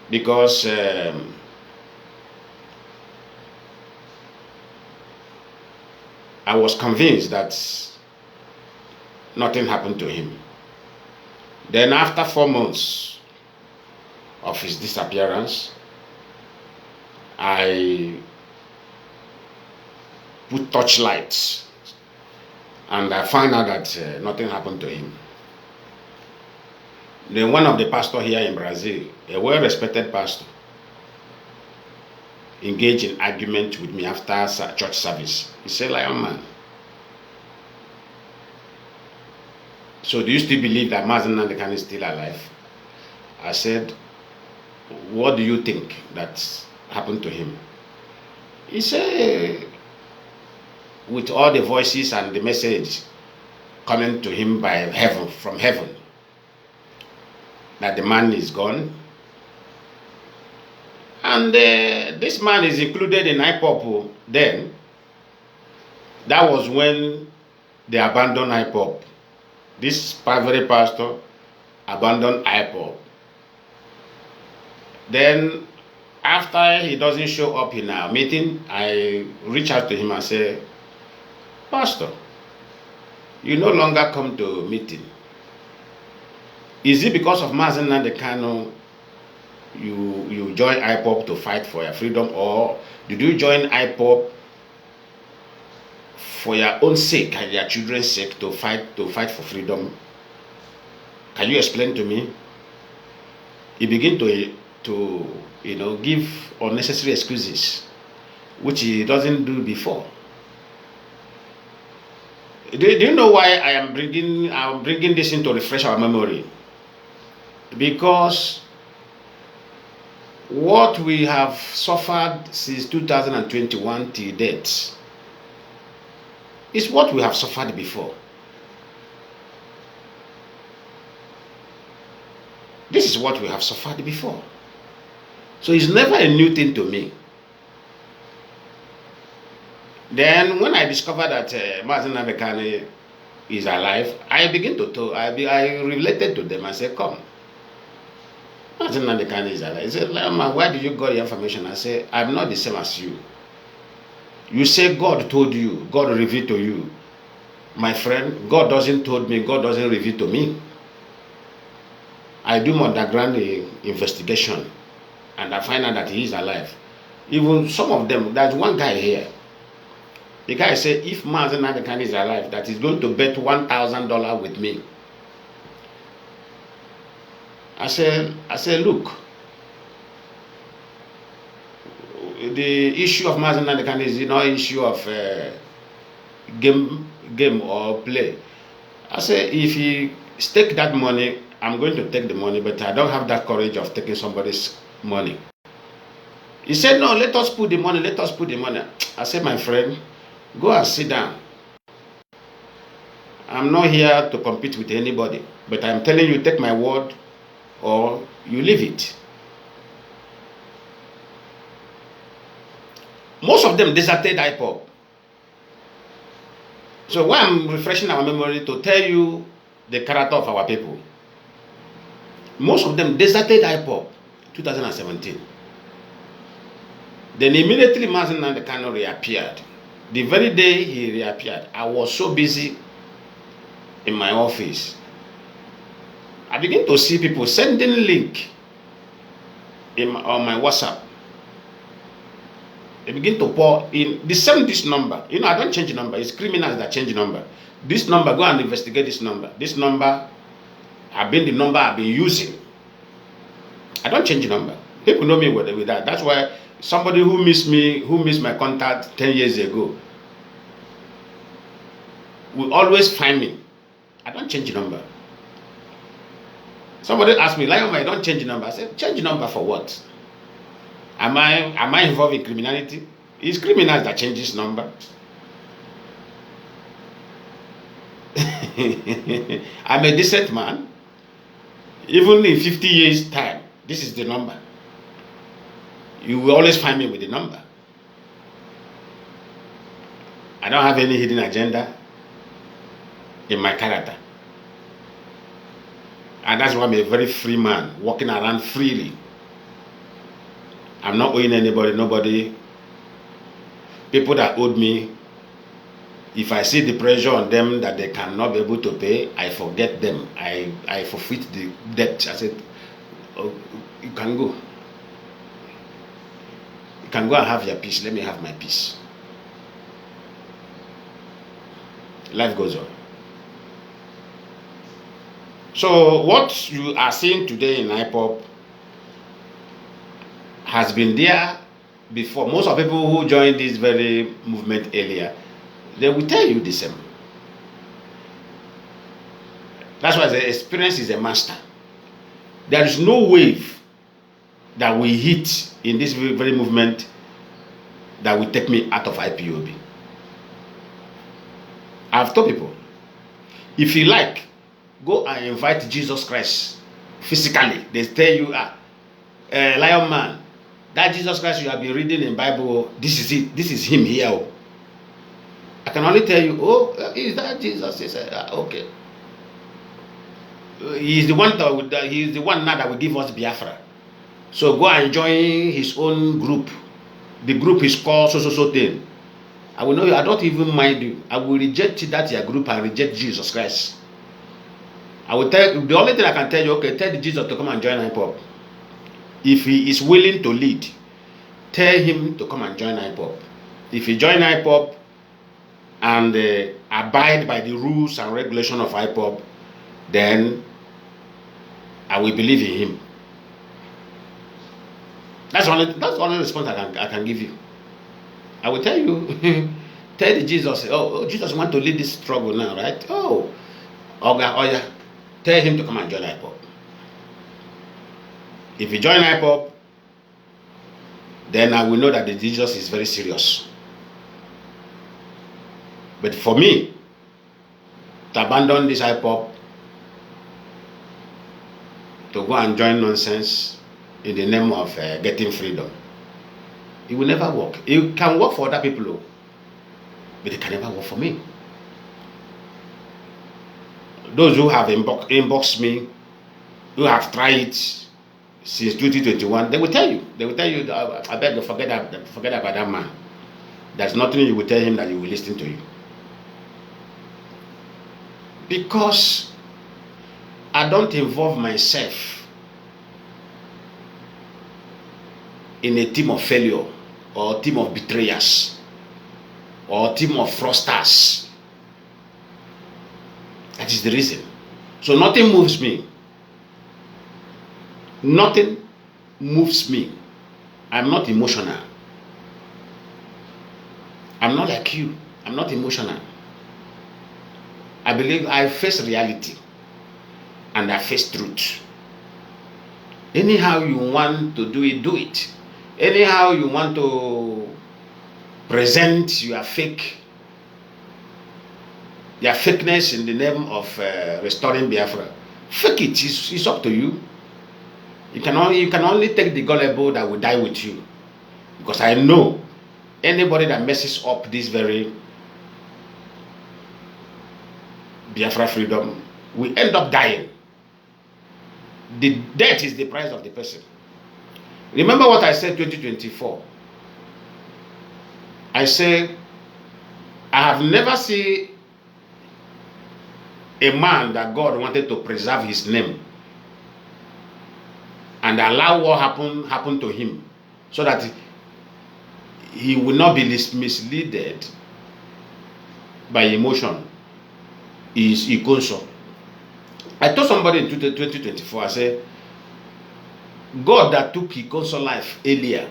because I was convinced that nothing happened to him. Then after 4 months of his disappearance, I put torchlights and I found out that nothing happened to him. Then one of the pastors here in Brazil, a well-respected pastor, engaged in argument with me after church service. He said, Lionman, so do you still believe that Mazi Nnamdi is still alive? I said, what do you think that happened to him? He said, with all the voices and the message coming to him by heaven, from heaven, that the man is gone. And this man is included in IPOP then. That was when they abandoned IPOP. This very pastor abandoned IPOP. Then, after he doesn't show up in our meeting, I reach out to him and say, Pastor, you no longer come to meeting. Is it because of Mazi Nnamdi Kanu you join IPOP to fight for your freedom, or did you join IPOP for your own sake and your children's sake to fight for freedom? Can you explain to me? He began to give unnecessary excuses, which he doesn't do before. Do you know why I'm bringing this in to refresh our memory? Because what we have suffered since 2021 till date is what we have suffered before. This is what we have suffered before. So it's never a new thing to me. Then when I discovered that Mazi Nnamdi is alive, I began to talk. I related to them and said, come, Mazi Nnamdi is alive. He said, Lionman, why did you got the information? I said, I'm not the same as you. You say God told you, God revealed to you. My friend, God doesn't told me, God doesn't reveal to me. I do my underground investigation and I find out that he is alive. Even some of them, there's one guy here. The guy said, if Mazi Nnamdi is alive, that he's going to bet $1,000 with me. I said, look, the issue of Mazi Nnamdi is not an issue of game or play. I said, if he stake that money, I'm going to take the money, but I don't have that courage of taking somebody's money. He said, no, let us put the money, let us put the money. I said, my friend, go and sit down. I'm not here to compete with anybody, but I'm telling you, take my word or you leave it. Most of them deserted IPOP. So why I'm refreshing our memory to tell you the character of our people. Most of them deserted IPOP 2017. Then immediately Mazi Nnamdi reappeared. The very day he reappeared, I was so busy in my office. I began to see people sending link on my WhatsApp. They begin to pour in the same this number. You know, I don't change the number. It's criminals that change the number. This number, go and investigate this number. This number have been the number I've been using. I don't change the number. People know me with that. That's why somebody who missed me, who missed my contact 10 years ago, will always find me. I don't change the number. Somebody asked me, Lionman, I don't change the number. I said, change the number for what? Am I involved in criminality? It's criminals that change this number. I'm a decent man. Even in 50 years' time, this is the number. You will always find me with the number. I don't have any hidden agenda in my character. And that's why I'm a very free man, walking around freely. I'm not owing anybody, nobody. People that owed me, if I see the pressure on them that they cannot be able to pay, I forget them. I forfeit the debt. I said, oh, you can go. You can go and have your peace. Let me have my peace. Life goes on. So what you are seeing today in IPOP has been there before. Most of the people who joined this very movement earlier, they will tell you the same. That's why the experience is a master. There is no wave that we hit in this very movement that will take me out of IPOB. I've told people, if you like, go and invite Jesus Christ physically. They tell you, Lionman, that Jesus Christ you have been reading in Bible, this is it. This is him here. I can only tell you, oh, is that Jesus? He said, okay. He is the one now that will give us Biafra. So go and join his own group. The group is called so thing. I will know you. I don't even mind you. I will reject that your group and reject Jesus Christ. I will tell you, the only thing I can tell you, okay, tell Jesus to come and join IPOP. If he is willing to lead, tell him to come and join IPOP. If he join IPOP and abide by the rules and regulation of IPOP, then I will believe in him. That's the only response I can give you. I will tell you, tell the Jesus, oh, Jesus want to lead this struggle now, right? Oh, yeah. Tell him to come and join IPOP. If he join IPOP, then I will know that the Jesus is very serious. But for me, to abandon this IPOP, to go and join nonsense in the name of getting freedom, it will never work. It can work for other people, but it can never work for me. Those who have inboxed me, who have tried it since 2021, they will tell you. They will tell you, I beg you, forget about that man. There's nothing you will tell him that he will listen to you. Because I don't involve myself in a team of failure, or a team of betrayers, or a team of fraudsters. That is the reason. So nothing moves me. Nothing moves me. I'm not emotional. I'm not like you. I'm not emotional. I believe I face reality and I face truth. Anyhow you want to do it, do it. Anyhow you want to present your fakeness in the name of restoring Biafra, fake it. It's up to you. You can only take the gullible that will die with you. Because I know anybody that messes up this very Biafra freedom will end up dying. The death is the price of the person. Remember what I said 2024. I said, I have never seen a man that God wanted to preserve his name and allow what happen to him so that he will not be misled by emotion. Is Ikonso. I told somebody in 2024, I said, God that took Ikonso's life earlier,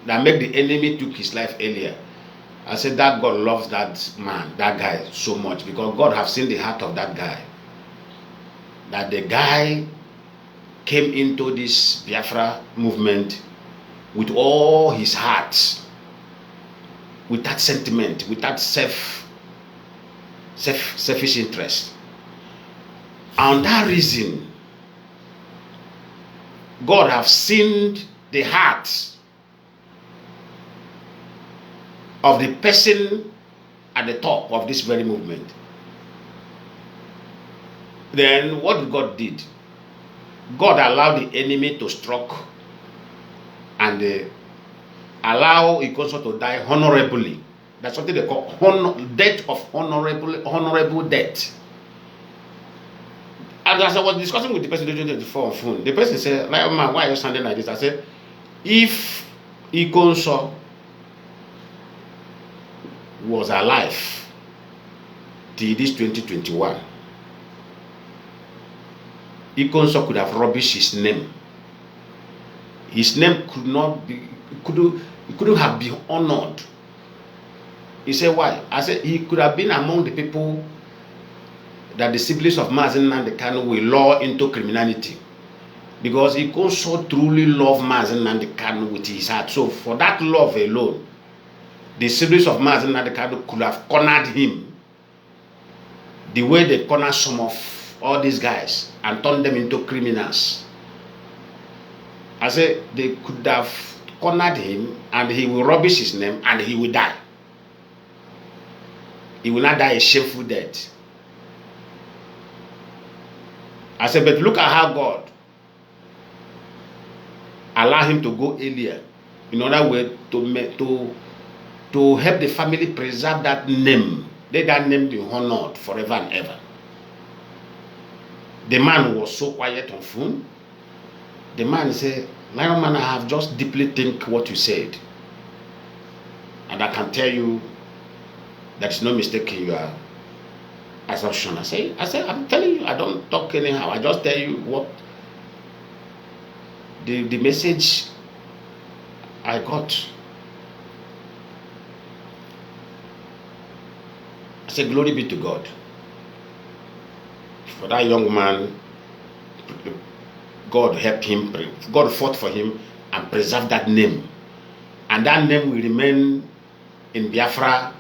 that made the enemy took his life earlier, I said that God loves that man, that guy so much, because God have seen the heart of that guy. That the guy came into this Biafra movement with all his heart, with that sentiment, with that selfish interest. And that reason, God have seen the heart of the person at the top of this very movement. Then what God did, God allowed the enemy to strike and and allow Ikonso to die honorably. That's something they call death of honorable death. And as I was discussing with the person in 2024 on phone, the person said, "Lionman, why are you standing like this?" I said, if Ikonso was alive till this 2021, Ikonso could have rubbished his name. His name couldn't have been honored. He said, why? I said, he could have been among the people that the siblings of Mazi Nnamdi Kanu will lure into criminality. Because he also truly loved Mazi Nnamdi Kanu with his heart. So for that love alone, the siblings of Mazi Nnamdi Kanu could have cornered him the way they corner some of all these guys and turn them into criminals. I said they could have cornered him and he will rubbish his name and he will die. He will not die a shameful death. I said, but look at how God allowed him to go earlier in order way to help the family preserve that name. Let that name be honored forever and ever. The man was so quiet on phone. The man said, Lionman, I have just deeply think what you said. And I can tell you there's no mistake in your assumption. I said, I'm telling you, I don't talk anyhow. I just tell you what the message I got. I said, glory be to God. For that young man, God helped him, God fought for him and preserved that name. And that name will remain in Biafra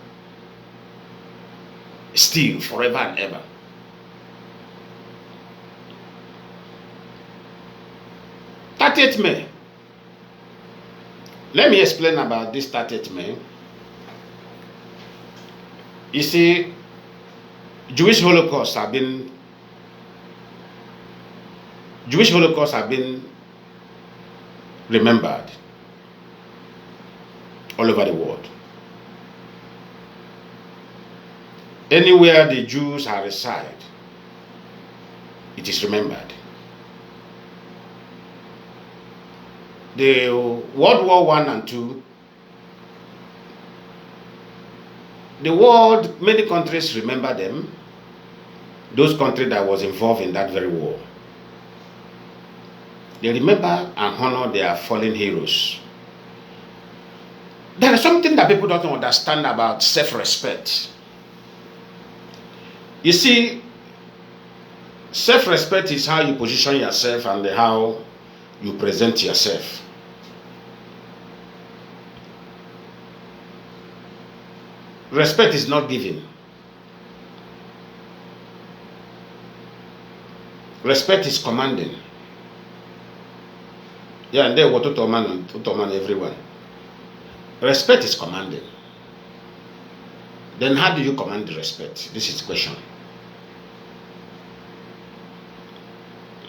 still forever and ever. That May. Let me explain about this 30th May. You see, Jewish Holocaust have been remembered all over the world. Anywhere the Jews are reside, it is remembered. The World War I and II, the world, many countries remember them, those countries that was involved in that very war. They remember and honor their fallen heroes. There is something that people don't understand about self-respect. You see, self-respect is how you position yourself and how you present yourself. Respect is not given. Respect is commanding. Yeah, and they were to man everyone. Respect is commanding. Then how do you command the respect? This is the question.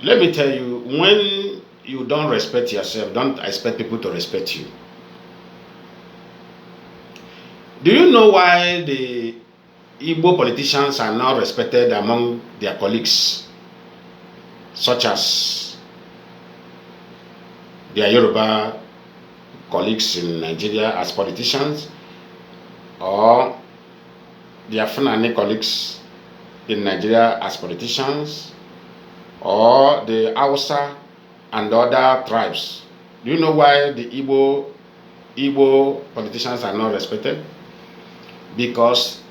Let me tell you, when you don't respect yourself, don't expect people to respect you. Do you know why the Igbo politicians are now respected among their colleagues, such as their Yoruba colleagues in Nigeria as politicians, or their Fulani colleagues in Nigeria as politicians, or the Hausa and other tribes? Do you know why the Igbo politicians are not respected? Because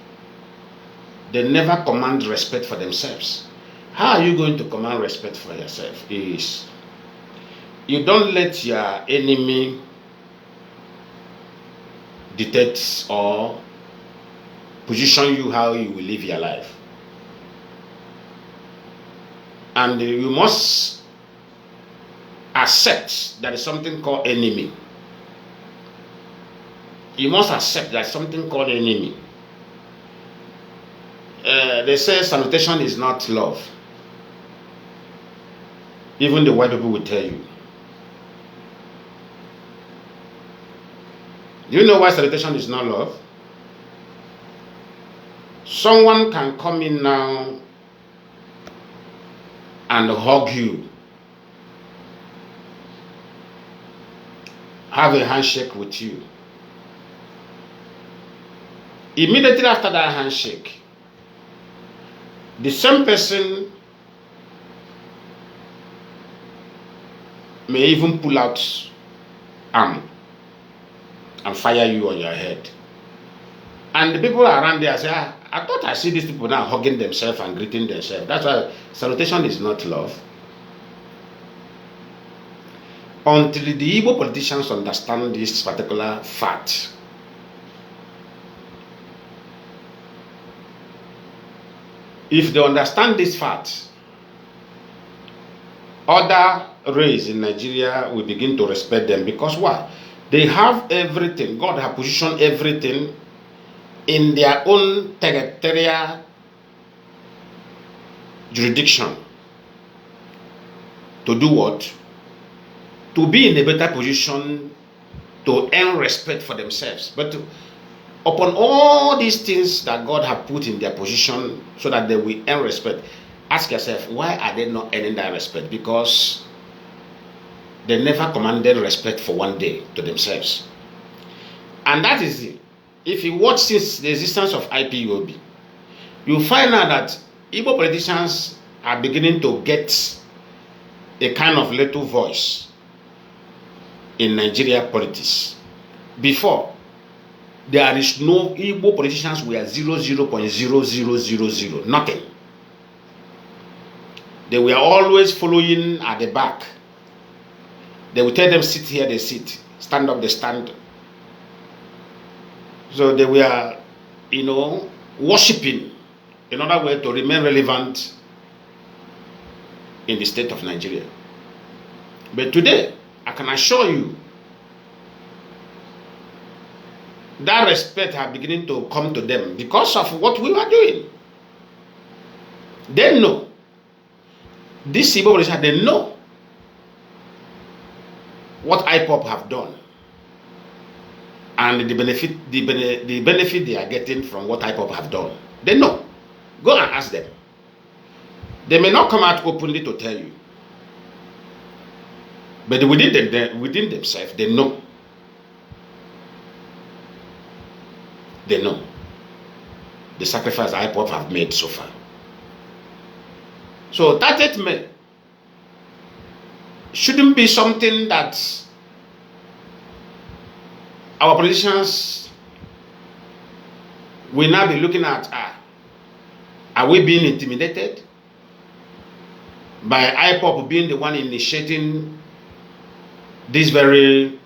they never command respect for themselves. How are you going to command respect for yourself? Is you don't let your enemy dictate or position you how you will live your life. And you must accept that is something called enemy. You must accept that something called enemy. They say salutation is not love. Even the white people will tell you. Do you know why salutation is not love? Someone can come in now and hug you, have a handshake with you. Immediately after that handshake, the same person may even pull out arm and fire you on your head. And the people around there say, I thought I see these people now hugging themselves and greeting themselves. That's why salutation is not love. Until the Igbo politicians understand this particular fact, if they understand this fact, other race in Nigeria will begin to respect them. Because what? They have everything. God has positioned everything in their own territorial jurisdiction. To do what? To be in a better position to earn respect for themselves. But upon all these things that God has put in their position so that they will earn respect, ask yourself, why are they not earning that respect? Because they never commanded respect for one day to themselves. And that is it. If you watch since the existence of IPOB, you find out that Igbo politicians are beginning to get a kind of little voice in Nigeria politics. Before, there is no Igbo politicians were 0.0000, nothing. They were always following at the back. They would tell them sit here, they sit, stand up, they stand. So they were, worshipping in order way to remain relevant in the state of Nigeria. But today, I can assure you that respect are beginning to come to them because of what we were doing. They know. These Igbo politicians, they know what IPOP have done and the benefit they are getting from what IPOP have done. They know. Go and ask them. They may not come out openly to tell you, but within themselves, they know. They know the sacrifice IPOP have made so far. So 30th May shouldn't be something that our politicians will now be looking at. Are we being intimidated by IPOP being the one initiating this very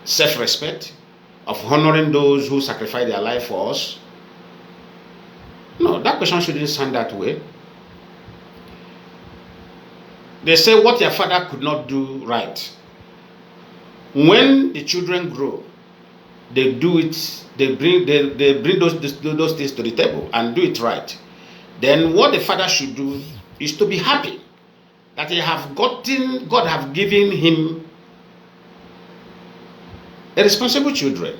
self-respect of honoring those who sacrifice their life for us? No, that question shouldn't sound that way. They say what your father could not do right. When the children grow, they do it, they bring those things to the table and do it right. Then what the father should do is to be happy that he have gotten, God have given him a responsible children.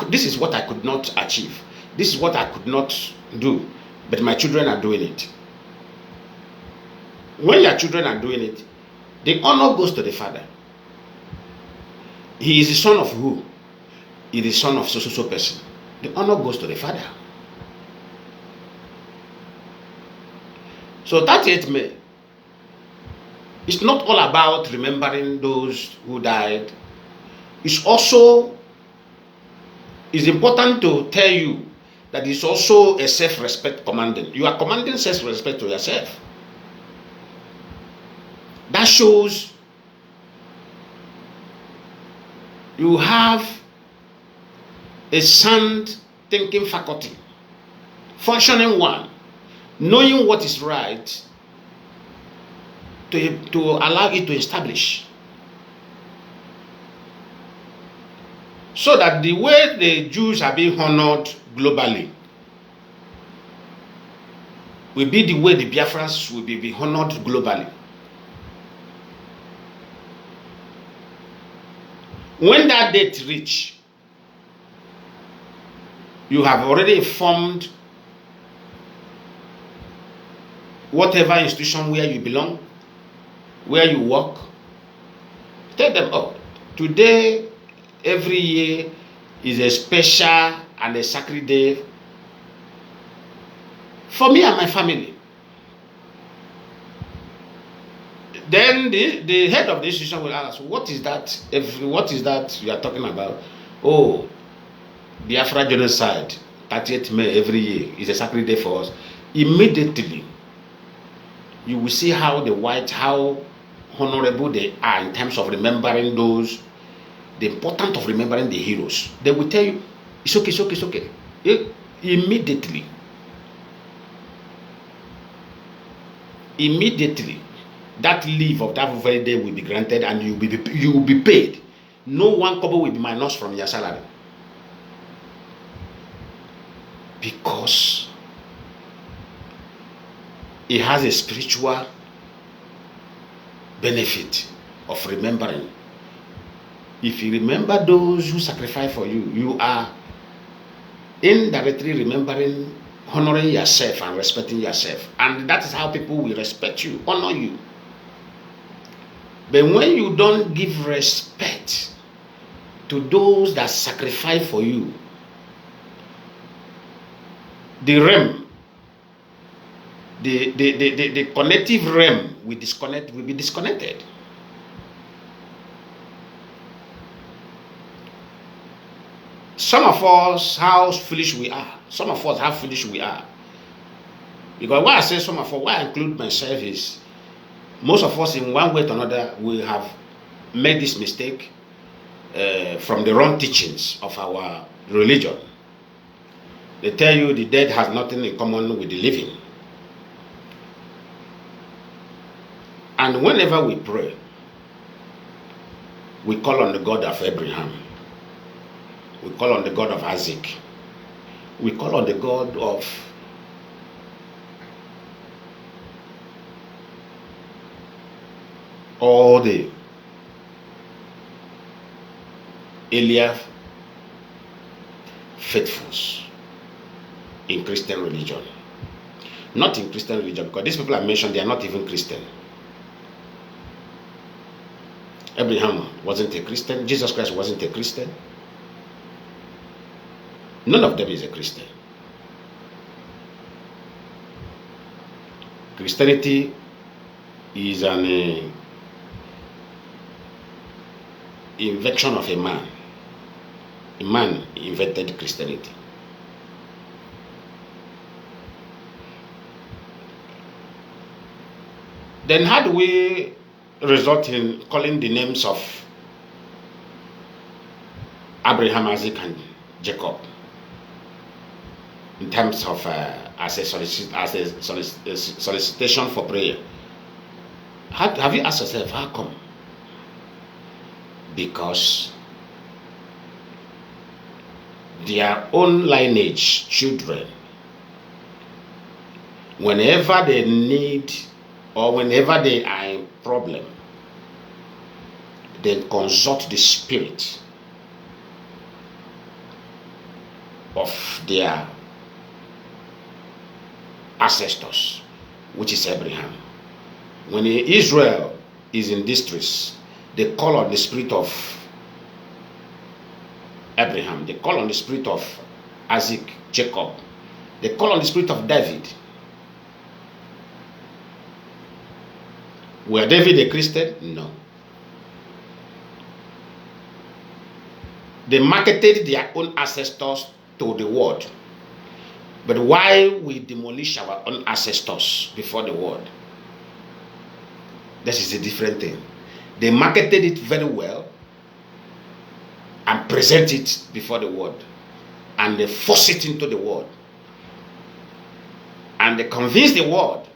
This is what I could not achieve. This is what I could not do, but my children are doing it. When your children are doing it, the honor goes to the father. He is the son of who? He is the son of so person. The honor goes to the father. So 30th May, it's not all about remembering those who died. It's important to tell you that it's also a self-respect commanding. You are commanding self-respect to yourself. That shows you have a sound thinking faculty, functioning one, knowing what is right to allow it to establish. So that the way the Jews are being honored globally will be the way the Biafrans will be honored globally. When that date reach, you have already formed whatever institution where you belong, where you work. Tell them, oh, today, every year is a special and a sacred day for me and my family. Then the head of the institution will ask, what is that? What is that you are talking about? Oh, Biafra genocide, 30th May every year is a sacred day for us. Immediately, you will see how honorable they are in terms of remembering those, the importance of remembering the heroes. They will tell you, it's okay, it's okay, it's okay. Immediately, that leave of that very day will be granted and you will be paid. No one kobo will be minus from your salary. Because it has a spiritual benefit of remembering. If you remember those who sacrifice for you, you are indirectly remembering, honoring yourself and respecting yourself. And that is how people will respect you, honor you. But when you don't give respect to those that sacrifice for you, the realm, the connective realm will be disconnected. Some of us, how foolish we are. Some of us, how foolish we are. Because why I say some of us, why I include myself is, most of us in one way or another, we have made this mistake from the wrong teachings of our religion. They tell you the dead has nothing in common with the living. And whenever we pray, we call on the God of Abraham. We call on the God of Isaac. We call on the God of all the earlier faithfuls in Christian religion. Not in Christian religion, because these people I mentioned, they are not even Christian. Abraham wasn't a Christian. Jesus Christ wasn't a Christian. None of them is a Christian. Christianity is an invention of a man. A man invented Christianity. Then how do we result in calling the names of Abraham, Isaac, and Jacob in terms of as a solicitation for prayer? Have you asked yourself, how come? Because their own lineage, children, whenever they need or whenever they are in problem, they consult the spirit of their ancestors, which is Abraham. When Israel is in distress, they call on the spirit of Abraham. They call on the spirit of Isaac, Jacob. They call on the spirit of David. Were David a Christian? No. They marketed their own ancestors to the world. But why we demolish our own ancestors before the world? This is a different thing. They marketed it very well and present it before the world. And they force it into the world. And they convince the world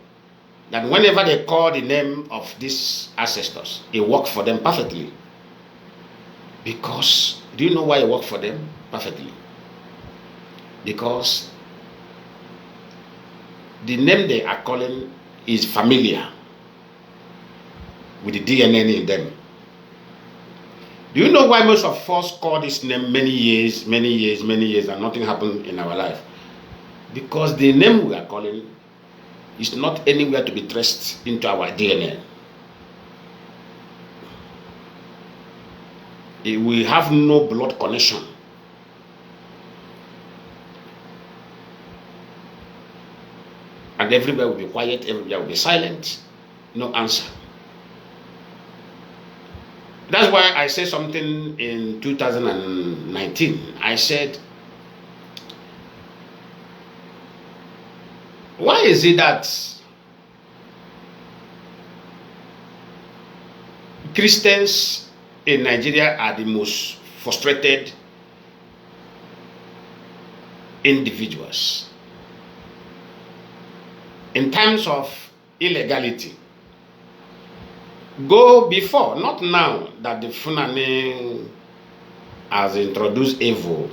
that whenever they call the name of these ancestors, it worked for them perfectly. Because, do you know why it worked for them perfectly? Because the name they are calling is familiar with the DNA in them. Do you know why most of us call this name many years, and nothing happened in our life? Because the name we are calling is not anywhere to be traced into our DNA. We have no blood connection. And everywhere will be quiet, everywhere will be silent, no answer. That's why I said something in 2019. I said, why is it that Christians in Nigeria are the most frustrated individuals in terms of illegality? Go before, not now that the Fulani has introduced evil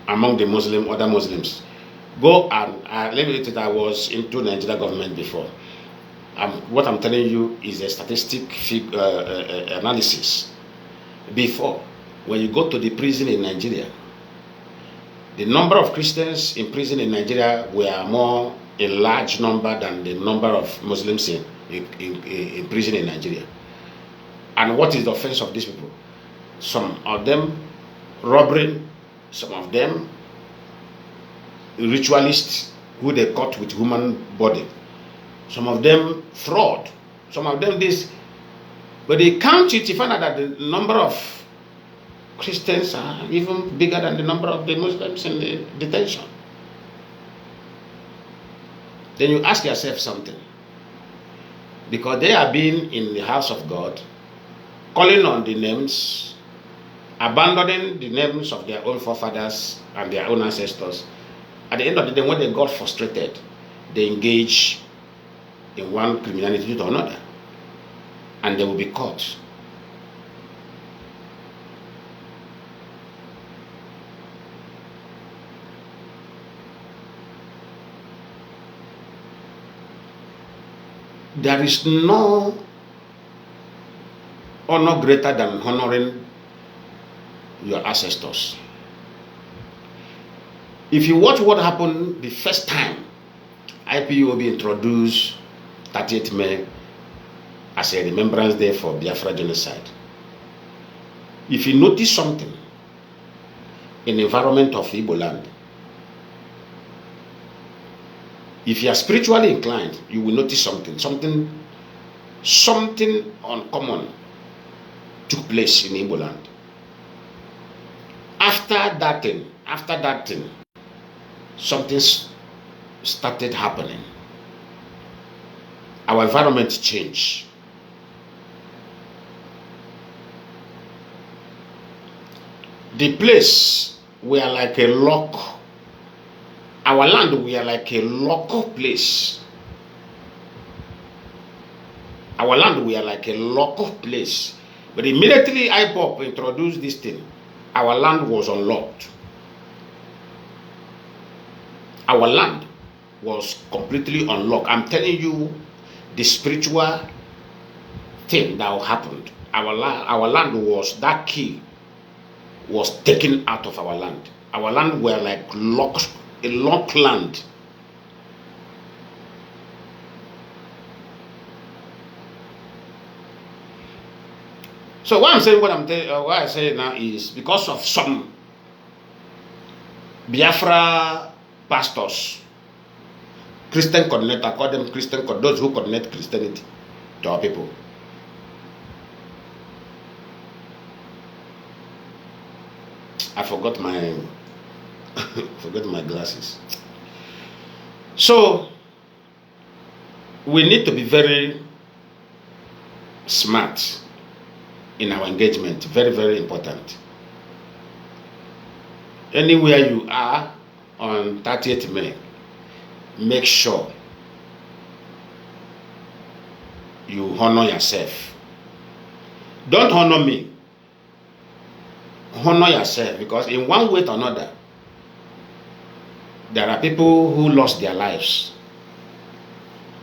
among the other Muslims. Go and let me tell you, I was into Nigeria government before. What I'm telling you is a statistic analysis. Before, when you go to the prison in Nigeria, the number of Christians in prison in Nigeria were more a large number than the number of Muslims in prison in Nigeria. And what is the offense of these people? Some of them robbery, some of them ritualists who they caught with human body, some of them fraud, some of them this. But they count it, you find out that the number of Christians are even bigger than the number of the Muslims in the detention. Then you ask yourself something. Because they have been in the house of God, calling on the names, abandoning the names of their own forefathers and their own ancestors. At the end of the day, when they got frustrated, they engage in one criminality to another, and they will be caught. There is no honor greater than honoring your ancestors. If you watch what happened the first time IPOB introduced 30th May as a remembrance day for Biafra genocide, if you notice something in the environment of Igbo land, if you are spiritually inclined, you will notice something uncommon took place in Igbo land. After that thing, something started happening. Our environment changed. The place were like a lock. Our land were like a lock place. Our land were like a lock place. But immediately IPOP introduced this thing, our land was unlocked. Our land was completely unlocked. I'm telling you the spiritual thing that happened. Our land was, that key was taken out of our land. Our land were like locked, a locked land. So what I say now is because of some Biafra pastors, Christian coordinator, call them Christian, those who coordinate Christianity to our people. I forgot my glasses. So we need to be very smart in our engagement. Very, very important. Anywhere you are on 30th May, make sure you honor yourself. Don't honor me. Honor yourself, because in one way or another, there are people who lost their lives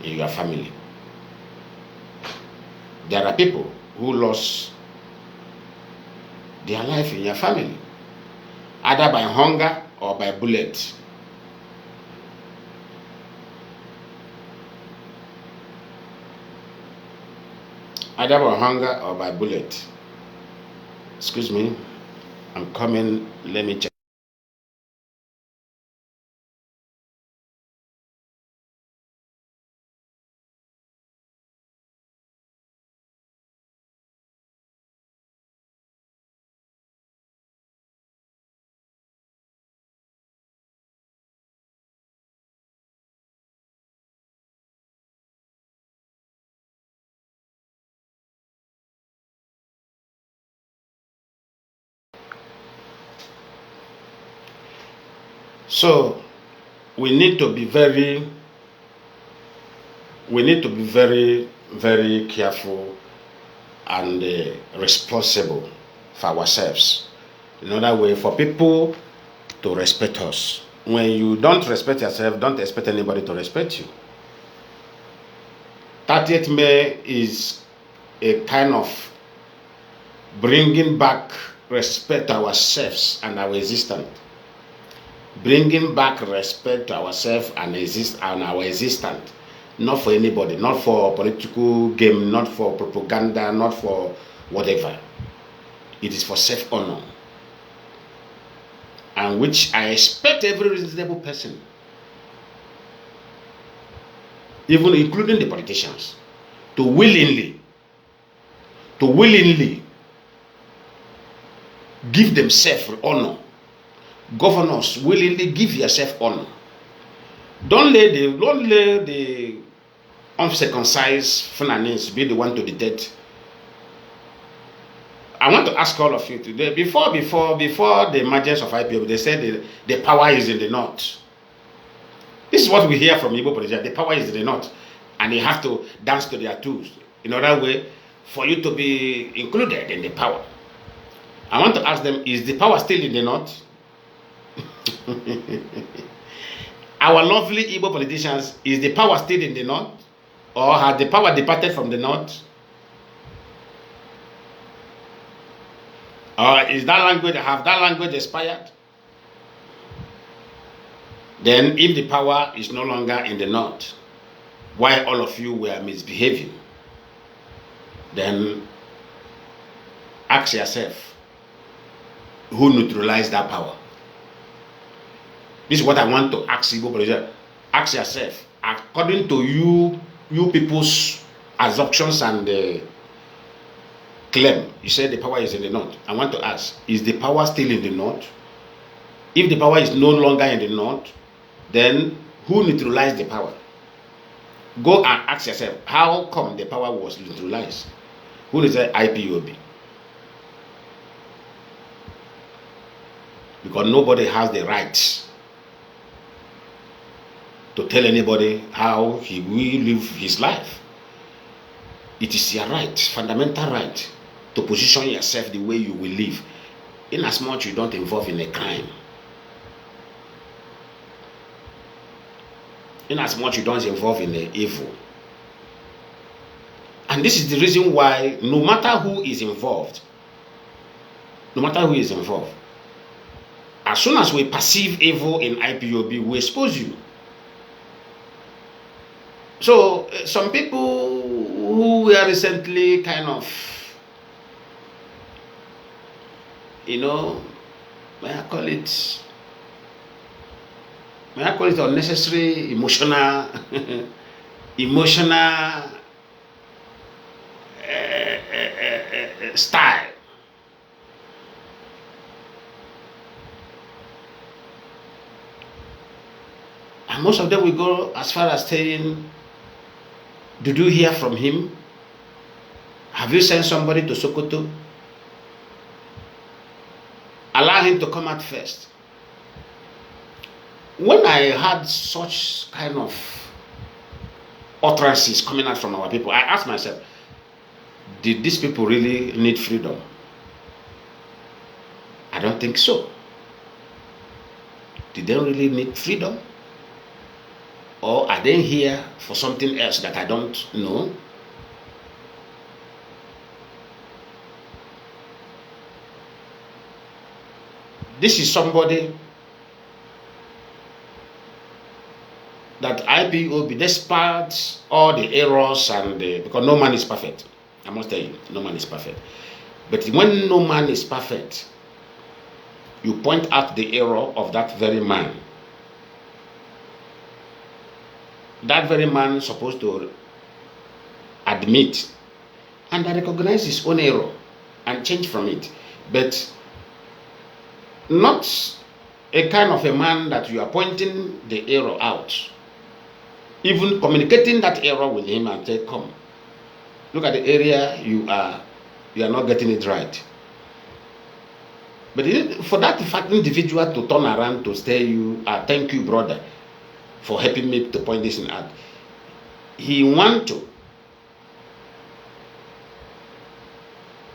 in your family. There are people who lost their life in your family, either by hunger or by bullet. Either by hunger or by bullet. Excuse me, I'm coming. Let me check. So we need to be very very careful and responsible for ourselves. In other way, for people to respect us. When you don't respect yourself, don't expect anybody to respect you. 30th May is a kind of bringing back respect to ourselves and our existence. Bringing back respect to ourselves and our existence. Not for anybody, not for political game, not for propaganda, not for whatever. It is for self-honor. And which I expect every reasonable person, even including the politicians, to willingly give themselves honor. Governors, willingly give yourself honor. Don't let the uncircumcised Fulanese be the one to dictate. I want to ask all of you today, before the emergence of IPOB, they said the power is in the north. This is what we hear from Igbo politicians. The power is in the north. And they have to dance to their tunes. In other way, for you to be included in the power. I want to ask them, is the power still in the north? Our lovely Igbo politicians, is the power still in the north? Or has the power departed from the north? Or have that language expired? Then if the power is no longer in the north, why all of you were misbehaving, then ask yourself, who neutralized that power? This is what I want to ask Igbo politicians. Ask yourself, according to you people's assumptions and claim, you said the power is in the north. I want to ask, is the power still in the north? If the power is no longer in the north, then who neutralized the power? Go and ask yourself, how come the power was neutralized? Who is the IPOB? Because nobody has the right to tell anybody how he will live his life. It is your right, fundamental right, to position yourself the way you will live, in as much you don't involve in a crime. In as much you don't involve in the evil. And this is the reason why no matter who is involved, as soon as we perceive evil in IPOB, we expose you. So some people who were recently kind of, may I call it unnecessary emotional style. And most of them will go as far as saying, did you hear from him? Have you sent somebody to Sokoto? Allow him to come out first. When I had such kind of utterances coming out from our people, I asked myself, did these people really need freedom? I don't think so. Did they really need freedom? Or are they here for something else that I don't know? This is somebody that IPOB, despite all the errors and because no man is perfect, I must tell you, no man is perfect. But when no man is perfect, you point out the error of that very man. That very man is supposed to admit and recognize his own error and change from it. But not a kind of a man that you are pointing the error out. Even communicating that error with him and say, come, look at the area you are not getting it right. But for that fact individual to turn around to say you, thank you, brother, for helping me to point this out. He want to,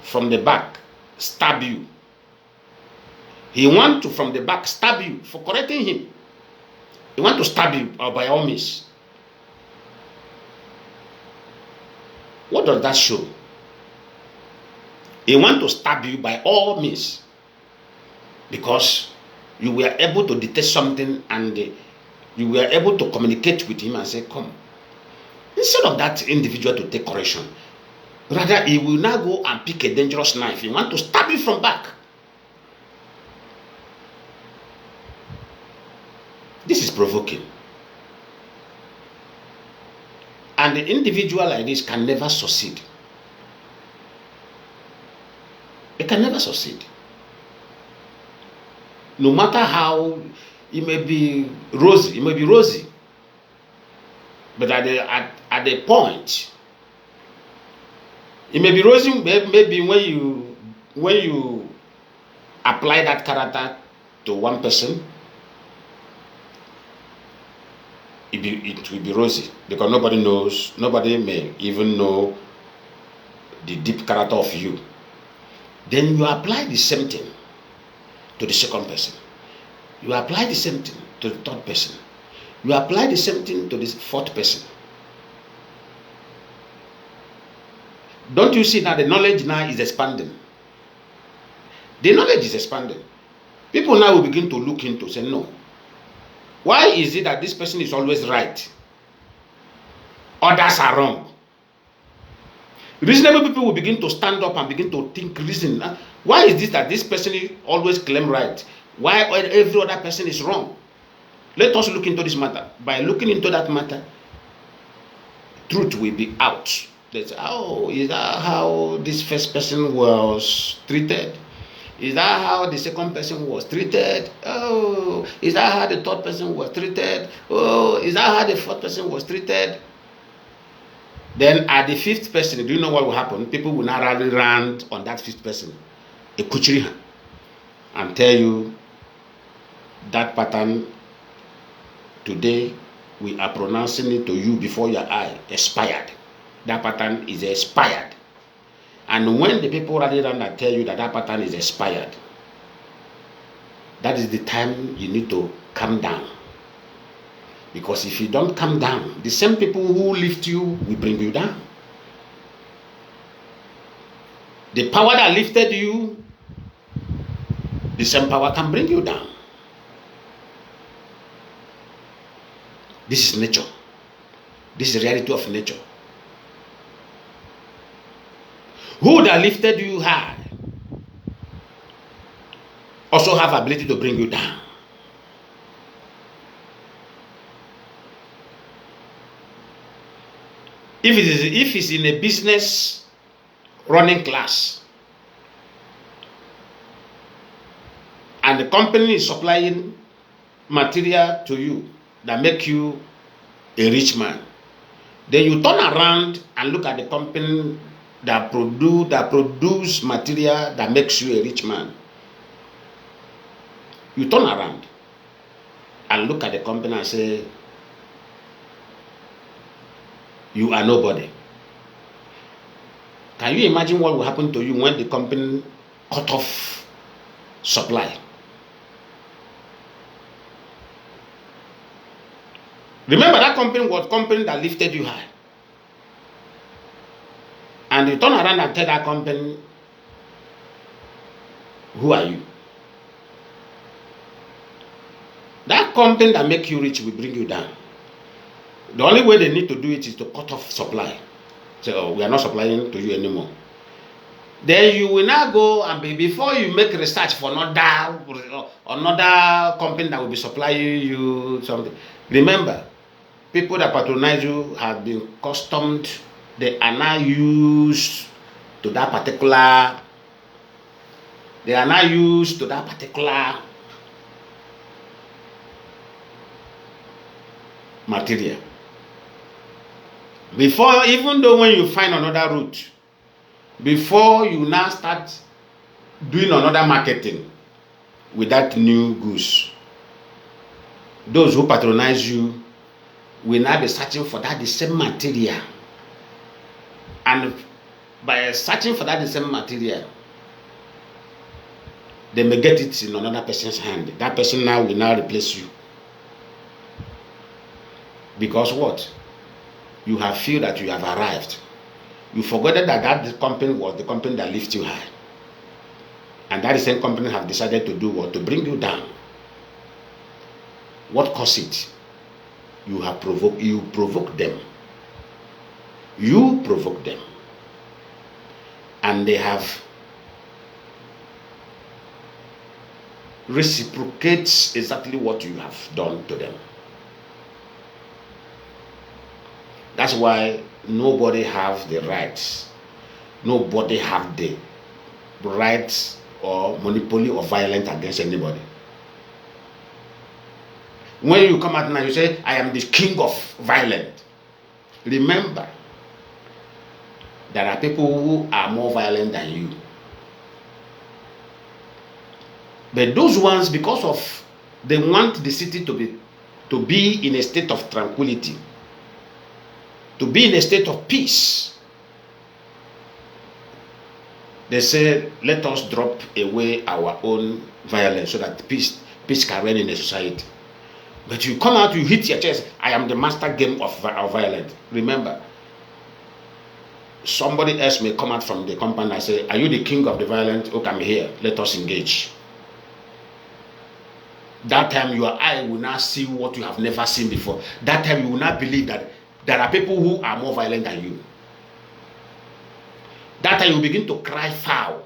from the back, stab you. He want to, from the back, stab you for correcting him. He want to stab you by all means. What does that show? He want to stab you by all means because you were able to detect something and you were able to communicate with him and say, come. Instead of that individual to take correction, rather he will now go and pick a dangerous knife. He want to stab you from back. This is provoking. And the individual like this can never succeed. It can never succeed. No matter how it may be rosy, but at the point, it may be rosy. Maybe when you apply that character to one person, it will be rosy because nobody may even know the deep character of you. Then you apply the same thing to the second person. You apply the same thing to the third person. You apply the same thing to the fourth person. Don't you see that the knowledge now is expanding? The knowledge is expanding. People now will begin to look into, say, no. Why is it that this person is always right? Others are wrong. Reasonable people will begin to stand up and begin to think, reason. Why is this that this person always claim right? Why every other person is wrong? Let us look into this matter. By looking into that matter, truth will be out. That's, oh, is that how this first person was treated? Is that how the second person was treated? Oh, is that how the third person was treated? Oh, is that how the fourth person was treated? Then at the fifth person, do you know what will happen? People will now rally around on that fifth person, a kuchiri, and tell you that pattern today we are pronouncing it to you before your eye, expired. That pattern is expired. And when the people rally around and tell you that that pattern is expired, that is the time you need to calm down. Because if you don't calm down, the same people who lift you will bring you down. The power that lifted you, the same power can bring you down. This is nature. This is the reality of nature. Who that lifted you high also have ability to bring you down. If it's in a business running class and the company is supplying material to you that make you a rich man, then you turn around and look at the company that produce material that makes you a rich man. You turn around and look at the company and say, you are nobody. Can you imagine what will happen to you when the company cut off supply? Remember, that company was a company that lifted you high. And you turn around and tell that company, who are you? company that make you rich will bring you down. The only way they need to do it is to cut off supply. Say, oh, we are not supplying to you anymore. Then you will now go and before you make research for another company that will be supplying you something. Remember, people that patronize you have been accustomed. They are now used to that particular. They are now used to that particular material. Before, even though when you find another route, before you now start doing another marketing with that new goods, those who patronize you will now be searching for that the same material. And by searching for that the same material, they may get it in another person's hand. That person now will now replace you. Because what? You have feel that you have arrived. You forgot that company was the company that lifted you high. And that same company have decided to do what? To bring you down. What caused it? You provoke them. You provoke them. And they have reciprocates exactly what you have done to them. That's why nobody have the rights. Nobody have the rights or monopoly of violence against anybody. When you come out now, you say, I am the king of violence. Remember, there are people who are more violent than you. But those ones, because of they want the city to be in a state of tranquility, to be in a state of peace. They say, let us drop away our own violence so that peace can reign in the society. But you come out, you hit your chest, I am the master game of violence. Remember, somebody else may come out from the compound and say, are you the king of the violence? Oh, come here, let us engage. That time your eye will now see what you have never seen before. That time you will not believe that there are people who are more violent than you. That time you begin to cry foul.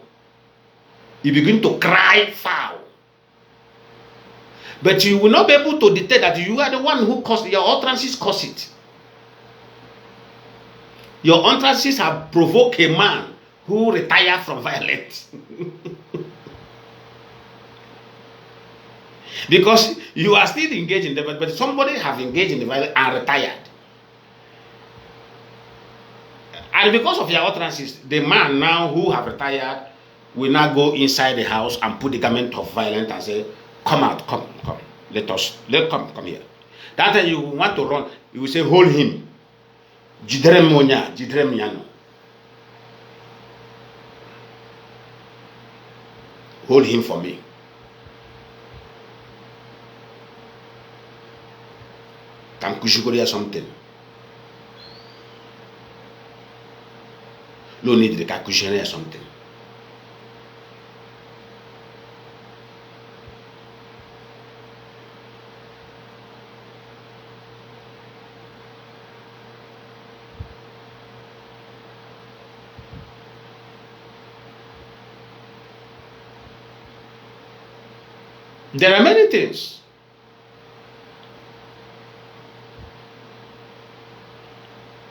You begin to cry foul. But you will not be able to detect that you are the one who caused your utterances caused it. Your utterances have provoked a man who retired from violence. Because you are still engaged in the violence, but somebody have engaged in the violence and retired. And because of your utterances, the man now who have retired will now go inside the house and put the garment of violence and say, come out, come, come here. That time you want to run, you will say, hold him. Jidrem monya, jidrem yano. Hold him for me. Can kushikoria something. Lo need the kakushene something. There are many things.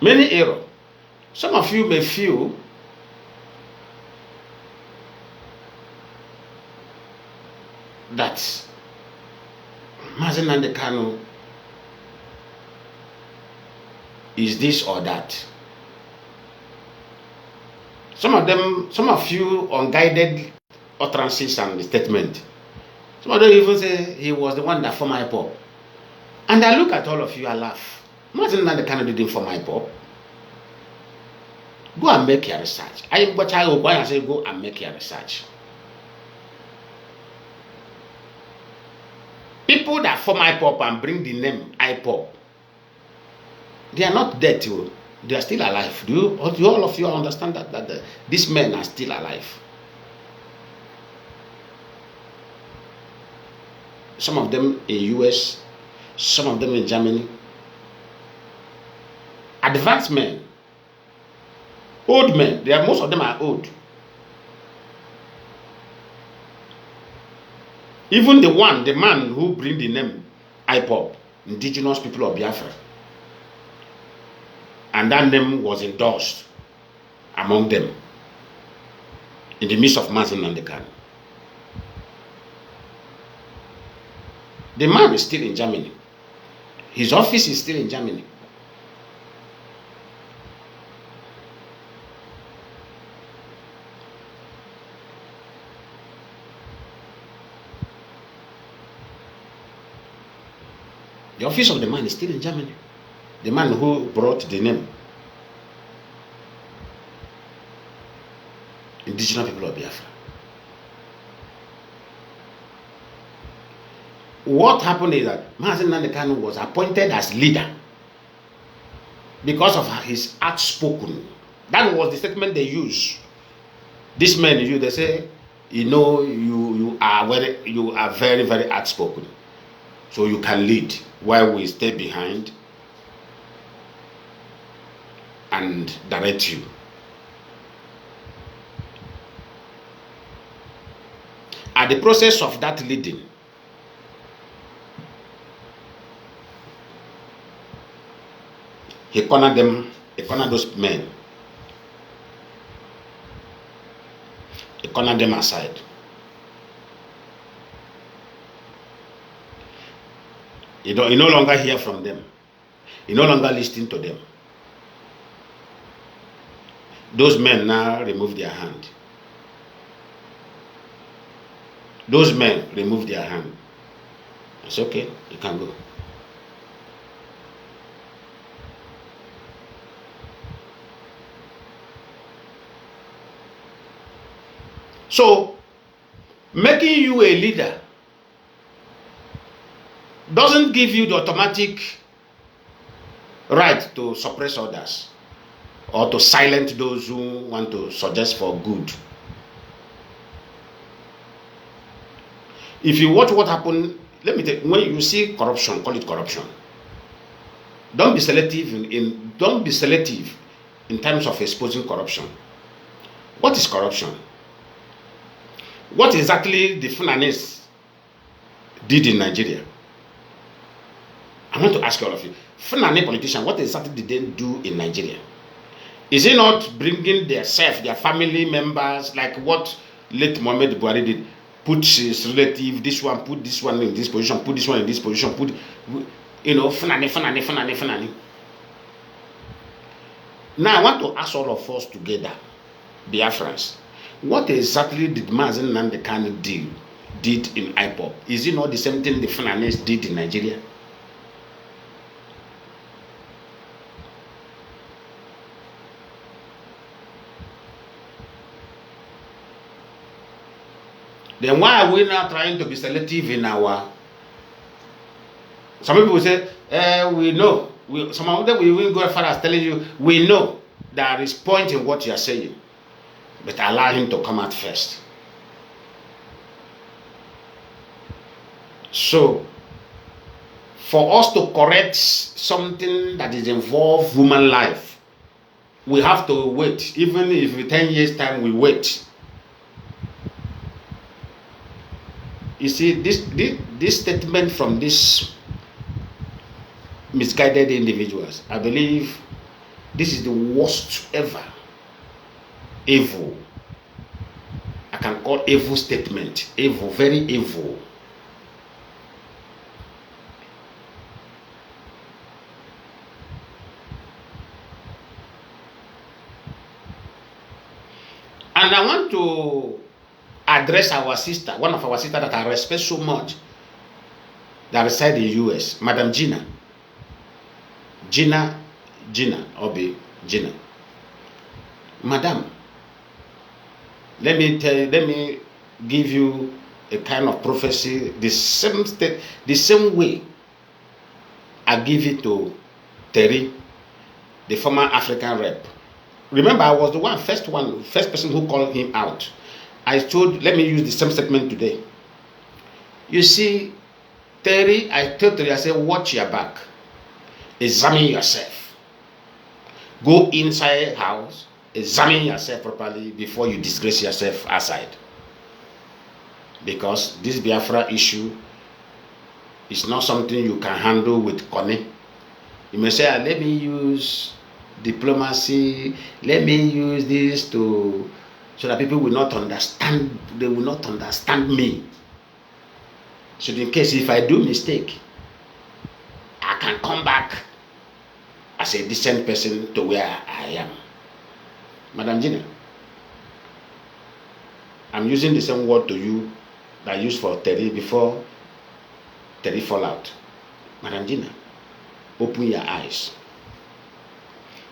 Many errors. Some of you may feel that Mazi Nnamdi Kanu is this or that. Some of you unguided utterances and statement. Some of them even say he was the one that formed hip hop. And I look at all of you and laugh. Mazi Nnamdi Kanu didn't form hip hop. Go and make your research. I say go and make your research. People that form hip hop and bring the name hip hop, they are not dead too. They are still alive. Do all of you understand that these men are still alive? Some of them in US, some of them in Germany. Advanced men, old men, most of them are old. Even the man who bring the name IPOB, Indigenous People of Biafra, and that name was endorsed among them in the midst of Mazi Nnamdi Kanu. The man is still in Germany. His office is still in Germany. The office of the man is still in Germany. The man who brought the name Indigenous People of Biafra. What happened is that Mazi Nnamdi Kanu was appointed as leader because of his outspoken. That was the statement they used. These men, they say, you are very, very outspoken, so you can lead while we stay behind and direct you. At the process of that leading, he cornered those men. He cornered them aside. You no longer hear from them. You no longer listen to them. Those men now remove their hand. Those men remove their hand. It's okay, you can go. So, making you a leader doesn't give you the automatic right to suppress others or to silence those who want to suggest for good. If you watch what happened, let me tell you, when you see corruption, call it corruption. Don't be selective in terms of exposing corruption. What is corruption? What exactly the Fulanis did in Nigeria? I want to ask all of you, Fulani politicians, what exactly did they do in Nigeria? Is it not bringing their family members, like what late Muhammad Buhari did? Put his relative, this one, put this one in this position, put this one in this position, Fulani. Now I want to ask all of us together, Biafrans, what exactly did Mazi Nnamdi Kanu did in IPOB? Is it not the same thing the Fulanis did in Nigeria? Then why are we now trying to be selective in our... Some people say, we know. Some of them will even go as far as telling you, we know there is point in what you are saying. But allow him to come out first. So, for us to correct something that is involved human life, we have to wait. Even if in 10 years' time we wait. You see, this statement from these misguided individuals, I believe this is the worst ever evil. I can call evil statement. Evil, very evil. And I want to address our sister, one of our sisters that I respect so much, that reside in the US, Madam Gina. Gina, Madam, let me give you a kind of prophecy, the same way I give it to Terry, the former African rep. Remember, I was the first person who called him out. I told, let me use the same statement today. You see, Terry, I told Terry, I said, watch your back. Examine yourself. Go inside house. Examine yourself properly before you disgrace yourself outside. Because this Biafra issue is not something you can handle with Kanu. You may say, let me use diplomacy, let me use this so that people will not understand, they will not understand me. So in case if I do mistake, I can come back as a decent person to where I am. Madam Gina, I'm using the same word to you that I used for Terry before Terry fall out. Madam Gina, open your eyes.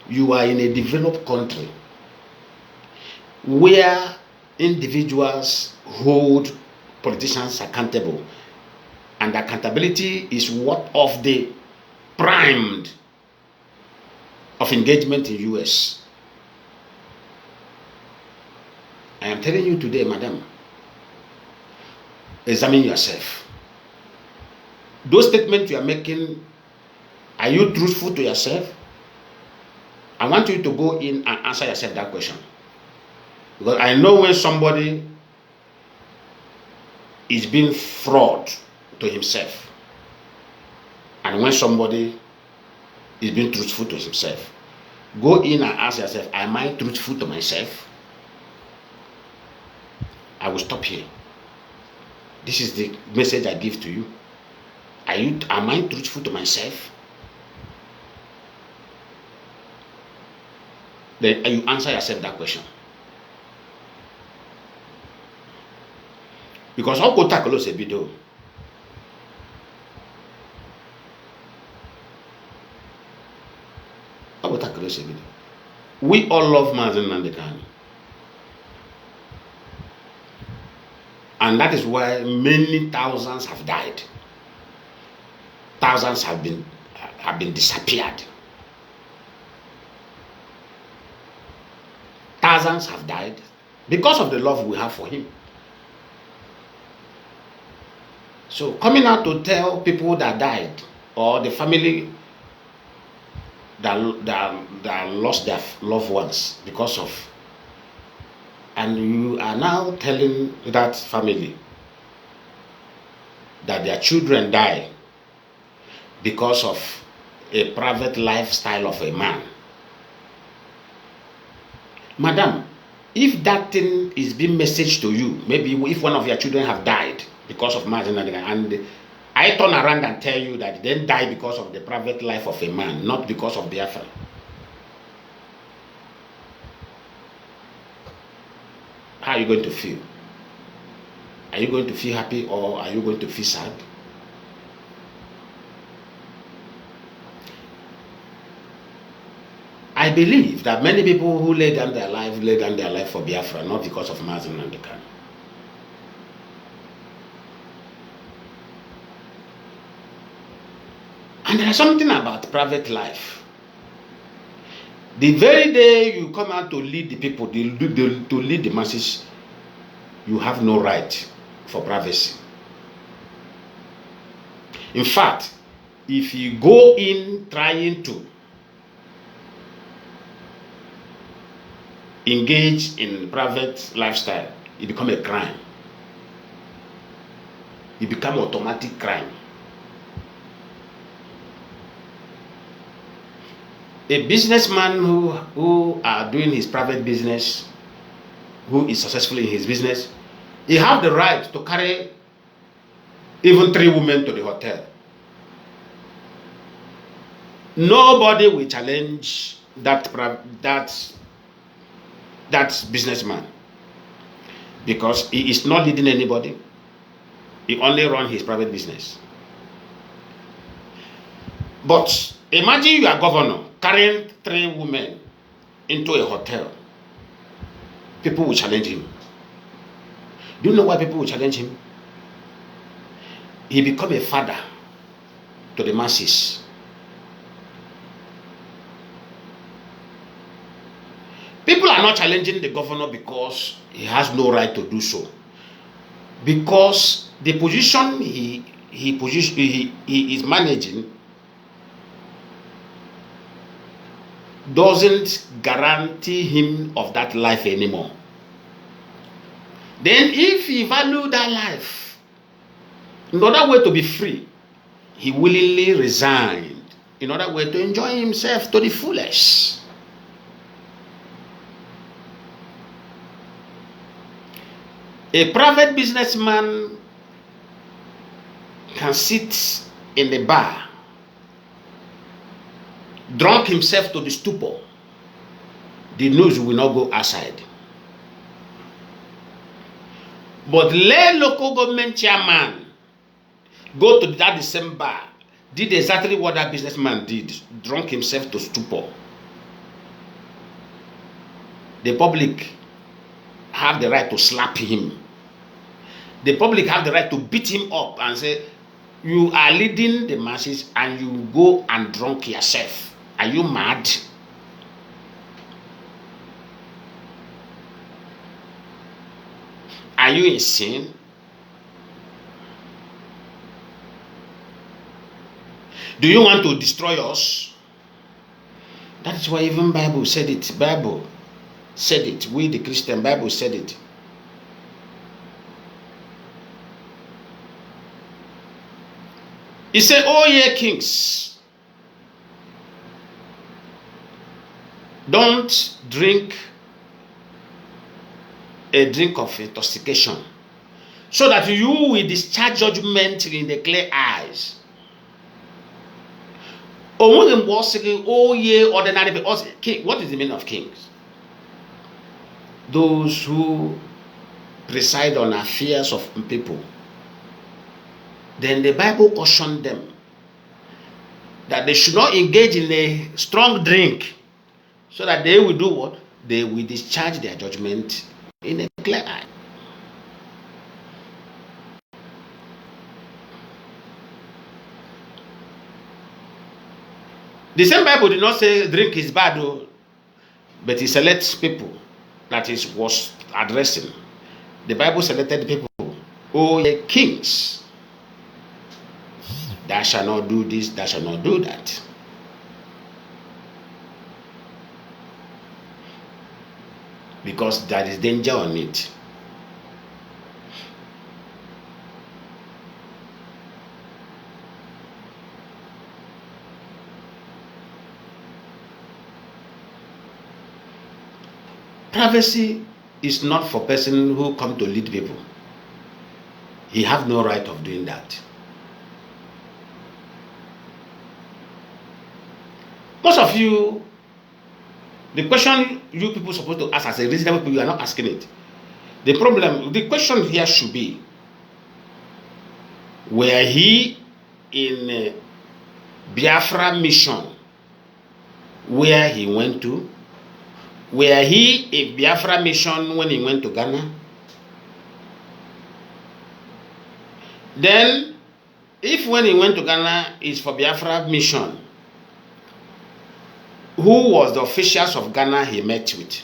You are in a developed country where individuals hold politicians accountable, and accountability is one of the primed of engagement in US. I am telling you today, madam, examine yourself. Those statements you are making, are you truthful to yourself? I want you to go in and answer yourself that question. Because I know when somebody is being fraud to himself, and when somebody is being truthful to himself. Go in and ask yourself, am I truthful to myself? I will stop here. This is the message I give to you. Am I truthful to myself? Then you answer yourself that question. Because I'll go tackle a video. We all love Mazi Nnamdi Kanu. And that is why many thousands have died. Thousands have been disappeared. Thousands have died because of the love we have for him. So coming out to tell people that died, or the family that lost their loved ones because of, and you are now telling that family that their children die because of a private lifestyle of a man. Madam, if that thing is being messaged to you, maybe if one of your children have died because of Mazi Nnamdi, and I turn around and tell you that they didn't die because of the private life of a man, not because of Biafra. How are you going to feel? Are you going to feel happy, or are you going to feel sad? I believe that many people who lay down their life for Biafra, not because of Mazi Nnamdi Kanu. And there is something about private life. The very day you come out to lead the people, to lead the masses, you have no right for privacy. In fact, if you go in trying to engage in private lifestyle, it becomes a crime. It becomes automatic crime. A businessman who are doing his private business, who is successful in his business, he have the right to carry even 3 women to the hotel. Nobody will challenge that businessman, because he is not leading anybody. He only runs his private business. But imagine you are governor carrying 3 women into a hotel. People will challenge him. Do you know why people will challenge him? He become a father to the masses. People are not challenging the governor because he has no right to do so. Because the position he he is managing doesn't guarantee him of that life anymore. Then if he value that life, in order way to be free, he willingly resigned in order way to enjoy himself to the fullest. A private businessman can sit in the bar, drunk himself to the stupor. The news will not go outside. But let local government chairman go to that same bar, did exactly what that businessman did, drunk himself to stupor. The public have the right to slap him. The public have the right to beat him up and say, you are leading the masses and you go and drunk yourself. Are you mad? Are you insane? Do you want to destroy us? That is why even Bible said it. Bible said it. We the Christian Bible said it. He said, "Oh ye kings, don't drink a drink of intoxication, so that you will discharge judgment in the clear eyes." Oh ye ordinary people. What is the meaning of kings? Those who preside on affairs of people. Then the Bible cautioned them that they should not engage in a strong drink, so that they will do what? They will discharge their judgment in a clear eye. The same Bible did not say drink is bad, but he selects people that is was addressing. The Bible selected people. Oh, ye kings, thou shalt not do this, thou shalt not do that. Because there is danger on it. Privacy is not for person who come to lead people. He have no right of doing that. Most of you, the question you people supposed to ask as a reasonable people, you are not asking it. The question here should be, were he in a Biafra mission where he went to? Were he a Biafra mission when he went to Ghana? Then, if when he went to Ghana is for Biafra mission, who was the officials of Ghana he met with?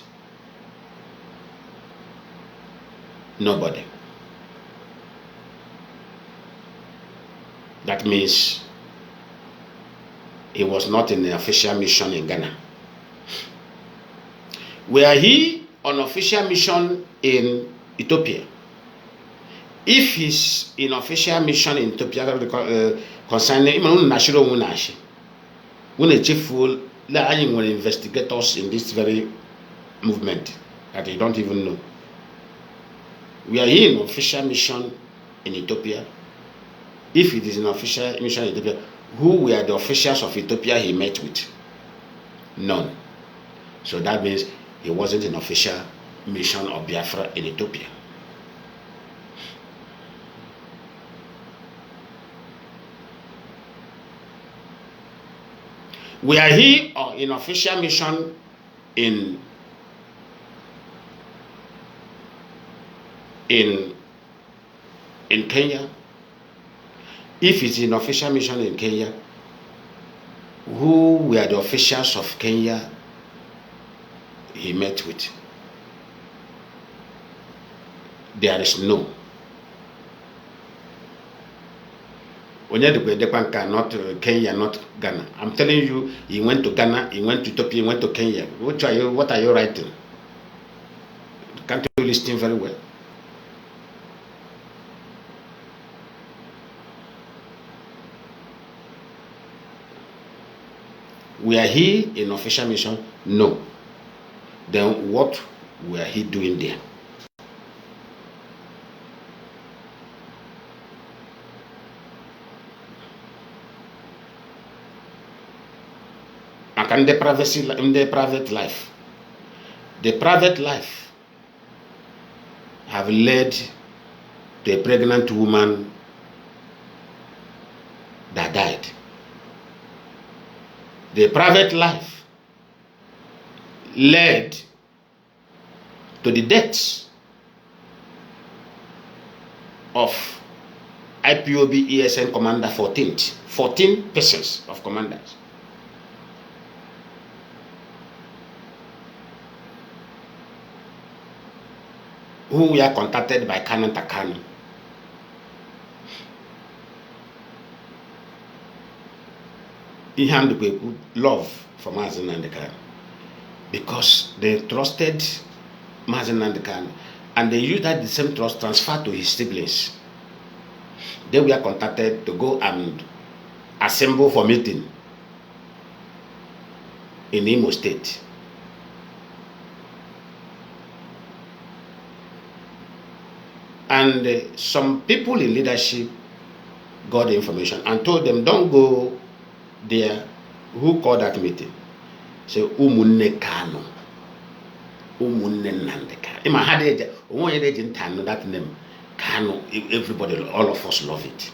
Nobody. That means he was not in the official mission in Ghana. Were he on official mission in Ethiopia? If he's in official mission in Ethiopia concerning when investigators in this very movement that you don't even know. We are here in official mission in Ethiopia. If it is an official mission in Ethiopia, who were the officials of Ethiopia he met with? None. So that means he wasn't an official mission of Biafra in Ethiopia. Were he in official mission in Kenya? If it's in official mission in Kenya, who were the officials of Kenya he met with? There is no. Not Kenya, not Ghana. I'm telling you, he went to Ghana, he went to Ethiopia, he went to Kenya. What are you writing? Can't you listen very well? We are here in official mission? No. Then what were he doing there? And in the private life, have led to a pregnant woman that died. The private life led to the deaths of IPOB ESN commander 14 persons of commanders. Who were contacted by Kanu. He had love for Mazi Nnamdi Kanu because they trusted Mazi Nnamdi Kanu, and they used that the same trust transferred to his siblings. They were contacted to go and assemble for meeting in Imo State. And some people in leadership got the information and told them, don't go there. Who called that meeting? Say, Umunne Kanu. Umunne Nnamdi Kanu. In my head, I didn't know that name. Kanu, everybody, all of us love it.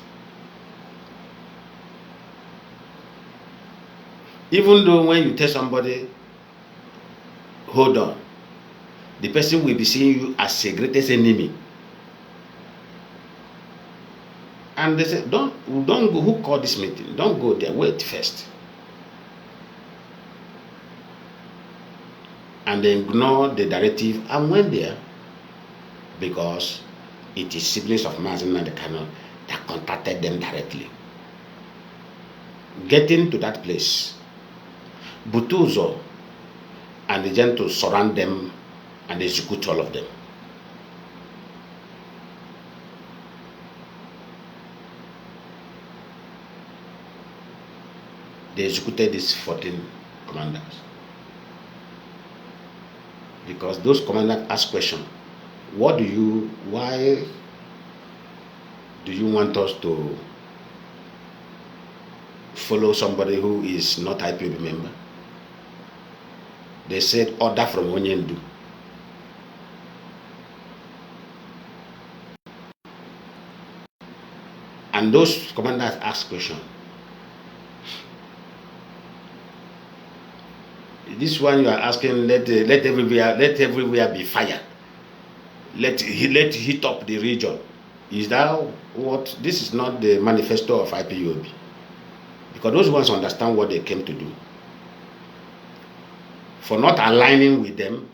Even though when you tell somebody, hold on, the person will be seeing you as a greatest enemy. And they said, don't go. Who called this meeting? Don't go there. Wait first. And they ignored the directive and went there because it is siblings of Mazi Nnamdi Kanu that contacted them directly. Getting to that place, Butuzo and the gentles surround them and execute all of them. They executed these 14 commanders. Because those commanders asked questions. Why do you want us to follow somebody who is not IPOB member? They said, order from Onyendu. And those commanders asked questions. This one you are asking, let everywhere be fire. Let heat up the region. Is that what? This is not the manifesto of IPOB. Because those ones understand what they came to do. For not aligning with them,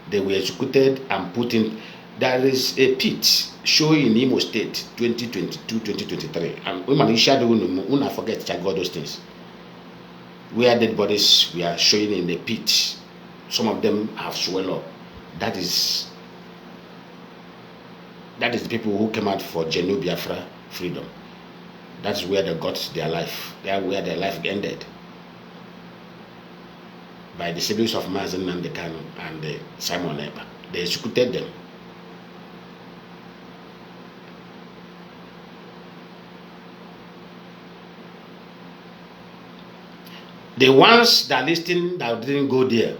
they were executed and put in. There is a pit showing in Imo State 2022-2023. And women shall forget to check all those things. Where dead bodies were showing in the pit. Some of them have swelled up. That is the people who came out for genuine Biafra freedom. That's where they got their life. That's where their life ended. By the siblings of Mazi Nnamdi Kanu and Simon Ekpa. They executed them. The ones that listened that didn't go there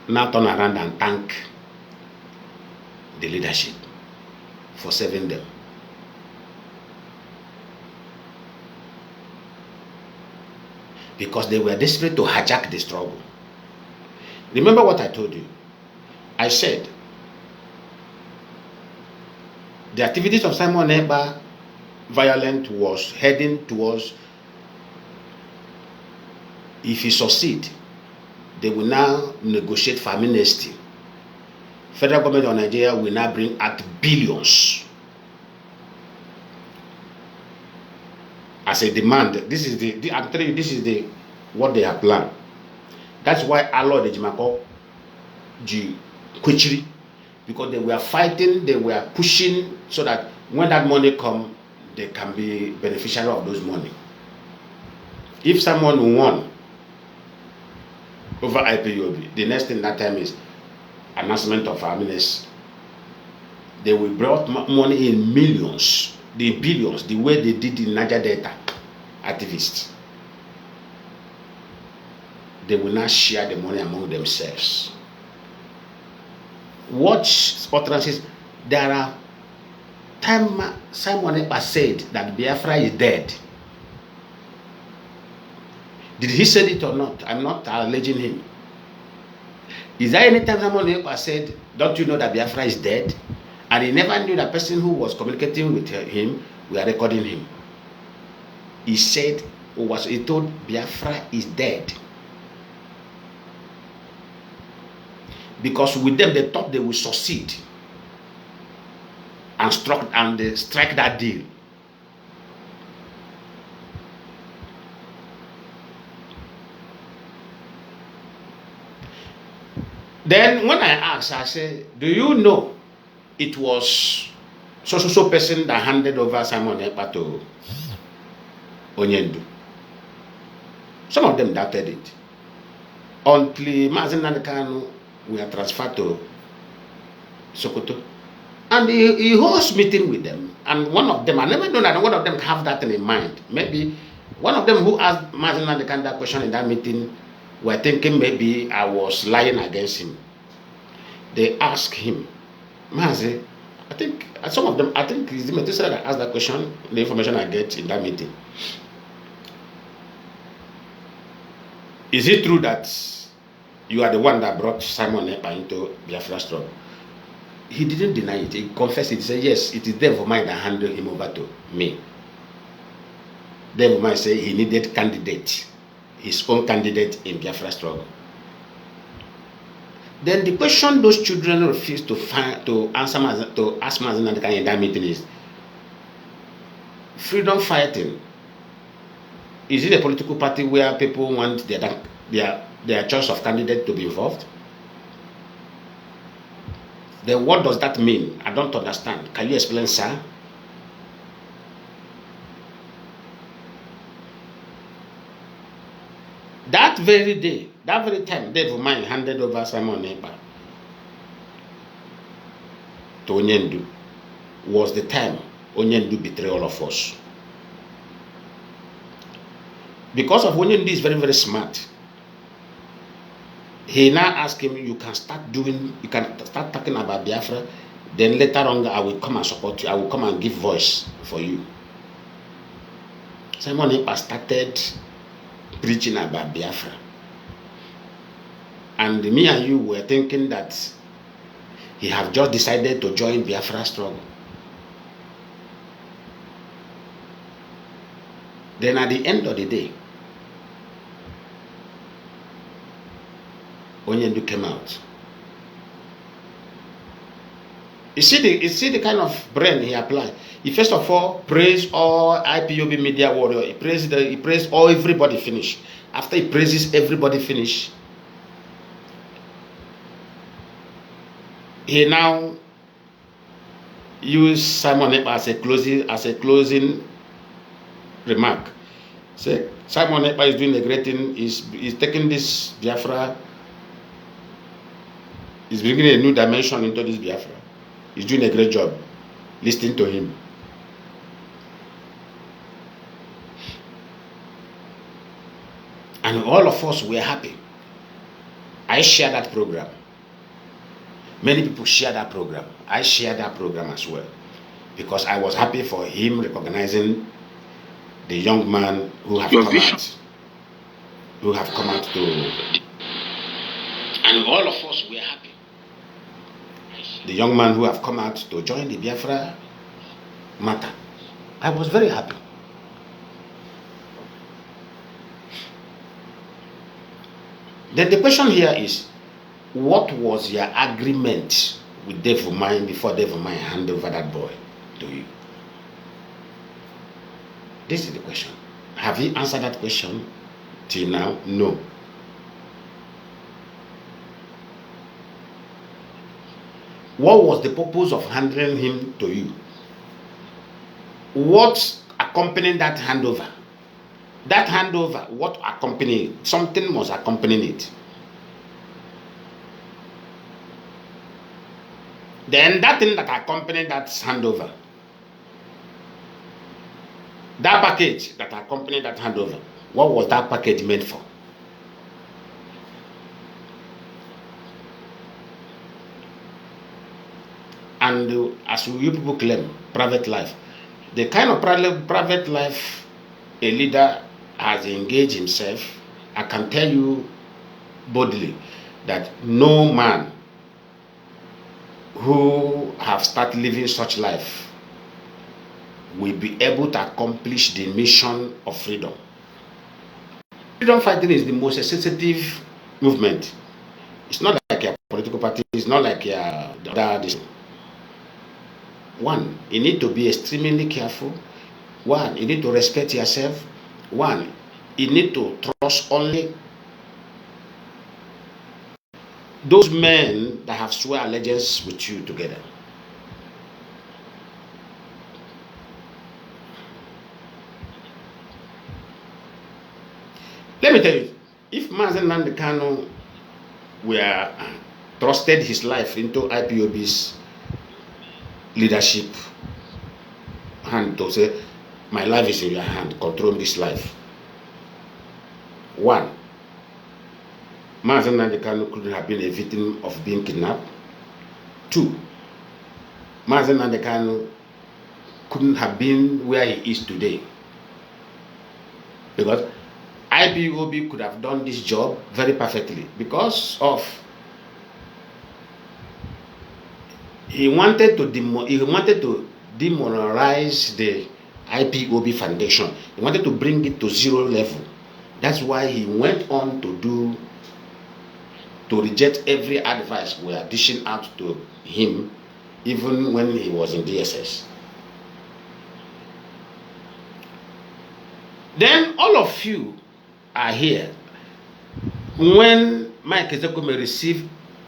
now turn around and thank the leadership for saving them. Because they were desperate to hijack the struggle. Remember what I told you? I said the activities of Simon Ekpa violent was heading towards, if he succeed, they will now negotiate for amnesty. Federal government of Nigeria will now bring out billions as a demand. This is I'm telling you, this is what they have planned. That's why Allah the Jimako G Kuchiri, because they were fighting, they were pushing so that when that money come, they can be beneficiary of those money. If someone won over IPOB, the next thing that time is announcement of amnesty. They will brought money in millions, the billions, the way they did in Niger Delta activists. They will not share the money among themselves. Watch utterances. There are time Simon Ekpa said that Biafra is dead. Did he say it or not? I'm not alleging him. Is there any time Simon Ekpa said, don't you know that Biafra is dead? And he never knew the person who was communicating with him, we are recording him. He said, he told Biafra is dead. Because with them, they thought they would succeed and strike that deal. Then when I asked, I said, do you know it was so person that handed over Simon Ekpa to Onyendu? Some of them doubted it. Until Mazi Kanu we are transferred to Sokoto. And he hosts meeting with them. And one of them, I never know that one of them have that in mind. Maybe one of them who asked Mazi Kanu that question in that meeting were thinking maybe I was lying against him. They asked him, Mazi, I think some of them, I think it's the Methuselah that asked that question, the information I get in that meeting. Is it true that you are the one that brought Simon Ekpa into Biafra struggle? He didn't deny it. He confessed it. He said, yes, it is Devil Mine that handed him over to me. Devil Mine said he needed candidate, his own candidate in Biafra struggle. Then the question those children refused to ask Mazi Kanu in that meeting is, freedom fighting, is it a political party where people want their choice of candidate to be involved? Then what does that mean? I don't understand. Can you explain, sir? That very day, that very time, Devil Mine handed over Simon Ekpa to Onyendu was the time Onyendu betrayed all of us. Because of Onyendu is very, very smart. He now asked him, you can start talking about Biafra, then later on I will come and support you, I will come and give voice for you. Simon Ekpa started preaching about Biafra. And me and you were thinking that he have just decided to join Biafra struggle. Then at the end of the day, Onyendu came out. You see the kind of brain he applied. He first of all praised all IPOB media warrior. He praised all everybody finish. After he praises everybody finish, he now used Simon Ekpa as a closing remark. Say Simon Ekpa is doing a great thing. He's taking this Biafra. He's bringing a new dimension into this Biafra. He's doing a great job. Listening to him. And all of us were happy. I shared that program. Many people share that program. I shared that program as well. Because I was happy for him recognizing the young man who have come out to, and all of us were happy. The young man who have come out to join the Biafra matter. I was very happy. Then the question here is, what was your agreement with Devil Mine before Devil Mine handed over that boy to you? This is the question. Have you answered that question till now? No. What was the purpose of handing him to you? What accompanied that handover? That handover, what accompanied it? Something must accompany it. Then that thing that accompanied that handover, that package that accompanied that handover, what was that package meant for? And as you people claim, private life, the kind of private life a leader has engaged himself, I can tell you boldly that no man who have started living such life will be able to accomplish the mission of freedom. Freedom fighting is the most sensitive movement. It's not like a political party, it's not like a other. One, you need to be extremely careful. One, you need to respect yourself. One, you need to trust only those men that have sworn allegiance with you together. Let me tell you, if Mazi Nnamdi Kanu were trusted his life into IPOB's leadership hand to say, my life is in your hand, control this life. One, Mazi Nnamdi Kanu couldn't have been a victim of being kidnapped. Two, Mazi Nnamdi Kanu couldn't have been where he is today. Because IPOB could have done this job very perfectly because of he wanted to demoralize the IPOB foundation. He wanted to bring it to zero level. That's why he went on to reject every advice we are dishing out to him, even when he was in DSS. Then all of you are here when Mike Ezekume received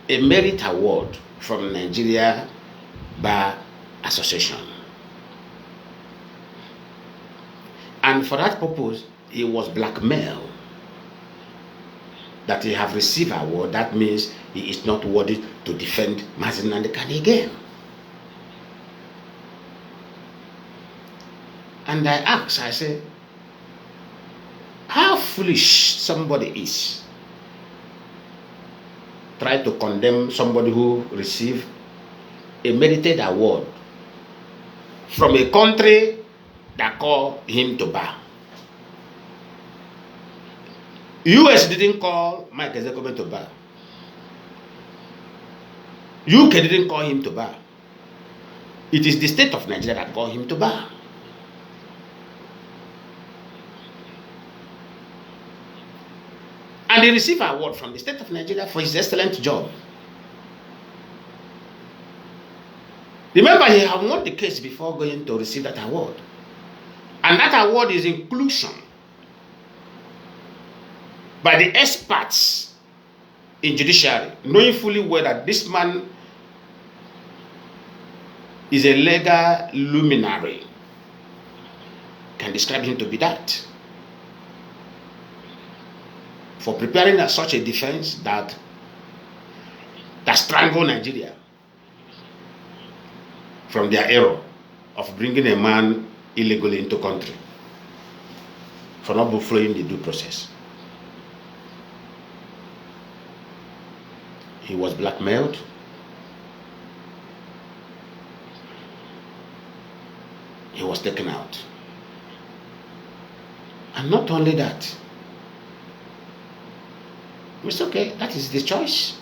a merit award from Nigeria Bar Association. And for that purpose, he was blackmailed. That he have received an award, that means he is not worthy to defend Mazi Nnamdi Kanu again. And I ask, I say, how foolish somebody is. Try to condemn somebody who received a merited award from a country that called him to bar. US didn't call Mike Ezekume to bar. UK didn't call him to bar. It is the state of Nigeria that called him to bar. And he received an award from the state of Nigeria for his excellent job. Remember, he had won the case before going to receive that award. And that award is inclusion by the experts in judiciary, knowing fully well that this man is a legal luminary. Can describe him to be that. For preparing such a defense that strangled Nigeria from their error of bringing a man illegally into country for not following the due process. He was blackmailed. He was taken out. And not only that, it's okay, that is the choice.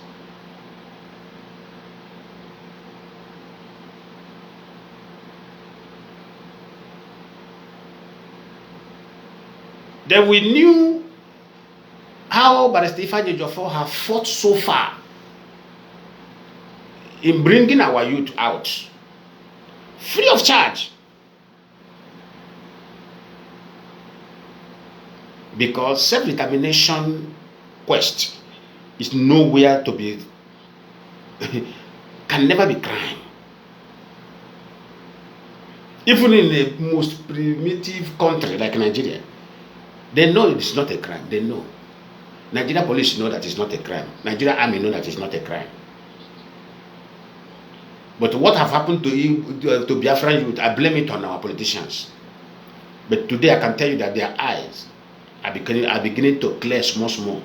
Then we knew how Barrister Ifeanyi Ejiofor have fought so far in bringing our youth out free of charge. Because self-determination quest is nowhere to be, can never be crime. Even in the most primitive country like Nigeria, they know it's not a crime. They know. Nigeria police know that it's not a crime. Nigeria army know that it's not a crime. But what have happened to Biafran youth, I blame it on our politicians. But today I can tell you that their eyes are beginning to clear small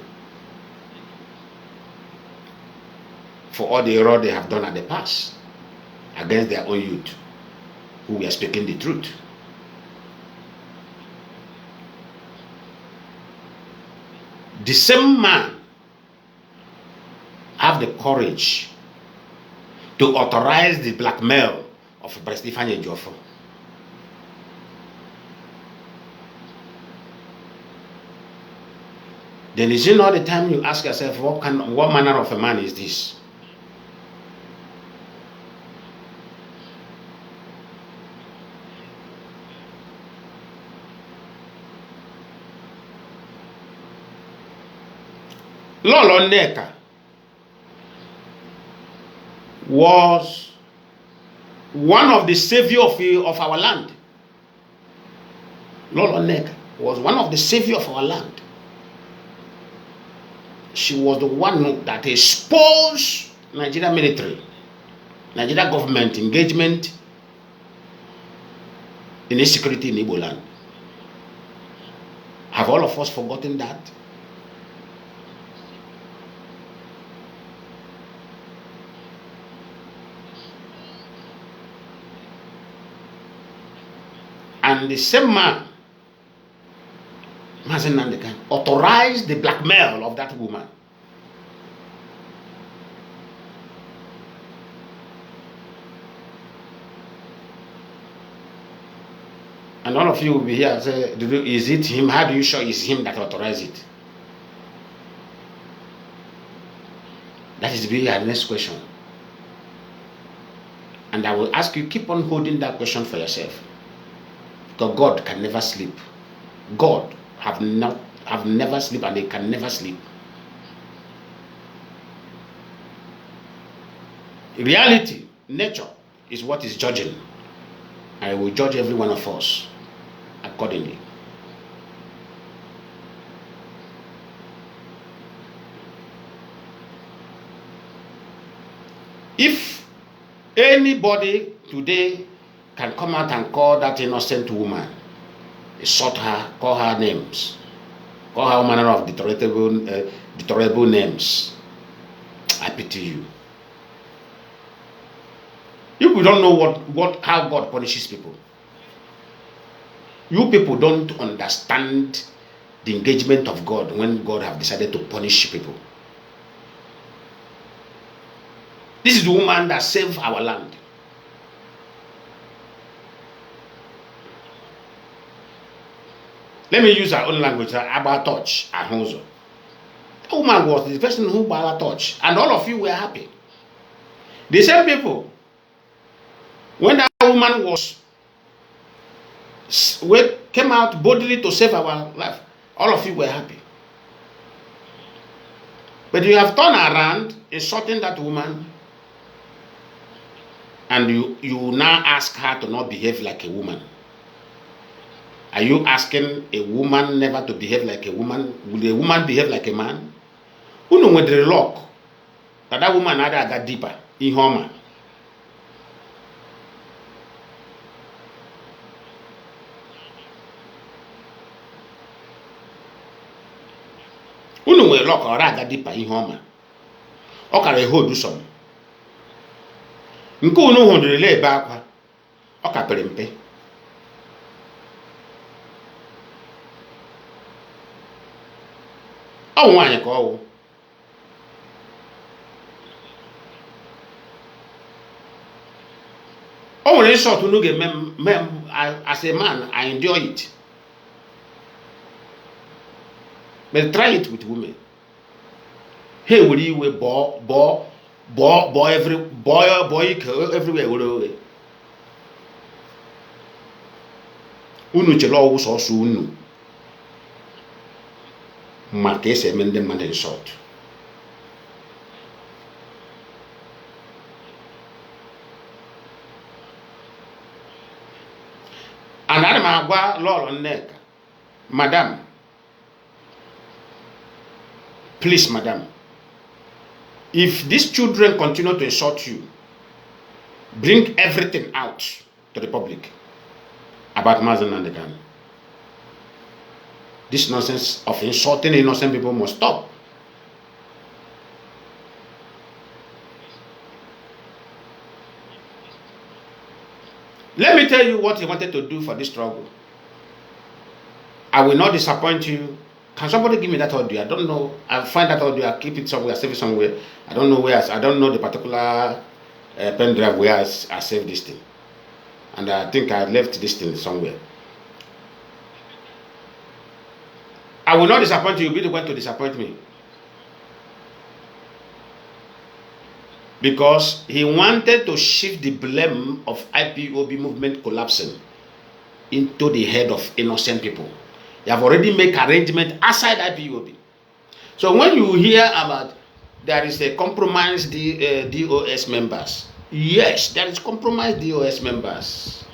for all the error they have done at the past against their own youth who were speaking the truth. The same man have the courage to authorize the blackmail of Stephen Ejiofor. Then is it not the time you ask yourself, what manner of a man is this? Lolo Neka was one of the saviors of our land. Lolo Neka was one of the saviors of our land. She was the one that exposed Nigerian military, Nigerian government engagement in insecurity in Igbo land. Have all of us forgotten that? And the same man, Mazi Nnamdi, authorized the blackmail of that woman. And all of you will be here and say, is it him? How do you show it's him that authorized it? That is the next question. And I will ask you, keep on holding that question for yourself. Because God can never sleep. God have never sleep, and they can never sleep. Reality, nature, is what is judging. And I will judge every one of us accordingly. If anybody today can come out and call that innocent woman, insult her, call her names, call her all manner of deplorable names, I pity you. You people don't know how God punishes people. You people don't understand the engagement of God when God have decided to punish people. This is the woman that saved our land. Let me use our own language, about touch, Ahunzo. The woman was the person who bought a touch, and all of you were happy. The same people, when that woman came out boldly to save our life, all of you were happy. But you have turned around, insulting that woman, and you now ask her to not behave like a woman. Are you asking a woman never to behave like a woman? Will a woman behave like a man? Who knows with the luck that woman either got deeper in Homa? Who knows with luck or got deeper in Homa? Or can a hold do some? Nko no hundred lay back. Or can perimpe. Oh, why go? Oh, when I saw to look at as a man, I enjoy it. But try it with women. Hey, will you boy everywhere? Unu chelo so unu. ma ka esi eme ndị mmadụ insult. And ana m agwa Lolo Nneka, madam, please, madam, if these children continue to insult you, bring everything out to the public about Mazi Nnamdi Kanu. This nonsense of insulting innocent people must stop. Let me tell you what he wanted to do for this struggle. I will not disappoint you. Can somebody give me that audio? I don't know. I'll find that audio. I'll keep it somewhere. I'll save it somewhere. I don't know where. I don't know the particular pen drive where I saved this thing. And I think I left this thing somewhere. I will not disappoint you. You'll be the one to disappoint me. Because he wanted to shift the blame of IPOB movement collapsing into the head of innocent people. They have already made arrangement outside IPOB. So when you hear about there is a compromised DOS members, yes, there is compromised DOS members.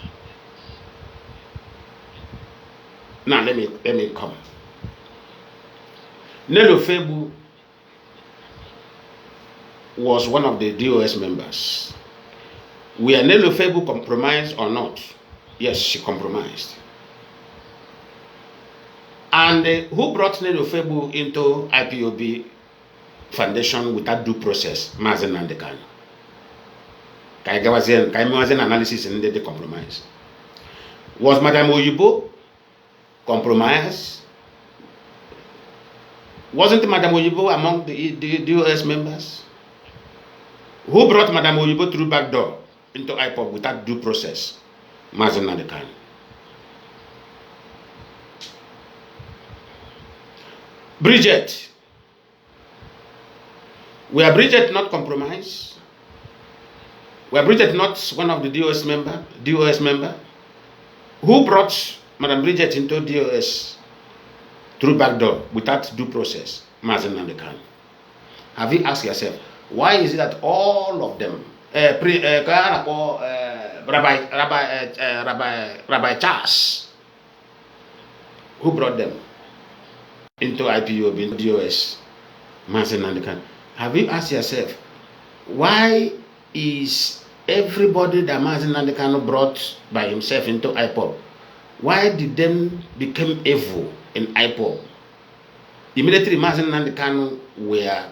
Now let me come. Nelo Febu was one of the DOS members. Were Nelo Febu compromised or not? Yes, she compromised. And who brought Nelo Febu into IPOB foundation without due process? Mazi Nnamdi Kanu. Can I give an analysis in the compromise? Was Madam Oyibo compromised? Wasn't Madam Oyibo among the DOS members? Who brought Madam Oyibo through back door into IPOB without due process? Mazi Nnamdi Kanu. Bridget. Were Bridget not compromised? Were Bridget not one of the DOS member? Who brought Madam Bridget into DOS through back door without due process? Mazi Nnamdi Kanu. Have you asked yourself, why is it that all of them, Rabbi Charles, who brought them into IPOB, into DOS, Mazi Nnamdi Kanu? Have you asked yourself, why is everybody that Mazi Nnamdi Kanu brought by himself into IPOB, why did them become evil in IPOB? Immediately Mazi Nnamdi Kanu were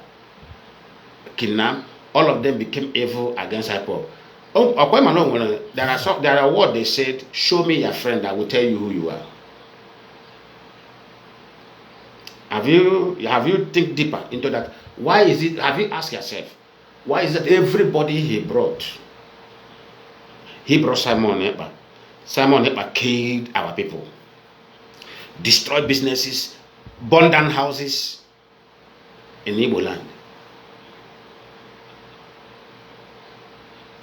kidnapped, all of them became evil against IPOB. There are what they said, show me your friend, I will tell you who you are. Have you think deeper into that? Why is it, have you asked yourself, why is it everybody he brought Simon Ekpa? Simon Ekpa killed our people, destroyed businesses, burned down houses in Igbo land.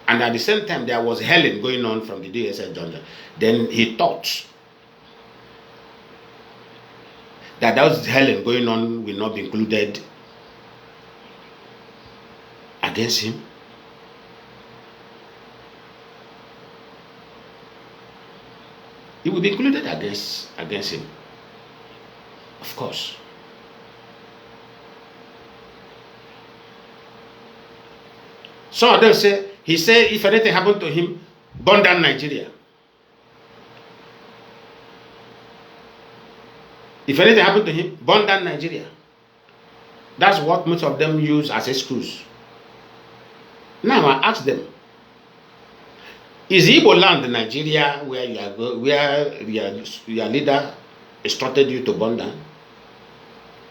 And at the same time, there was helling going on from the DSS jungle. Then he thought that was helling going on will not be included against him. It will be included against him, of course. Some of them say, he said if anything happened to him, burn down Nigeria. If anything happened to him, burn down Nigeria. That's what most of them use as excuse. Now I ask them, is Igbo land Nigeria where your leader instructed you to burn down?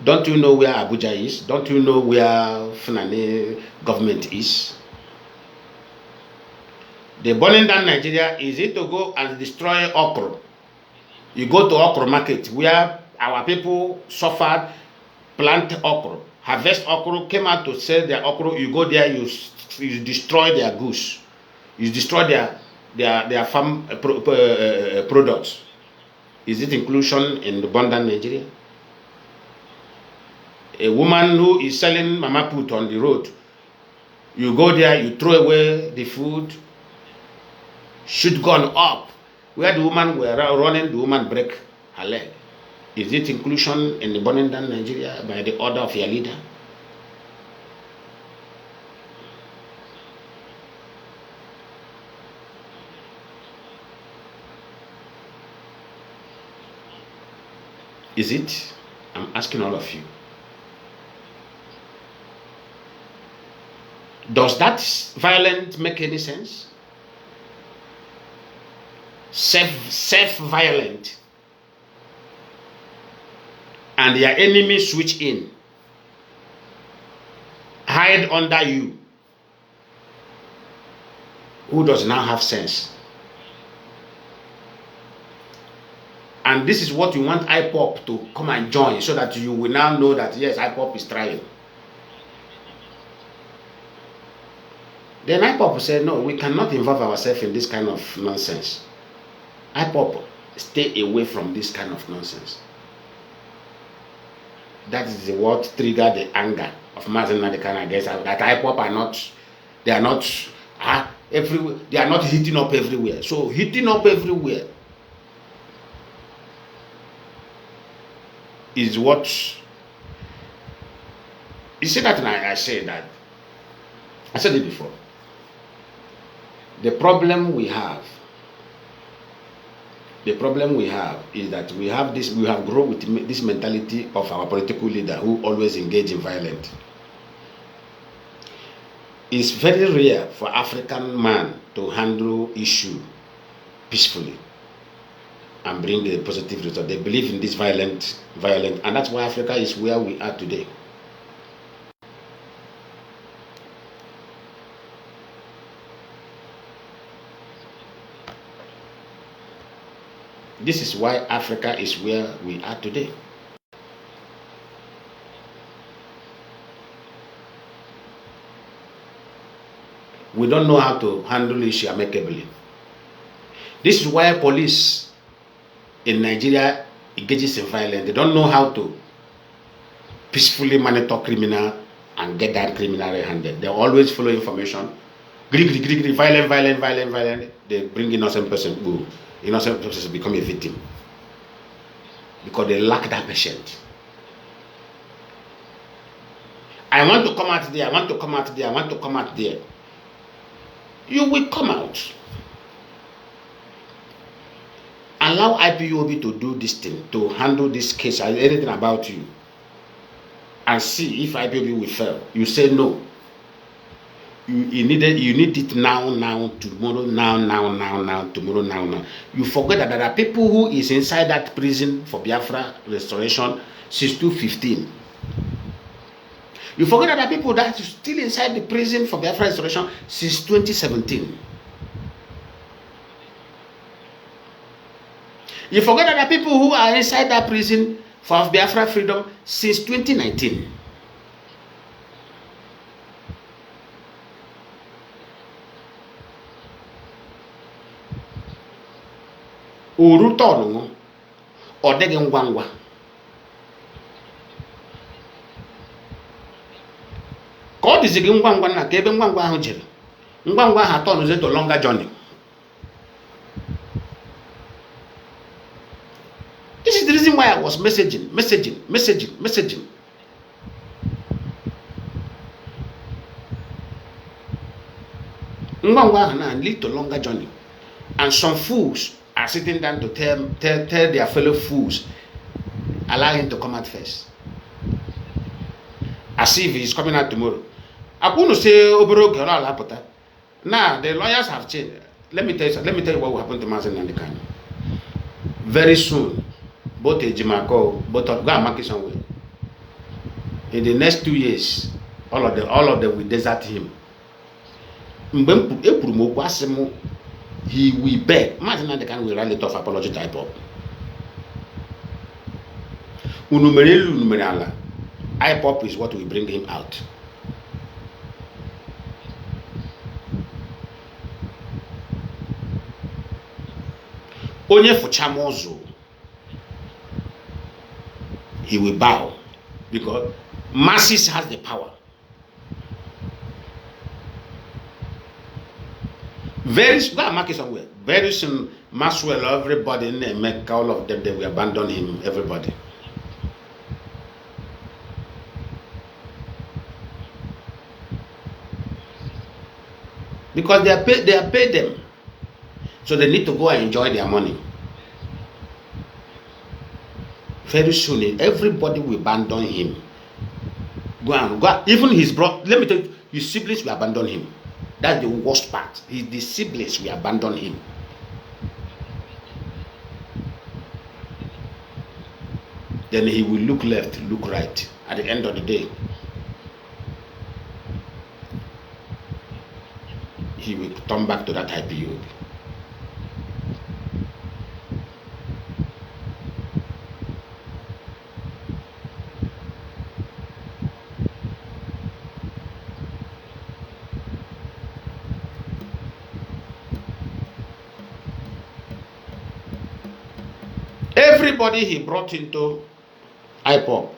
Don't you know where Abuja is? Don't you know where Fulani government is? The burning down Nigeria, is it to go and destroy okra? You go to okra market where our people suffered, plant okra, harvest okra, came out to sell their okra. You go there, you destroy their goods, you destroy their farm products. Is it inclusion in the burn down Nigeria? A woman who is selling mama put on the road, you go there, you throw away the food, shoot gun up. Where the woman were running, the woman break her leg. Is it inclusion in the burning down Nigeria by the order of your leader? Is it? I'm asking all of you. Does that violence make any sense? Self-violent. And your enemy switch in. Hide under you. Who does now have sense? And this is what you want IPOP to come and join, so that you will now know that yes, IPOP is trying. Then IPOP said, no, we cannot involve ourselves in this kind of nonsense. IPOP, stay away from this kind of nonsense. That is what triggered the anger of Mazi Nnamdi against that IPOP are not, they are not everywhere, they are not heating up everywhere. So heating up everywhere is what you see. That I say that I said it before. The problem we have is that we have grown with this mentality of our political leader who always engage in violence. It's very rare for African man to handle issue peacefully and bring a positive result. They believe in this violent, and that's why Africa is where we are today. This is why Africa is where we are today. We don't know how to handle issue amicably. This is why police in Nigeria engages in violence. They don't know how to peacefully monitor criminal and get that criminal handed. They always follow information. Violent. They bring innocent person. Ooh, innocent person become a victim because they lack that patience. I want to come out there. I want to come out there. I want to come out there. You will come out. Allow IPOB to do this thing, to handle this case, anything about you, and see if IPOB will fail. You say no. You need it now, tomorrow, now, tomorrow. You forget that there are people who is inside that prison for Biafra restoration since 2015. You forget that there are people that are still inside the prison for Biafra restoration since 2017. You forget that there are people who are inside that prison for Biafra freedom since 2019. Urutono odege ngwangwa. Ka ọ dịzi gị ngwangwa na ka ebe ngwangwa ahụ jere. Ngwangwa ahụ atọnụzie to longer journey. This is the reason why I was messaging. Ngwangwa ahụ na lead to longer journey. And some fools are sitting down to tell their fellow fools, allow him to come out first. As if he's coming out tomorrow. I couldn't say now the lawyers have changed. Let me tell you what will happen to Mazi Nnamdi Kanu. Very soon, both Ejimako, both of go and mark it somewhere. In the next 2 years, all of them will desert him. He will beg. Mazi Nnamdi Kanu will write a letter of apology to IPOP. IPOP is what will bring him out. Onye fuchamozo, he will bow because Masses has the power. Very soon, go and mark it somewhere. Very soon, Maxwell, everybody in America, all of them, they will abandon him. Everybody. Because they are paid them. So they need to go and enjoy their money. Very soon, everybody will abandon him. Go. Even his brother, let me tell you, his siblings will abandon him. That's the worst part. The siblings will abandon him. Then he will look left, look right. At the end of the day, he will turn back to that IPO. Everybody he brought into IPOB,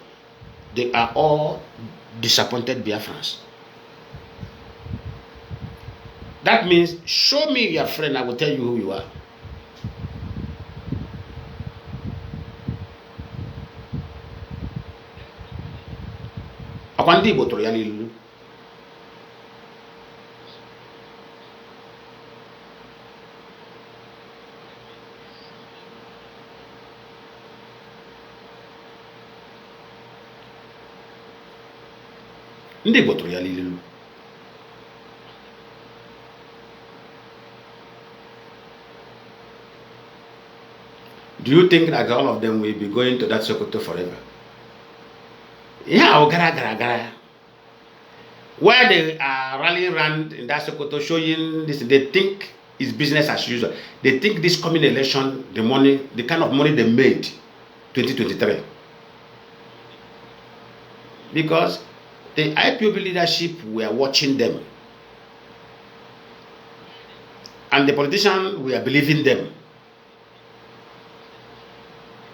they are all disappointed Biafrans. That means, show me your friend, I will tell you who you are. Akwandi Igbo tụrụ ya n'ilu. Ndị Igbo tụrụ ya n'ilu. Do you think that all of them will be going to that Sokoto forever? Yeah, gara. Where they are rallying around in that Sokoto showing this, they think it's business as usual. They think this coming election, the money, the kind of money they made 2023. Because the IPOB leadership were watching them. And the politicians were believing them.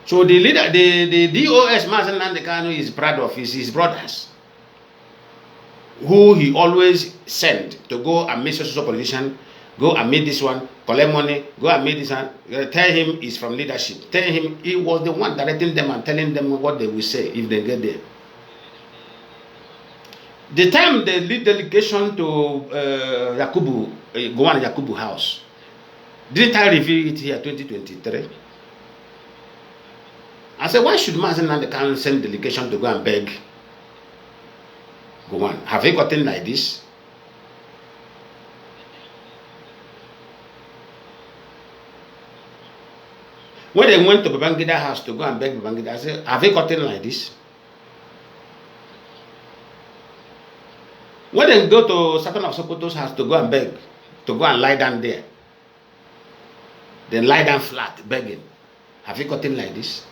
So the leader, the DOS, Mazi Nnamdi Kanu, is proud of his brothers, who he always sent to go and meet social politician, go and meet this one, collect money, go and meet this one. Tell him he's from leadership. Tell him he was the one directing them and telling them what they will say if they get there. The time they lead delegation to Gowon Yakubu house, didn't I reveal it here 2023? I said, why should Mazi Nnamdi Kanu send delegation to go and beg Gowon? Have they gotten like this? When they went to Babangida house to go and beg Babangida, I said, have they gotten like this? When they go to Satan of Sokoto's house to go and beg, to go and lie down there, they lie down flat, begging. Have you gotten like this?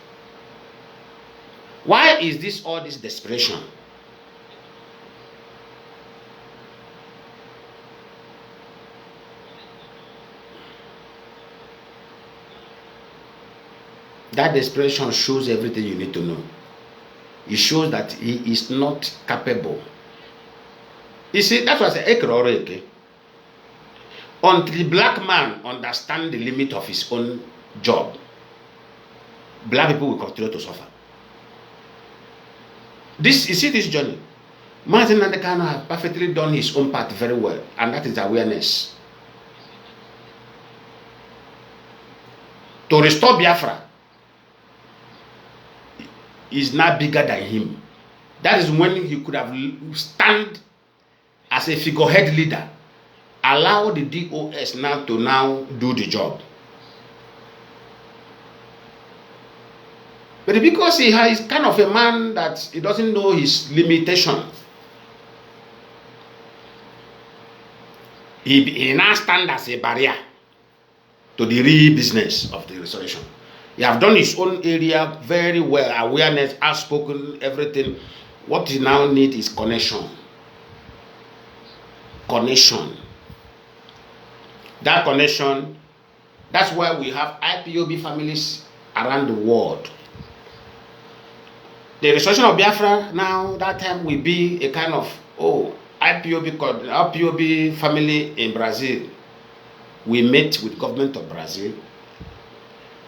Why is this all this desperation? That desperation shows everything you need to know. It shows that he is not capable. You see, that's what I say, okay? Until the black man understands the limit of his own job, black people will continue to suffer. You see this journey. Mazi Nnamdi Kanu has perfectly done his own part very well, and that is awareness. To restore Biafra is now bigger than him. That is when he could have stand as a figurehead leader, allow the DOS now to do the job. But because he is kind of a man that he doesn't know his limitation, he now stands as a barrier to the real business of the restoration. He have done his own area very well, awareness, outspoken, everything. What he now needs is connection. Connection. That connection, that's why we have IPOB families around the world. The restoration of Biafra now, that time will be a kind of, IPOB family in Brazil. We met with government of Brazil.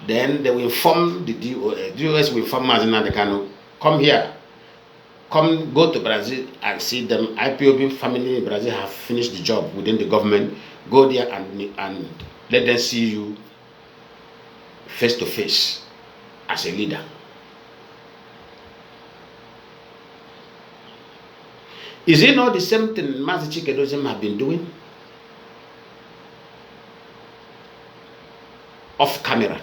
Then they will inform the DOS will inform Mazi Nnamdi Kanu, come here. Come, go to Brazil and see them. IPOB family in Brazil have finished the job within the government. Go there and let them see you face to face as a leader. Is it not the same thing Mazi Chikedozie have been doing? Off camera,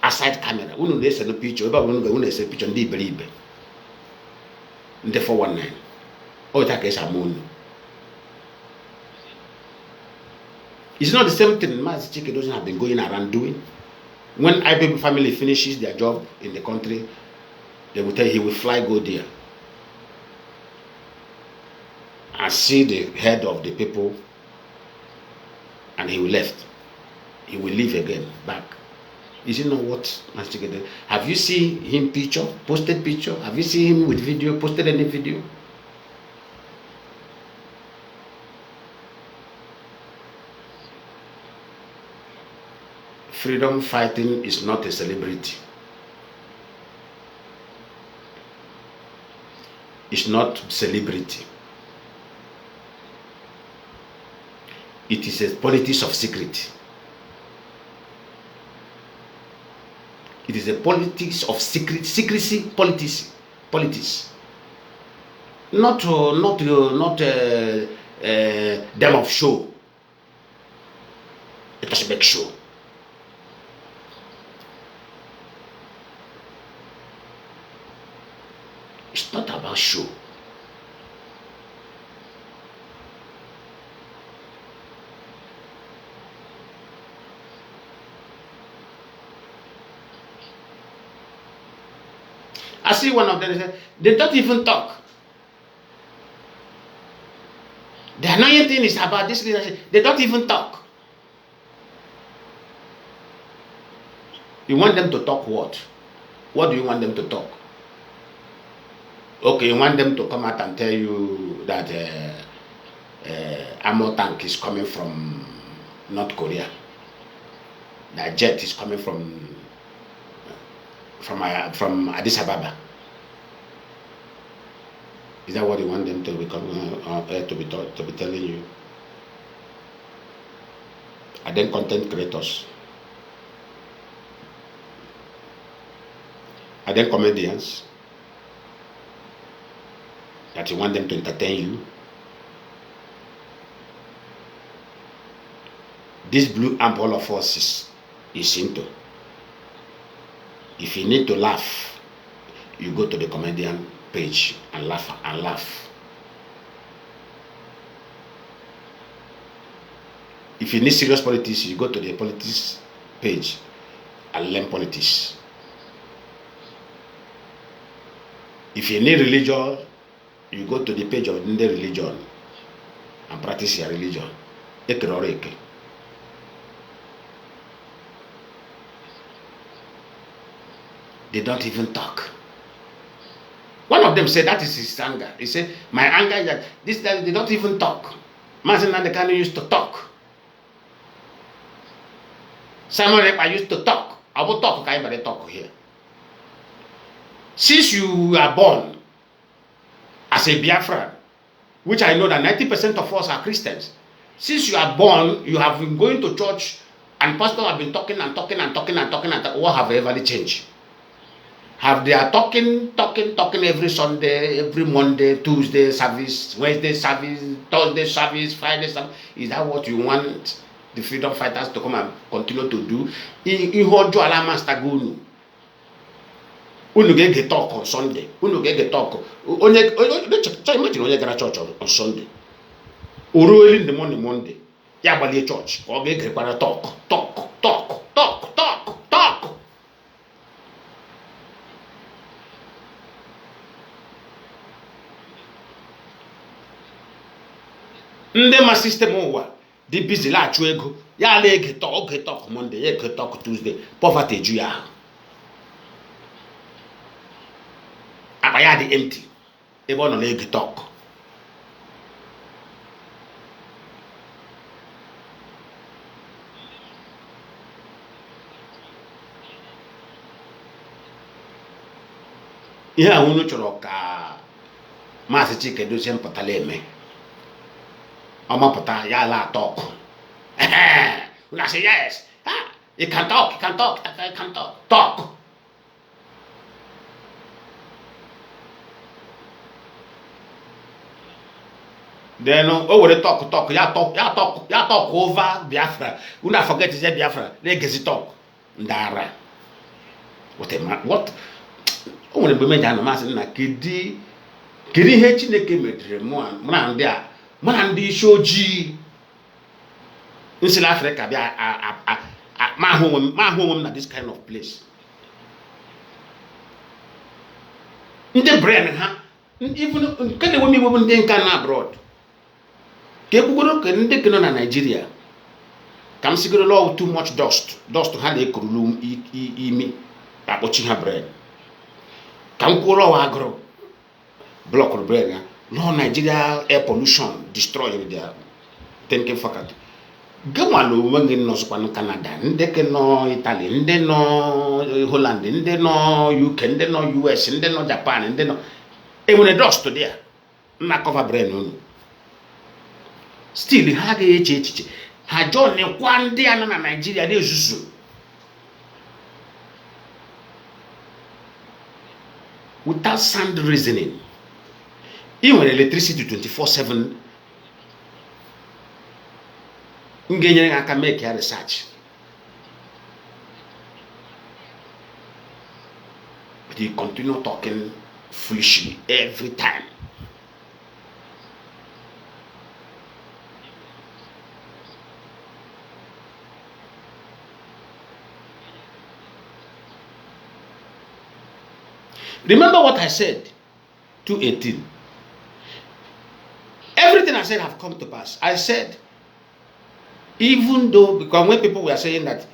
aside camera. Unu dey send picture. Eba unu send picture ndi iberibe. Ndị 419. O ta ka esa mo. It's not the same thing Mazi Chikedozie have been going around doing. When IPOB family finishes their job in the country, they will tell he will fly go there and see the head of the people, and he will left. He will leave again back. Is it not what Mazi Chikedozie? Have you seen him picture, posted picture? Have you seen him with video, posted any video? Freedom fighting is not a celebrity. It's not celebrity. It is a politics of secret. It is a politics of secrecy, politics. Not them of show. It was a big show. It's not about show. I see one of them, they don't even talk. The annoying thing is about this leadership, they don't even talk. You want them to talk what? What do you want them to talk? Okay, you want them to come out and tell you that ammo tank is coming from North Korea. That jet is coming from Addis Ababa. Is that what you want them to become to be telling you? Are they content creators? Are they comedians that you want them to entertain you? This blue amp all of us is into. If you need to laugh, you go to the comedian page and laugh. If you need serious politics, you go to the politics page and learn politics. If you need religion, you go to the page of the religion and practice your religion. They don't even talk. One of them said that is his anger. He said, my anger is that this guy, they don't even talk. Mazi Nnamdi Kanu used to talk. Simon Ekpa used to talk. I will talk, I better talk here. Since you are born as a Biafran, which I know that 90% of us are Christians, since you are born, you have been going to church and pastors have been talking. What have ever changed? Have they are talking every Sunday, every Monday, Tuesday service, Wednesday service, Thursday service, Friday service? Is that what you want the freedom fighters to come and continue to do? Unu get talk on Sunday. Unu get talk. Imagine onye gara church on Sunday. Early in the morning Monday. Ya gbali church. O get talk. Ndị ma system ụwa dị busy la achụ ego. Ya la ege talk Monday, ege talk Tuesday. Poverty ju ya. akpa ya dị empty ebe ọ nọ na-ege talk. Ihe a unu chọrọ ka Maazị Chike Dozie mpụtala eme. Ọ mapụta ya ala talk. Una say yes. You can talk, you can talk, you can talk. Talk. Then over talk, ya talk over Biafra. Una forget to say Biafra. They get talk. Ndara. What a man, what? O nwere mgbe meja na masị na kedu ihe Chineke medere mụ na ndị isi ojii nsị Africa bịa ma ahụ onwe m na this kind of place. Ndị brain ha even nke na-enwe m iwe ndị nka na abroad ka ekwugoro ka ndị ke nọ na Nigeria ka m sigoro law too much dust ha na-ekurulu imi akpọchi ha brain. Ka m kwuo law agụrụ block brain ya law Nigeria air pollution destroy their thinking faculty. Gawalo onwe nọ sokwa Canada, ndị ke nọ Italy, ndị nọ Holland, ndị nọ UK, ndị nọ US, ndị nọ Japan, ndị nọ enwere dust there na cover brain unu. Still ha ga-eche echiche ha John kwa ndị a nọ na Nigeria na-ezuzu. Without sound reasoning. Even electricity 24/7. I can make a research. But you continue talking foolishly every time. Remember what I said, 218. Everything I said have come to pass. I said, even though, because when people were saying that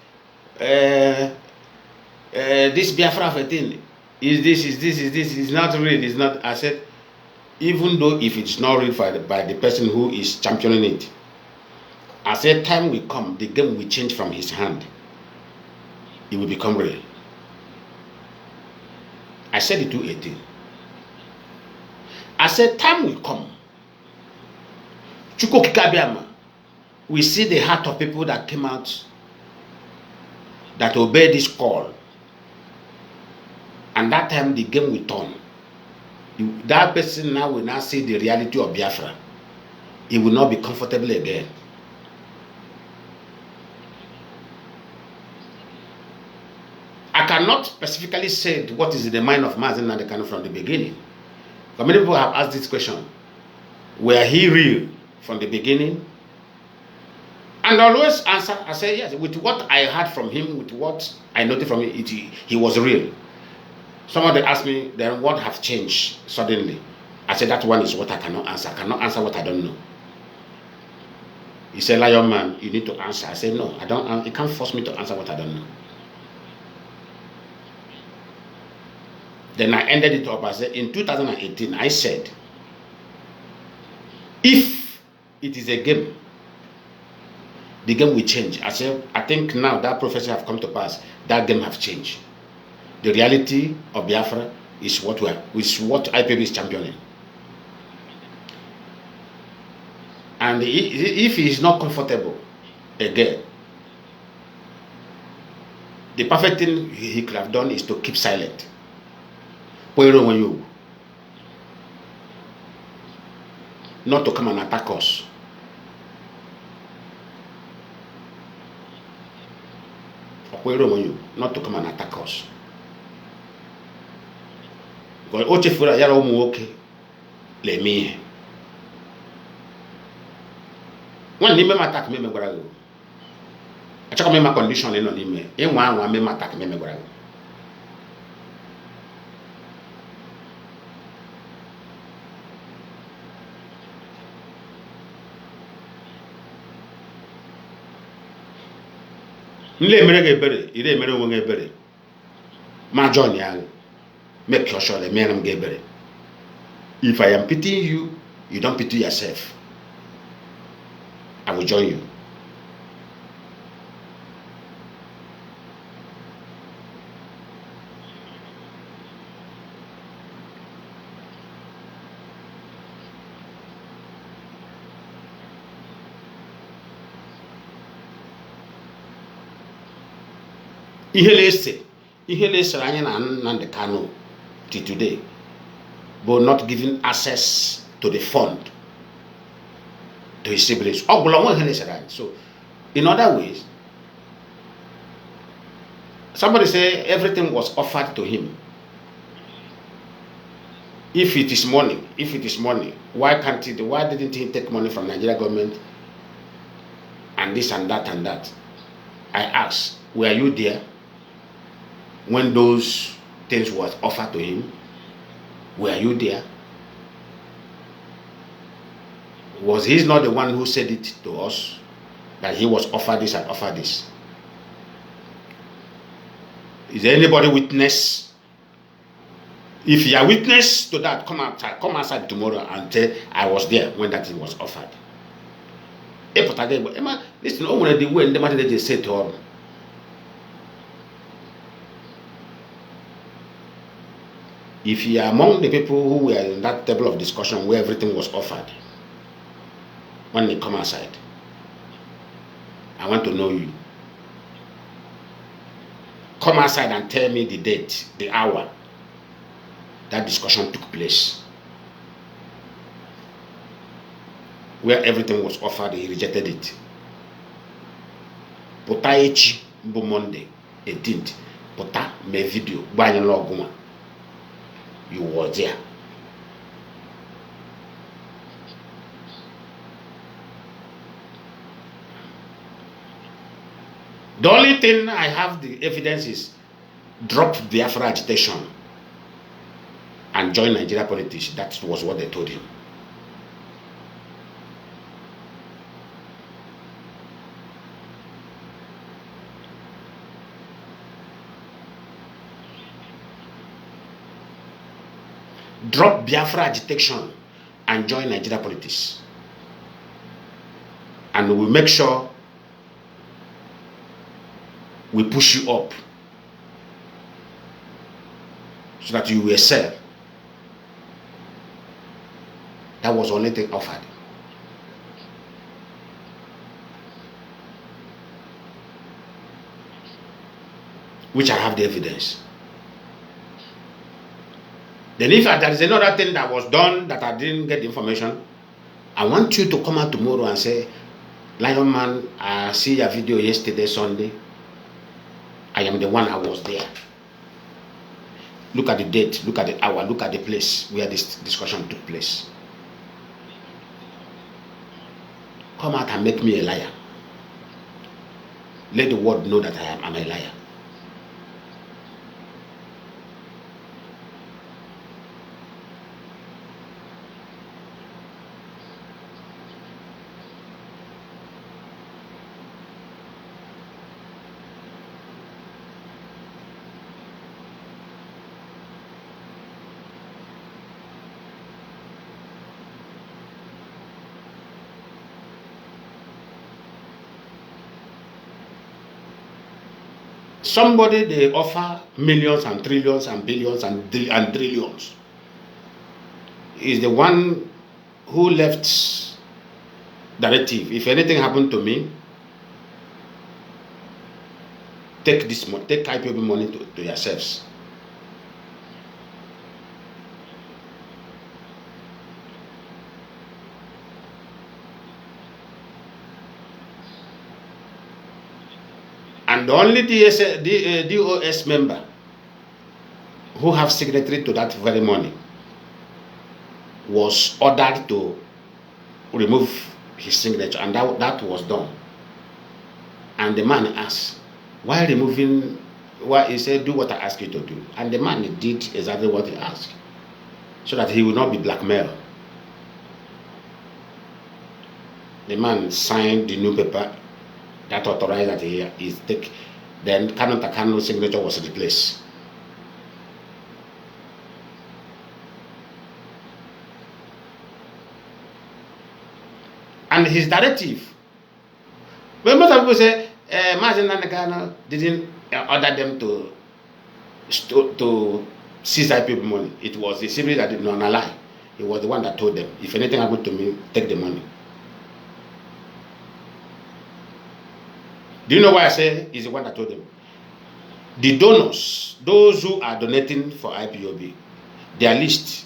this Biafra thing is not real, is not, I said, even though if it's not real by the person who is championing it, I said, time will come, the game will change from his hand. It will become real. I said it 218. I said, time will come. We see the heart of people that came out, that obey this call. And that time the game will turn. That person now will now see the reality of Biafra. He will not be comfortable again. I cannot specifically say what is in the mind of Mazi and Kanu from the beginning. But many people have asked this question. Were he real from the beginning? And I always answer, I say yes. With what I heard from him, with what I noted from him, he was real. Somebody asked me, then what have changed suddenly? I said, that one is what I cannot answer. I cannot answer what I don't know. He said, Lionman, you need to answer. I said, no, I don't. You can't force me to answer what I don't know. Then I ended it up. I said, in 2018, I said, if it is a game, the game will change. I said, I think now that prophecy have come to pass. That game have changed. The reality of Biafra is what IPB is championing. And if he is not comfortable again, the perfect thing he could have done is to keep silent. Not to come and attack us. Not to come and attack us. Because Ochefura yara umuoke le me. When ni me attack me gwara go. Achaka me ma condition no ni me. E nwa me attack me gwara go. Nle mere gebere, ire mere wonge ebere. Ma John ya make your sure le mere m gebere. If I am pitying you, you don't pity yourself. I will join you. Ihe na-ese anya na Nnamdi Kanu till today, but not giving access to the fund to his siblings. So, in other ways, somebody say everything was offered to him. If it is money, why didn't he take money from Nigeria government and this and that and that? I ask, were you there when those things was offered to him? Were you there? Was he not the one who said it to us that he was offered this and offered this? Is there anybody witness? If you are witness to that, come outside tomorrow and say I was there when that thing was offered. Listen, the way the matter they say to him. If you are among the people who were in that table of discussion where everything was offered, when they come outside, I want to know you. Come outside and tell me the date, the hour that discussion took place. Where everything was offered, he rejected it. Pota echi bụ Monday 18th. Pota me video gbanyela ọgụnwa. You were there. The only thing I have the evidence is drop Biafra agitation and join Nigeria politics. That was what they told him. Drop Biafra agitation and join Nigeria politics. And we will make sure we push you up so that you will excel. That was the only thing offered. Which I have the evidence. Then if there is another thing that was done that I didn't get the information, I want you to come out tomorrow and say, Lionman, I see your video yesterday, Sunday. I am the one, I was there. Look at the date, look at the hour, look at the place where this discussion took place. Come out and make me a liar. Let the world know that I'm a liar. Somebody they offer millions and trillions and billions and trillions is the one who left directive. If anything happened to me, take this money, take IPOB money to yourselves. And the only DOS member who have signatory to that very money was ordered to remove his signature, and that was done. And the man asked, why removing? Why? He said, do what I ask you to do. And the man did exactly what he asked, so that he will not be blackmailed. The man signed the new paper that authorized that he is take. Then Kanu's signature was replaced. and his directive. But most people say Mazi Nnamdi didn't order them to seize IPOB money. It was the civil that did not lie. He was the one that told them, if anything happened to me, take the money. Do you know why I say he's the one that told them? The donors, those who are donating for IPOB, their list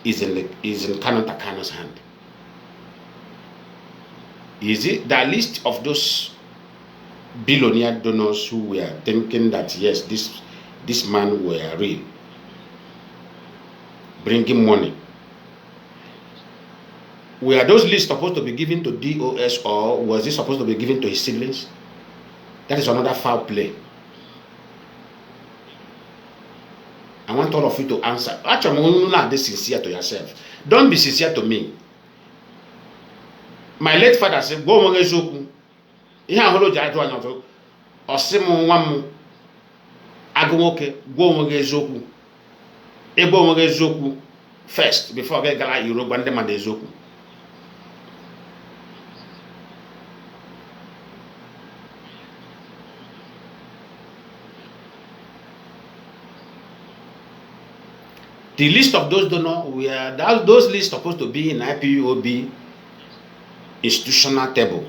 is in Kanu's hand. Is it the list of those billionaire donors who were thinking that yes, this man were real, bringing money? Were those lists supposed to be given to DOS, or was it supposed to be given to his siblings? That is another foul play. I want all of you to answer. Actually, not be sincere to yourself. Don't be sincere to me. My late father said, "Go on, Zoku. Ihe aholo ja do anyo. Osimu nwam agumoke go on, Zoku. Ebo on, Zoku first before I get gala Yoruba and dem and Zoku." The list of those donors were those lists supposed to be in IPOB institutional table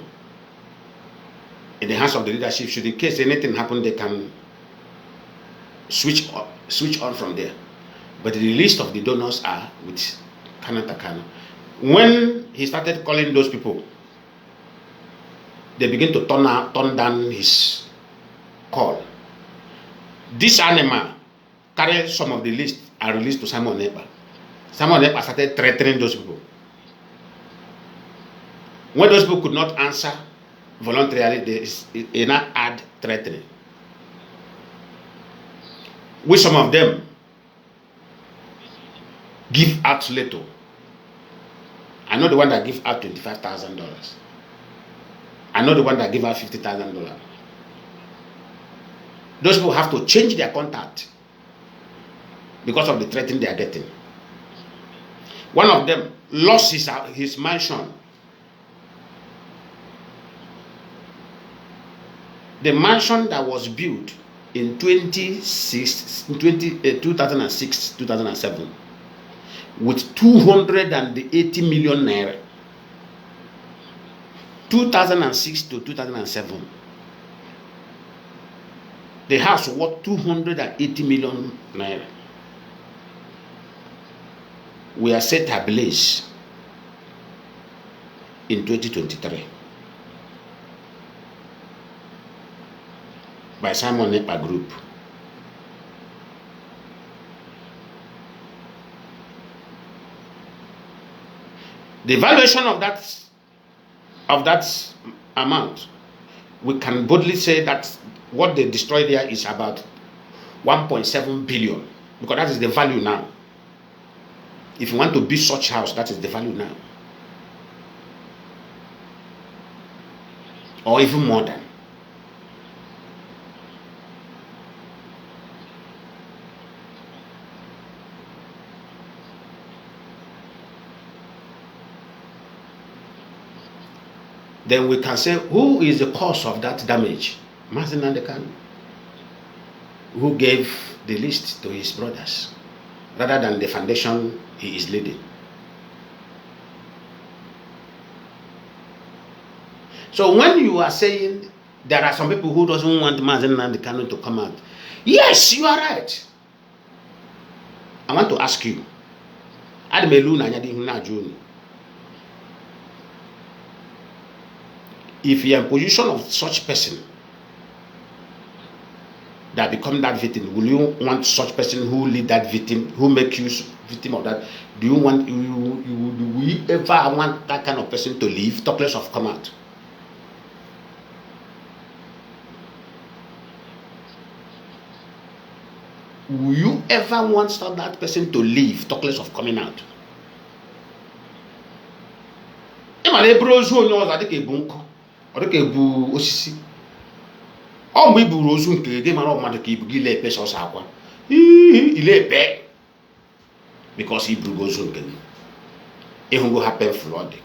in the hands of the leadership. Should in case anything happen, they can switch on from there. But the list of the donors are with Kanu. When he started calling those people, they begin to turn down his call. This animal carried some of the list and released to Simon Ekpa. Simon Ekpa started threatening those people. When those people could not answer voluntarily, they now add threatening. With some of them give out little. I know the one that give out $25,000. I know the one that give out $50,000. Those people have to change their contact because of the threatening they are getting. One of them lost his mansion. The mansion that was built in 2006, 2007 with 280 million naira. 2006 to 2007. The house worth 280 million naira. We are set ablaze in 2023 by Simon Ekpa Group. The valuation of that amount, we can boldly say that what they destroyed there is about 1.7 billion, because that is the value now. If you want to build such house, that is the value now, or even more than. Then we can say, who is the cause of that damage? Mazi Nnamdi, who gave the list to his brothers, rather than the foundation he is leading. So when you are saying there are some people who doesn't want Mazi Nnamdi to come out, yes, you are right. I want to ask you, if you are in position of such person that become that victim, will you want such person who lead that victim, who make you victim of that? Do you want, do we ever want that kind of person to leave, talk less of come out? Will you ever want that person to leave, talk less of coming out? Or the Kebu Osisi. Oh, we Burozun, they man of Madaki, Gile Pesos Aqua. He lay back because he Brugozun. It will happen flooding.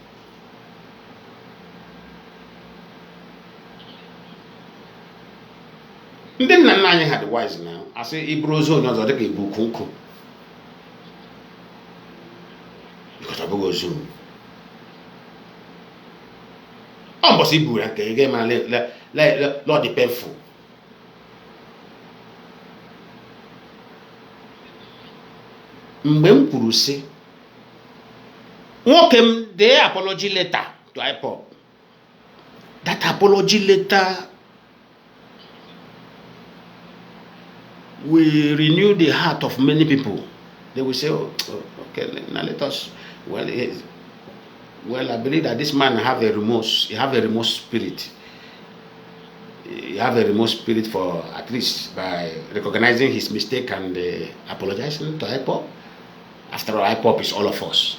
Ndị nna nna anyị had wise now. I say Ibro ozu onye ọzọ dịka ibu kunku. Because ọ bụghị ozu. Ọ mbọsị ibu ya nke ị ga-ema Lord dị painful. Mgbe m kwuru sị nwoke m dee apology letter to IPOB. That apology letter will renew the heart of many people. They will say, oh, okay, now let us, well, I believe that this man have a remorse. He have a remorse spirit. He have a remorse spirit for, at least by recognizing his mistake and apologizing to IPOB. After all, IPOB is all of us.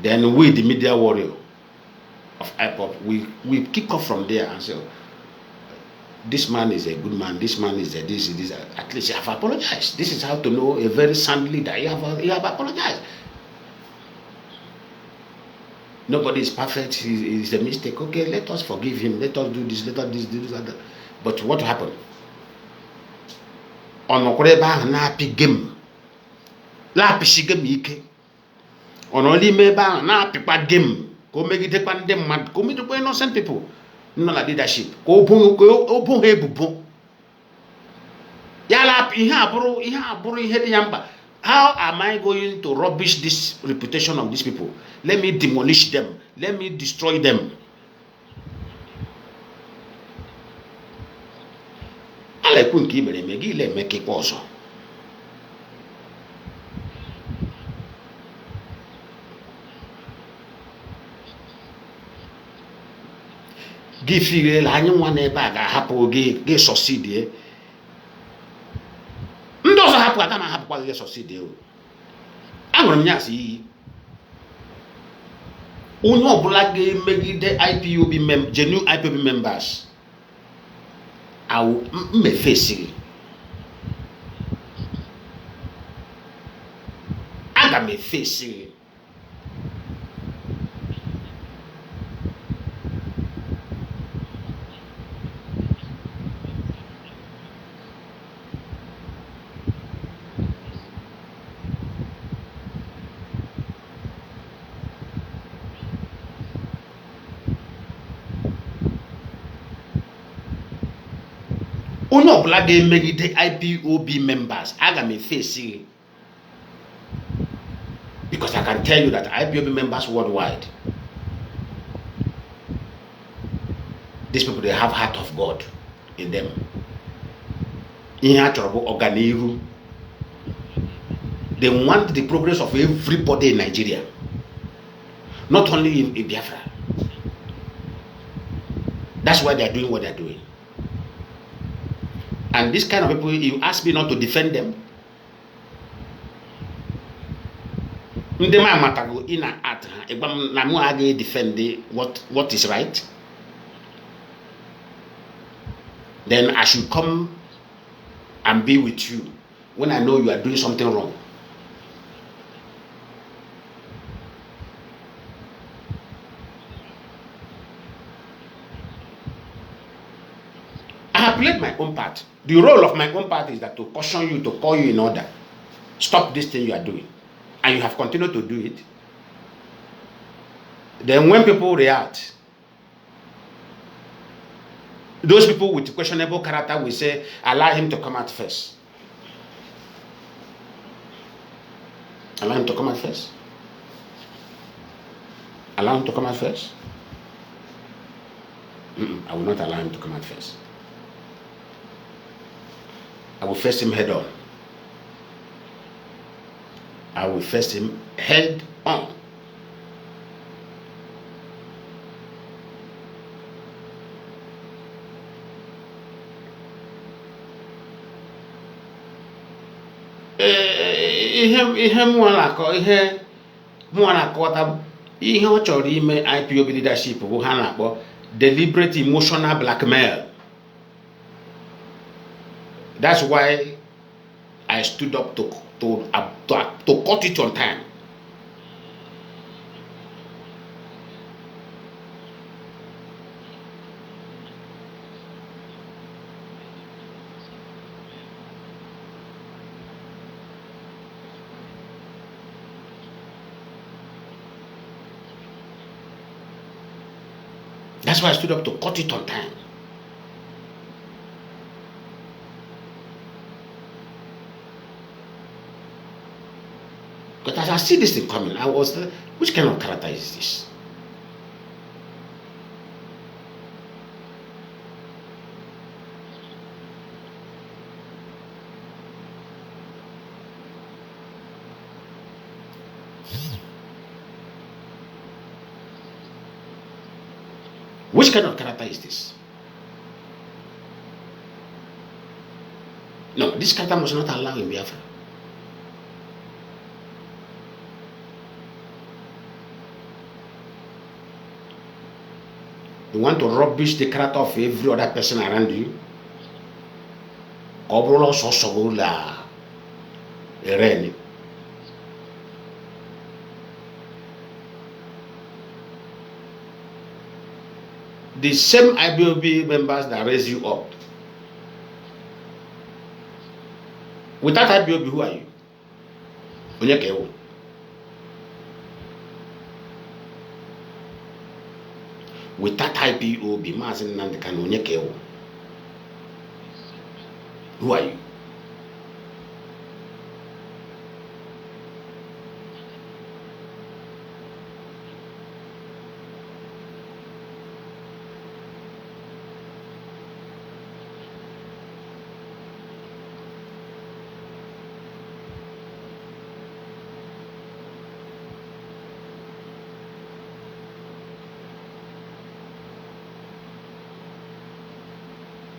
Then we, the media warrior of IPOB, we kick off from there and say, this man is a good man, this man is a this, at least you have apologized. This is how to know a very sound leader. You have apologized. Nobody is perfect, it's a mistake. Okay, let us forgive him, let us do this, let us do this, that. But what happened? On Okoreba na happy game. La happy game ike. On only meba na happy game. Go make it take them mad. Go make it innocent people. No la leadership. Go open hebubo. Yala iha buru ihe yamba. How am I going to rubbish this reputation of these people? Let me demolish them. Let me destroy them. I like when Kimberly Megi let make it also. Give you one bag, I happen get succeed. Ndozo happen, I can't happen to succeed. I'm going to see. Unyo black make the IPOB genuine IPOB members. I will me face it. I got me face it. Uno black make the IPOB members. I got me face it. Because I can tell you that IPOB members worldwide, these people, they have heart of God in them. They want the progress of everybody in Nigeria, not only in Biafra. That's why they are doing what they are doing. And this kind of people, you ask me not to defend them. Defend what is right. Then I should come and be with you when I know you are doing something wrong. I have played my own part. The role of my own part is that to caution you, to call you in order. Stop this thing you are doing. And you have continued to do it. Then when people react, those people with questionable character will say, allow him to come out first. Allow him to come out first. Allow him to come out first. I will not allow him to come out first. I will face him head on. I will face him head on. Ihe ọ chọrọ ime IPOB leadership bụ ha na-akpọ deliberate emotional blackmail. That's why I stood up to cut it on time. That's why I stood up to cut it on time. But as I see this thing coming, I was, which kind of character is this? Which kind of character is this? No, this character must not allow in Biafra. You want to rubbish the character of every other person around you? The same IBOB members that raise you up. Without IBOB, who are you? Onyekewo. Without IBOB, Mazi Nnamdi Kanu, Onyekewo. Who are you?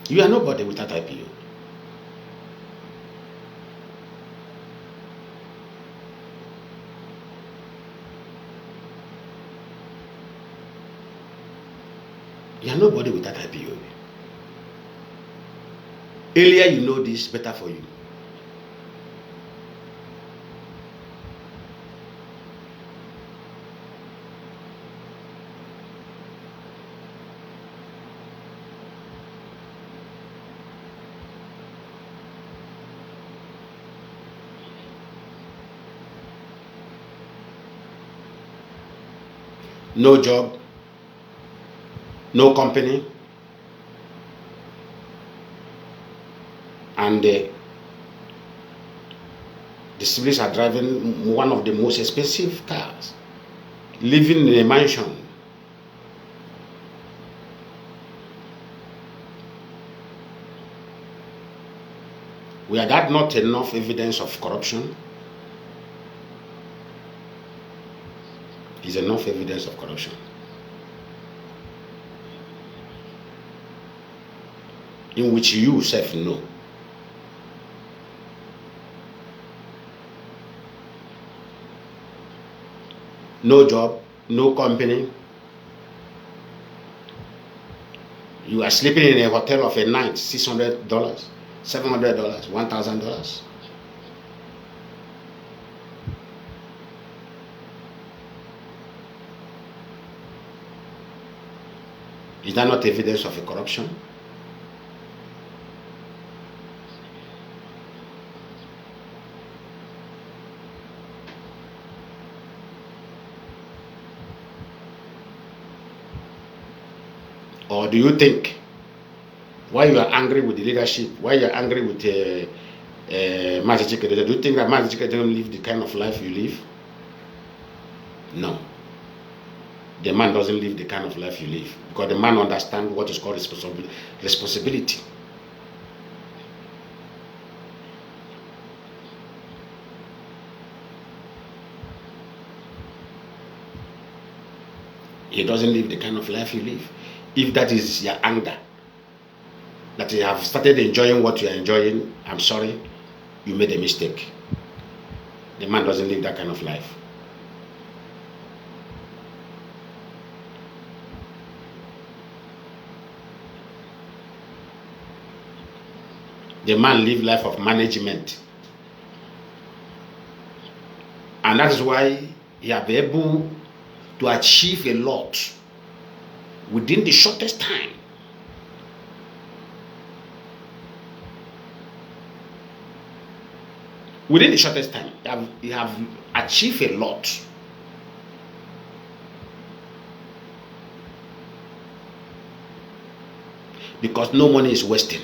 You are nobody without IPO. You are nobody without IPO. Earlier you know this, better for you. No job, no company, and the siblings are driving one of the most expensive cars, living in a mansion. We are that not enough evidence of corruption? Is enough evidence of corruption. In which you self know. No job, no company. You are sleeping in a hotel of a night, $600, $700, $1,000. Is that not evidence of a corruption? Or do you think why you are angry with the leadership, why you are angry with Mazi, do you think that Mazi don't live the kind of life you live? No. The man doesn't live the kind of life you live, because the man understands what is called responsibility. He doesn't live the kind of life you live. If that is your anger, that you have started enjoying what you are enjoying, I'm sorry, you made a mistake. The man doesn't live that kind of life. The man live life of management. And that is why he have been able to achieve a lot within the shortest time. Within the shortest time, you have achieved a lot. because no money is wasting.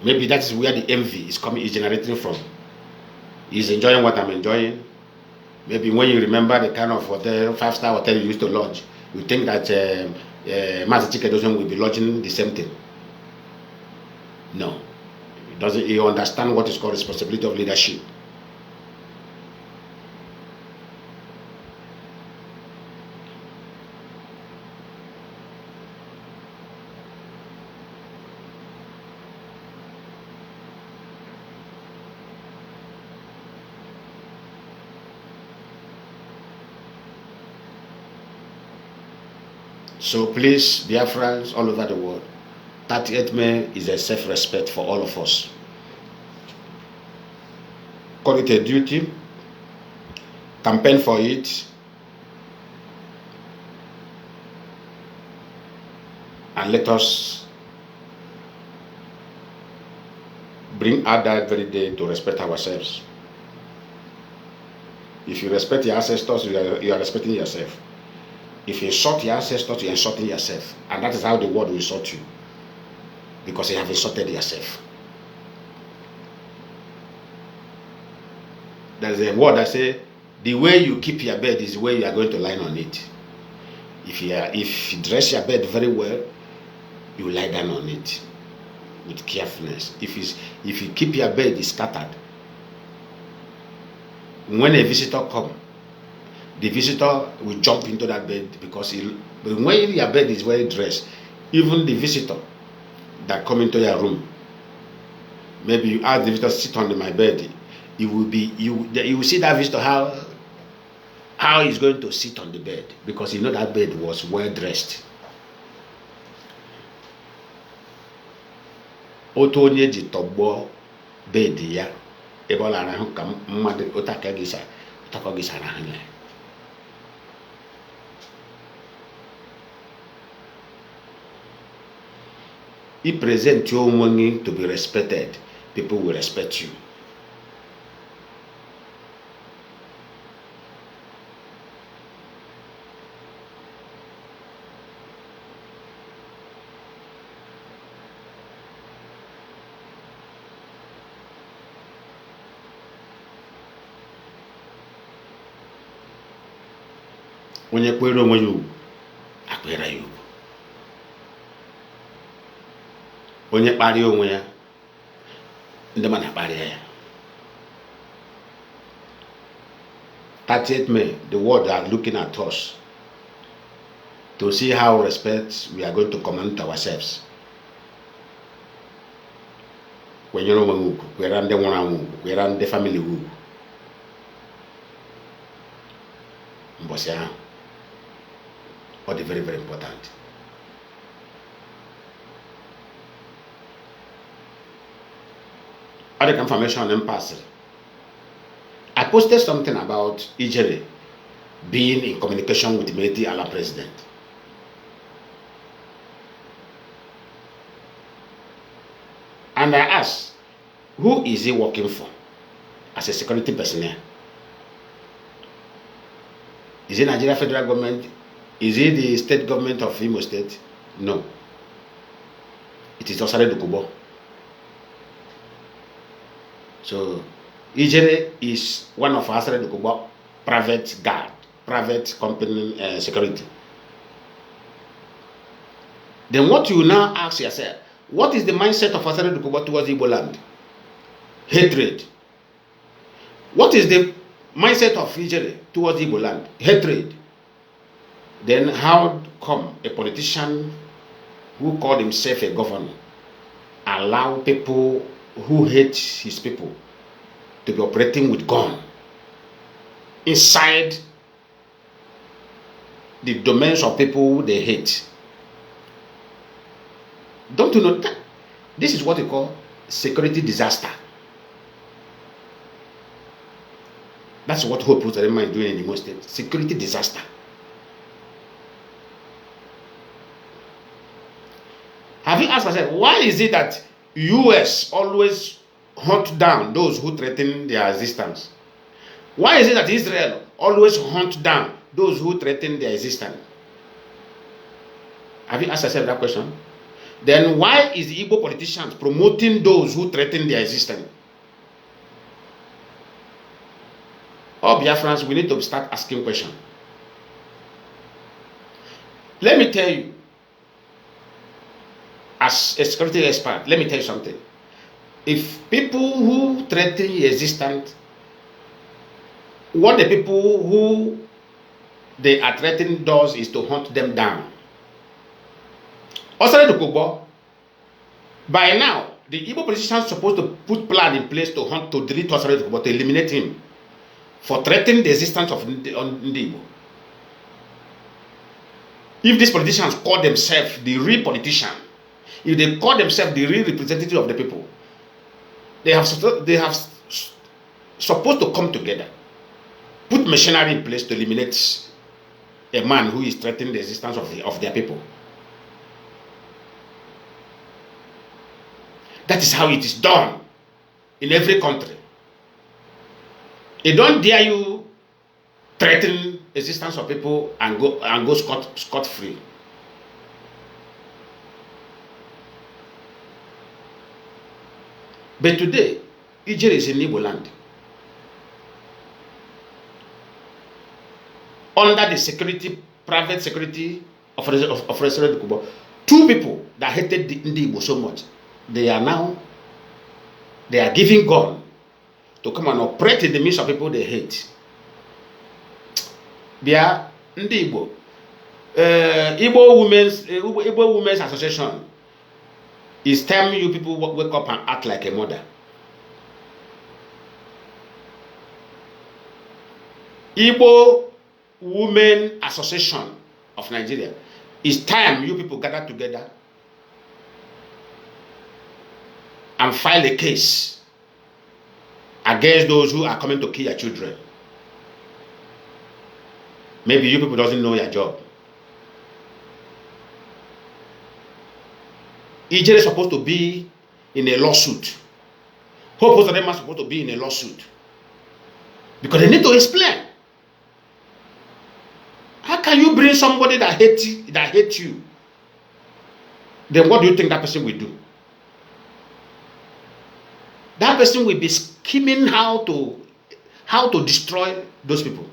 Maybe that is where the envy is generating from. He's enjoying what I'm enjoying. Maybe when you remember the kind of hotel, 5-star hotel you used to lodge, you think that Mazi Chikedozen will be lodging the same thing. No. He understand what is called responsibility of leadership. So please, Biafrans all over the world, 30th May is a self-respect for all of us. Call it a duty, campaign for it, and let us bring out that very day to respect ourselves. If you respect your ancestors, you are respecting yourself. If you insult your ancestors, you're insulting yourself. And that is how the world will insult you. Because you have insulted yourself. There's a word that says, the way you keep your bed is the way you are going to lie on it. If you dress your bed very well, you lie down on it with carefulness. If you keep your bed scattered, when a visitor comes, the visitor will jump into that bed because when your bed is well dressed, even the visitor that come into your room, maybe you ask the visitor to sit on my bed, you will see that visitor how he's going to sit on the bed because you know that bed was well dressed. Otu onye ji tọgbọ bed ya ebe ọ lara ahụ ka mmadụ ụtaka gị sara ahụ ya. You present your money to be respected, people will respect you. Onye kwere onwe ya ugwu, akwere ya ugwu. Onye kparịa onwe ya, ndị mmadụ akparịa ya. 30th May, the world are looking at us to see how respect we are going to command ourselves. Kwenyere onwe ugwu, kwere ndị nwụrụ anwụ ugwu, kwere ndị family ugwu. Mbọsị ahụ, ọ dị very, very important. Other information and passing. I posted something about Ijere being in communication with the military Allah president. And I asked, who is he working for as a security personnel? Is it Nigeria federal government? Is it the state government of Imo State? No. It is Osare Dukubo. So, Ijere is one of Osare Dukubo private guard, private company security. Then what you now ask yourself, what is the mindset of Osare Dukubo towards Igbo land? Hatred. What is the mindset of Ijere towards Igbo land? Hatred. Then how come a politician who called himself a governor allow people who hate his people to be operating with gun inside the domains of people they hate? Don't you know that this is what they call security disaster? That's what Hope Uzarema is doing in Imo State. Security disaster. ask ourselves, why is it that US always hunt down those who threaten their existence? Why is it that Israel always hunt down those who threaten their existence? Have you asked yourself that question? Then why is the Igbo politicians promoting those who threaten their existence? All Biafrans, we need to start asking questions. Let me tell you, as a security expert, let me tell you something. If people who threaten your existence, what the people who they are threatening does is to hunt them down. Also, by now, the Igbo politicians are supposed to put plan in place to hunt, to delete Osare Dokubo, to eliminate him for threatening the existence of Ndi Igbo. If these politicians call themselves the real politician, if they call themselves the real representative of the people, they have supposed to come together, put machinery in place to eliminate a man who is threatening the existence of their people. That is how it is done in every country. They don't dare you threaten the existence of people and go scot free. But today, Ijere is in Igbo land. Under the security, private security of President Kubo, two people that hated Ndi Igbo so much, they are giving gun to come and operate in the midst of people they hate. They are Ndi Igbo. Igbo Women's Association is telling you people wake up and act like a mother. Igbo Women Association of Nigeria, it's time you people gather together and file a case against those who are coming to kill your children. Maybe you people doesn't know your job. Ijere is supposed to be in a lawsuit. Both of them are supposed to be in a lawsuit. Because they need to explain. How can you bring somebody that hates you? Then what do you think that person will do? That person will be scheming how to destroy those people.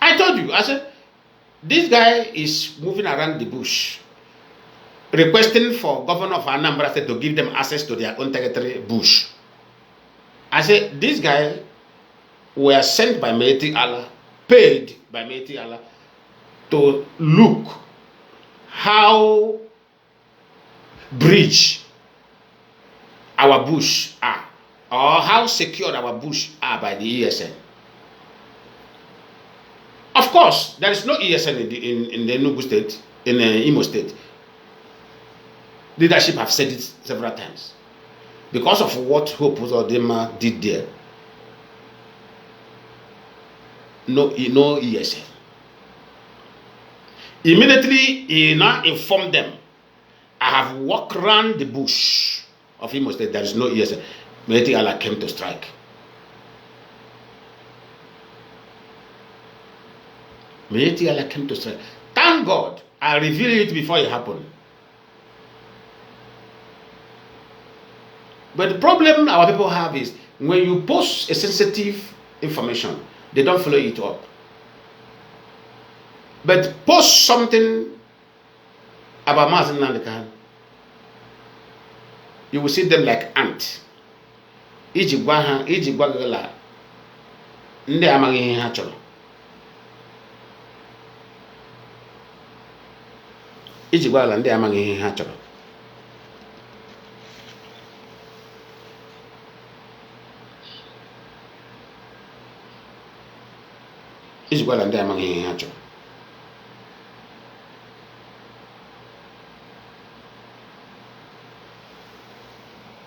I told you, I said, this guy is moving around the bush, requesting for governor of Anambra State to give them access to their own territory, bush. I said, this guy were sent by Mighty Allah, paid by Mighty Allah, to look how bridge our bush are, or how secure our bush are by the ESN. Of course, there is no ESN in the Enugu state, in the Imo state. Leadership have said it several times. Because of what Hope Uzodinma did there, no ESN. Immediately, he now informed them, I have walked around the bush of Imo State, there is no ESN. Mighty Allah came to strike. Mighty Allah came to strike. Thank God, I revealed it before it happened. But the problem our people have is, when you post a sensitive information, they don't follow it up. But post something about Mazi Nnamdi, you will see them like ants. Iji gwagala ndị amaghị ihe ha chọrọ. Iji gwagala ndị amaghị ihe ha chọrọ. Iji gwagala ndị amaghị ihe ha chọrọ.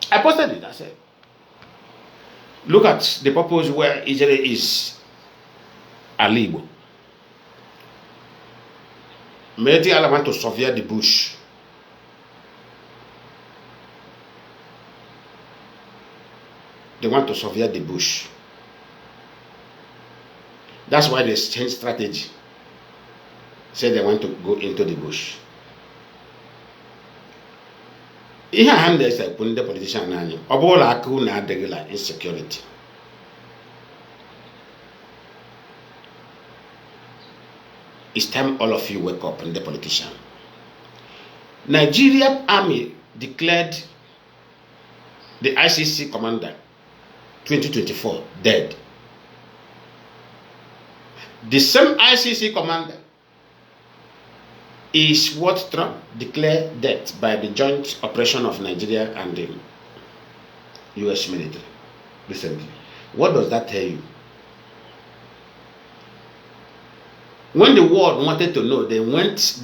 I posted it. I said, look at the purpose where Ijere is a Igbo. military Allah want to survey the bush. They want to survey the bush. That's why they change strategy. Say they want to go into the bush. Ihe a ndị ese kwu ndị politician anyị ọ bụrụ aka unu adịghị la insecurity. It's time all of you wake up in the politician. Nigeria army declared the ICC commander 2024 dead. The same ICC commander is what Trump declared dead by the joint operation of Nigeria and the US military recently. What does that tell you? When the world wanted to know, the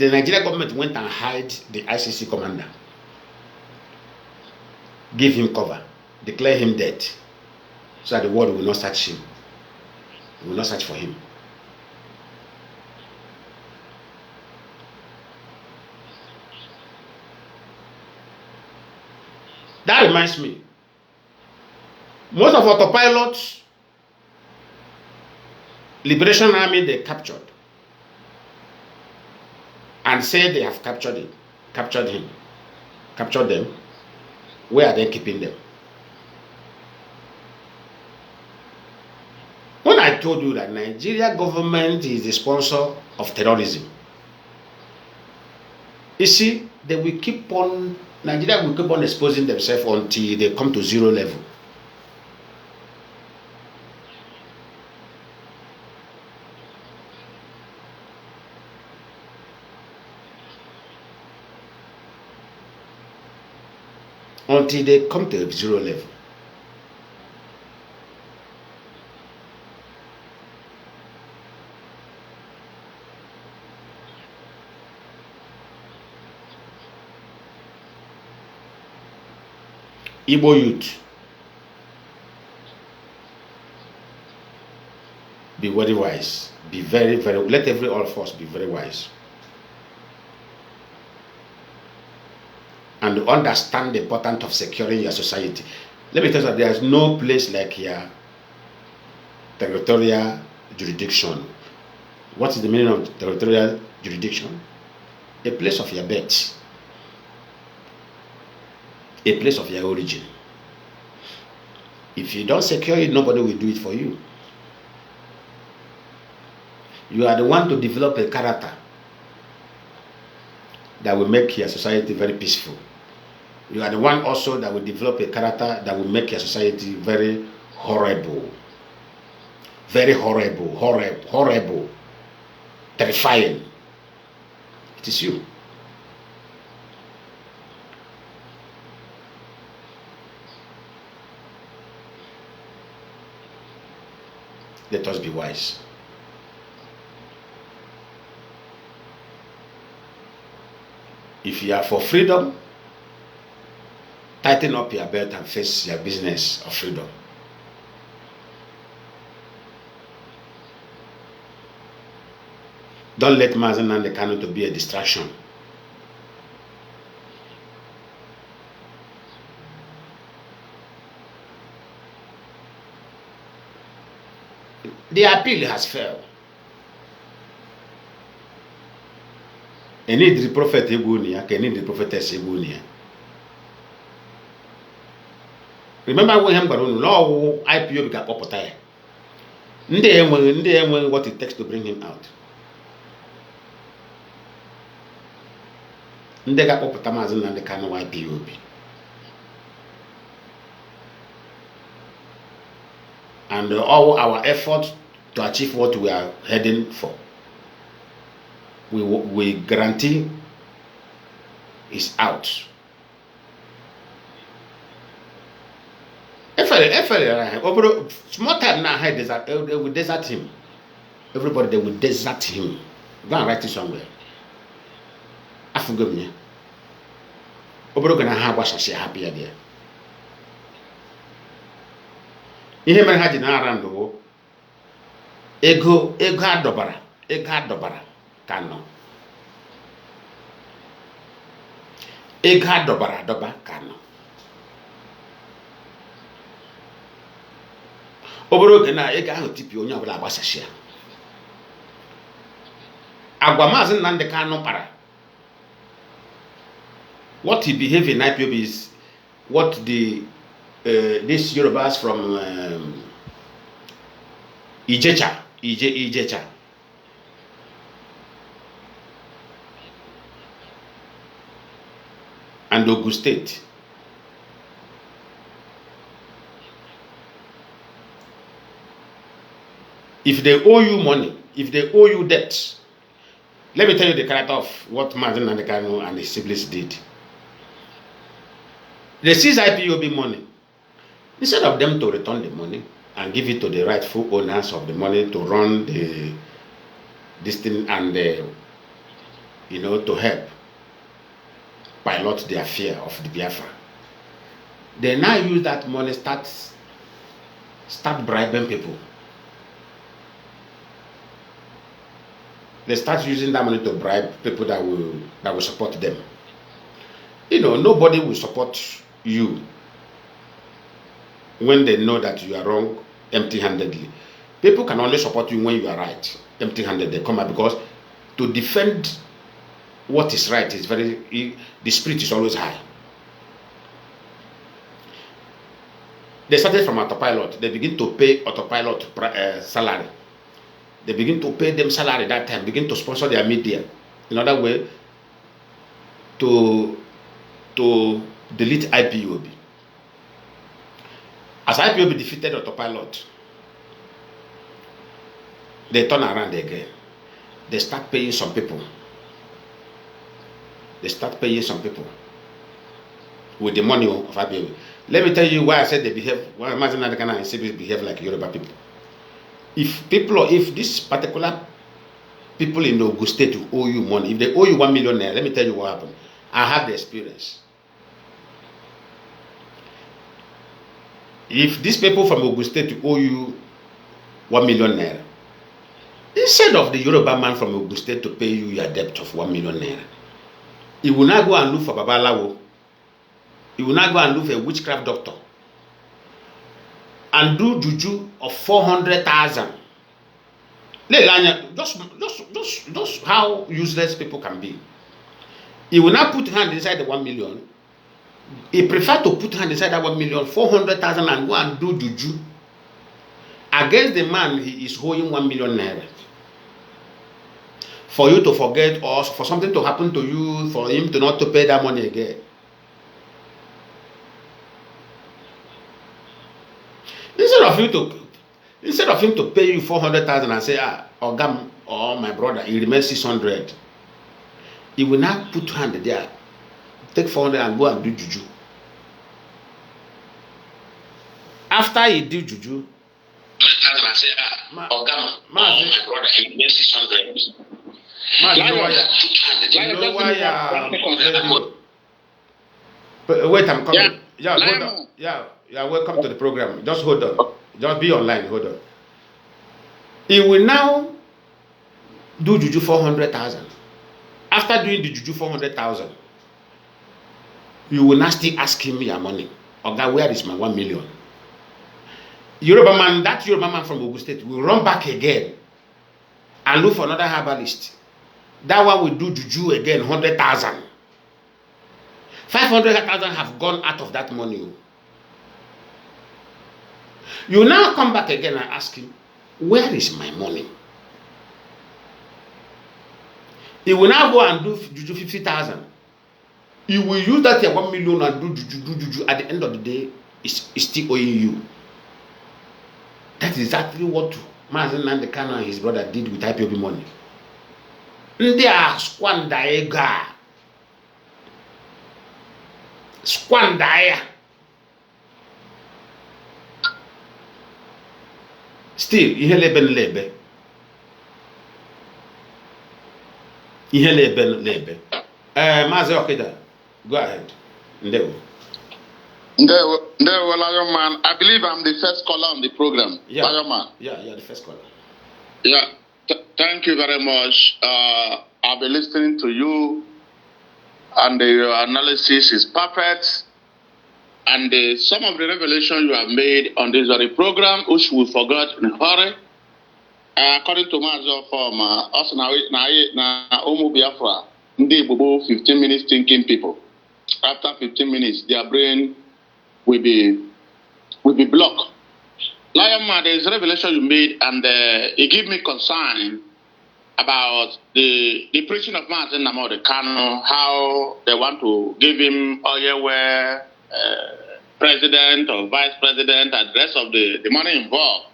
Nigerian government went and hid the ICC commander, give him cover, declare him dead, so that the world will not search him, will not search for him. That reminds me, most of autopilots, Liberation Army, they captured and say they have captured him. Where are they keeping them? When I told you that Nigeria government is the sponsor of terrorism, you see, they will keep on, Nigeria will keep on exposing themselves until they come to zero level. Until they come to zero level. Igbo youth, be very wise. Be very, let all of us be very wise. And understand the importance of securing your society. Let me tell you that there is no place like your territorial jurisdiction. What is the meaning of territorial jurisdiction? A place of your birth. A place of your origin. If you don't secure it, nobody will do it for you. You are the one to develop a character that will make your society very peaceful. You are the one also that will develop a character that will make your society very horrible. Very horrible, terrifying. It is you. Let us be wise. If you are for freedom, tighten up your belt and face your business of freedom. Don't let Mazi and Kanu to be a distraction. The appeal has failed. Any the prophet Egunia, any the prophetess Egunia. Remember when him got on law IPO got up there. Nde what it takes to bring him out. Nde got up Tamazin and the Kanu IPO. And all our efforts to achieve what we are heading for, we guarantee is out. Small time now, they will desert him. Everybody, they will desert him. Go and write it somewhere. I forgive me. Obodo gonna have what she happy there. Ihe mere ha ji na-ara ndụ ego adọbara Kanu. ego adọbara adọba ka nọ. Obere oge na ego ahụ tipi onye ọbụla agbasasị ya. Agwa Mazi Nnamdi Kanu kpara, what he behaved in IPOB is what these Yorubas from Ijecha and Ogun State if they owe you money, if they owe you debt, let me tell you the character of what Mazi Nnamdi Kanu and his siblings did. They seized IPOB money. Instead of them to return the money and give it to the rightful owners of the money to run this thing and to help pilot their fear of the Biafra, they now use that money start bribing people. They start using that money to bribe people that will support them. Nobody will support you when they know that you are wrong empty-handedly. People can only support you when you are right empty-handed. They come out because to defend what is right is the spirit is always high. They started from autopilot. They begin to pay autopilot salary. They begin to pay them salary that time, begin to sponsor their media. In other way, to delete IPOB. As IPOB defeated autopilot, they turn around again. They start paying some people. With the money of IPOB. Let me tell you why I said they behave, why Mazi Nnamdi Kanu and siblings behave like Yoruba people. If this particular people in Ogun State who owe you money, if they owe you 1 million naira, let me tell you what happened. I have the experience. If these people from Ogun State owe you 1 million naira, instead of the Yoruba man from Ogun State to pay you your debt of 1 million naira, he will not go and look for Babalawo. He will not go and look for a witchcraft doctor and do juju of 400,000. Just how useless people can be. He will not put hand inside the 1 million. He prefer to put hand inside that 1 million, 400,000 and go and do juju against the man he is owing 1 million naira. For you to forget or for something to happen to you, for him to not to pay that money again. Instead of him to pay you 400,000 and say, Ogam or my brother, he remains 600, he will not put hand there, take 400 and go and do juju. After he do juju, and say, Ogam, my brother, he remains 600. Wait, I'm coming. Yeah, hold on. Yeah, welcome to the program. Just hold on. Just be online. Hold on. He will now do juju 400,000. After doing the juju 400,000, you will now still ask him your money. Oga, where is my 1 million? That Yoruba man from Ogun State will run back again and look for another herbalist. That one will do juju again 100,000. 500,000 have gone out of that money. You now come back again and ask him, where is my money? He will now go and do juju 50,000. He will use that 1 million and do juju. At the end of the day, it's still owing you. That is exactly what Mazi Nnamdi Kanu and his brother did with IPOB money. Ndị a squander ego a. Squander ya. Still, ihe lebe. Mazi Okida, go ahead. Ndewo, Lionman. I believe I'm the first caller on the program. Yeah. Lionman. Yeah, you're the first caller. Yeah. Thank you very much. I've been listening to you and your analysis is perfect. And some of the revelations you have made on this very program, which we forgot in a hurry, according to Mazi from us now, Omu Biafra, Ndi Bobo, 15 minutes thinking people. After 15 minutes, their brain will be blocked. Lionman, there is a revelation you made, and it gave me concern about the preaching of Mazi Nnamdi Kanu, how they want to give him oil president or vice president and the rest of the money involved.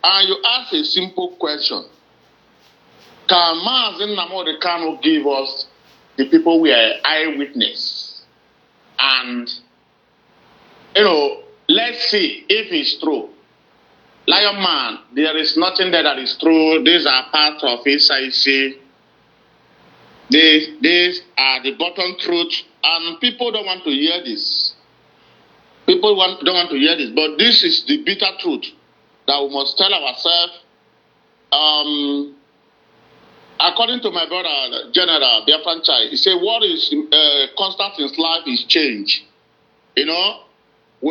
And you ask a simple question. Can Mazi Nnamdi Kanu give us the people we are eyewitness? And, let's see if it's true. Lionman, there is nothing there that is true. These are part of SIC. These are the bottom truth. And people don't want to hear this. People don't want to hear this. But this is the bitter truth that we must tell ourselves. According to my brother, General Biafran Chai, he said, what is constant in life is change. We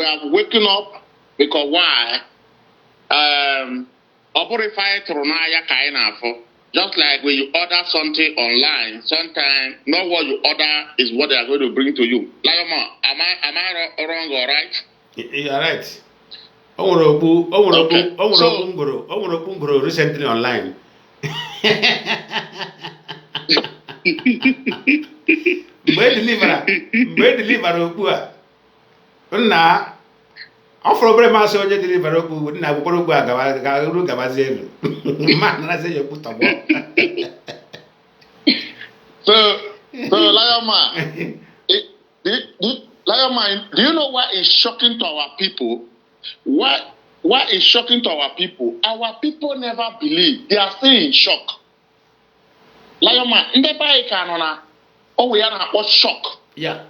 are waking up because why? Just like when you order something online, sometimes not what you order is what they are going to bring to you. Lionman, am I wrong or right? You are right. Recently online. I'm from my soldier deliver up with Nabucco Gabazelu. Man, I say you put a walk. So, Lionman, Lionman, do you know what is shocking to our people? What is shocking to our people? Our people never believe. They are still in shock. Lionman, we are not shock. Yeah.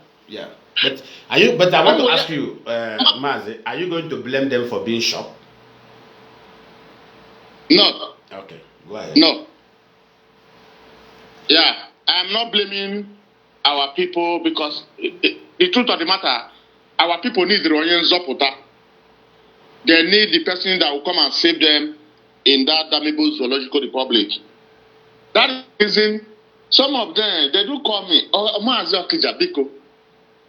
But I want to ask you, Mazi, are you going to blame them for being shocked? No. Okay, go ahead. No. Yeah, I'm not blaming our people because the truth of the matter, our people need the Royan Zopota. They need the person that will come and save them in that damnable zoological republic. That reason, some of them, they do call me, Mazi Okijabiko.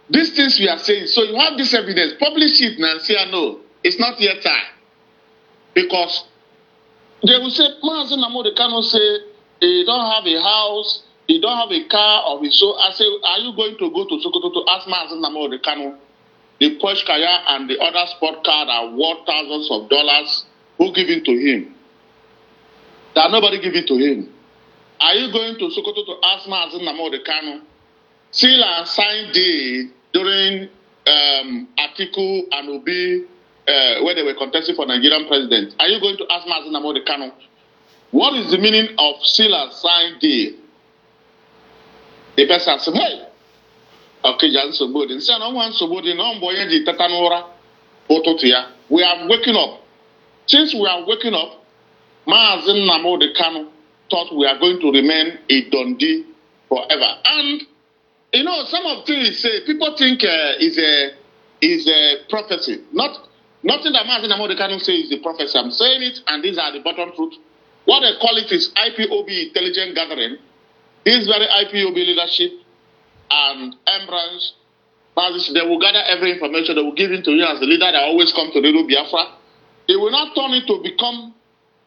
These things we are saying, so you have this evidence, publish it and say, no, it's not yet time. Because they will say, Mazi Nnamdi Kanu say, he don't have a house, he don't have a car of his own. I say, are you going to go to Sokoto to ask Mazi Nnamdi Kanu? The Porsche Kaya and the other sport car are worth thousands of dollars. Who give it to him? That nobody give it to him. Are you going to Sokoto to ask Mazi Nnamdi Kanu? Seal and sign day during Atiku and Obi where they were contesting for Nigerian president. Are you going to ask Mazi Nnamdi Kanu? What is the meaning of seal and sign day? The person said, hey, okay, Jan Sobodi. Say, no one Sobodi, no boy, the Tatanora, Ototia. We are waking up. Since we are waking up, Mazi Nnamdi Kanu thought we are going to remain a Dundee forever. And some of things people think is a prophecy. Nothing that Mazi Nnamdi Kanu say is a prophecy. I'm saying it, and these are the bottom truth. What they call it is IPOB intelligent gathering. This very IPOB leadership and Embrance, they will gather every information. They will give it to you as the leader that always come to Radio Biafra. They will not turn it to become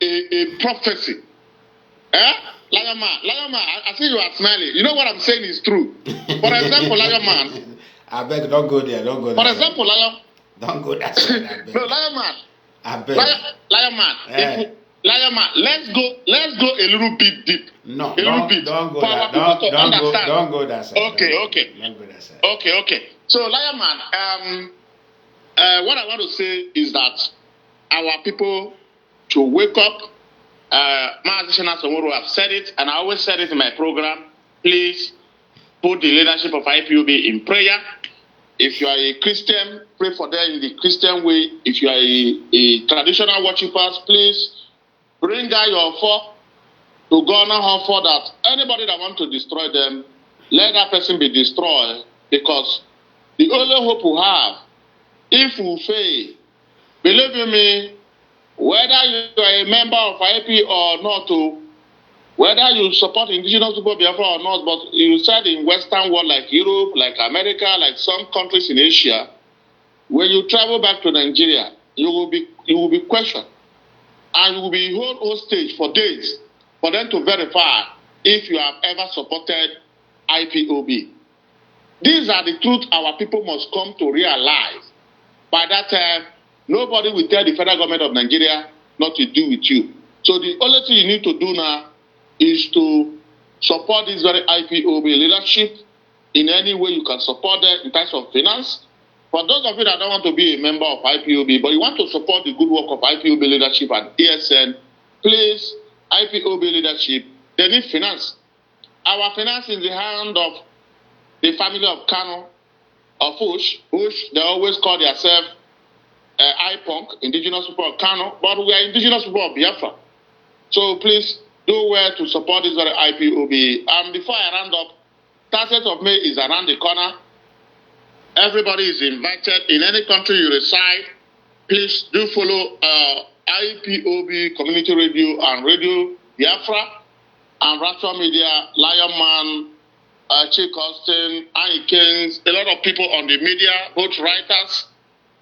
a prophecy. Lionman, I see you are smiling. You know what I'm saying is true. For example, Lionman. I beg, don't go there. For example, Lion. Don't go there. No, Lionman. I beg. Lionman. Lionman, let's go a little bit deep. No, don't go there. Don't go there, sir. Okay. Don't go there, sir. Okay. So, Lionman, what I want to say is that our people should wake up. Mazi Somoro have said it, and I always said it in my program. Please put the leadership of IPOB in prayer. If you are a Christian, pray for them in the Christian way. If you are a traditional worshippers, please bring out your offer to God now offer that anybody that wants to destroy them, let that person be destroyed, because the only hope we have, if we fail, believe you me, whether you are a member of IP or not, whether you support indigenous people of Biafra or not, but you said in Western world like Europe, like America, like some countries in Asia, when you travel back to Nigeria, you will be questioned, and you will be held hostage for days for them to verify if you have ever supported IPOB. These are the truth our people must come to realize. By that time, nobody will tell the federal government of Nigeria not to do with you. So the only thing you need to do now is to support this very IPOB leadership in any way you can support them in terms of finance. For those of you that don't want to be a member of IPOB, but you want to support the good work of IPOB leadership and ASN, please, IPOB leadership, they need finance. Our finance is in the hand of the family of Kanu, of Ush, they always call themselves IPONC, indigenous people of Kanu, but we are indigenous people of Biafra. So please do well to support this very IPOB. And before I round up, 30th of May is around the corner. Everybody is invited. In any country you reside, please do follow IPOB Community Radio and Radio Biafra and Rapture Media, Lionman, Chick Austin, Annie Kings, a lot of people on the media, both writers.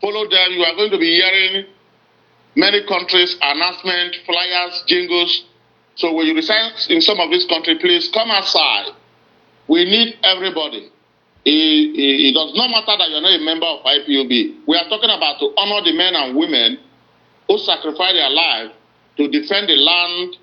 Follow them. You are going to be hearing many countries, announcements, flyers, jingles. So when you reside in some of these countries, please come outside. We need everybody. It does not matter that you're not a member of IPOB. We are talking about to honor the men and women who sacrifice their life to defend the land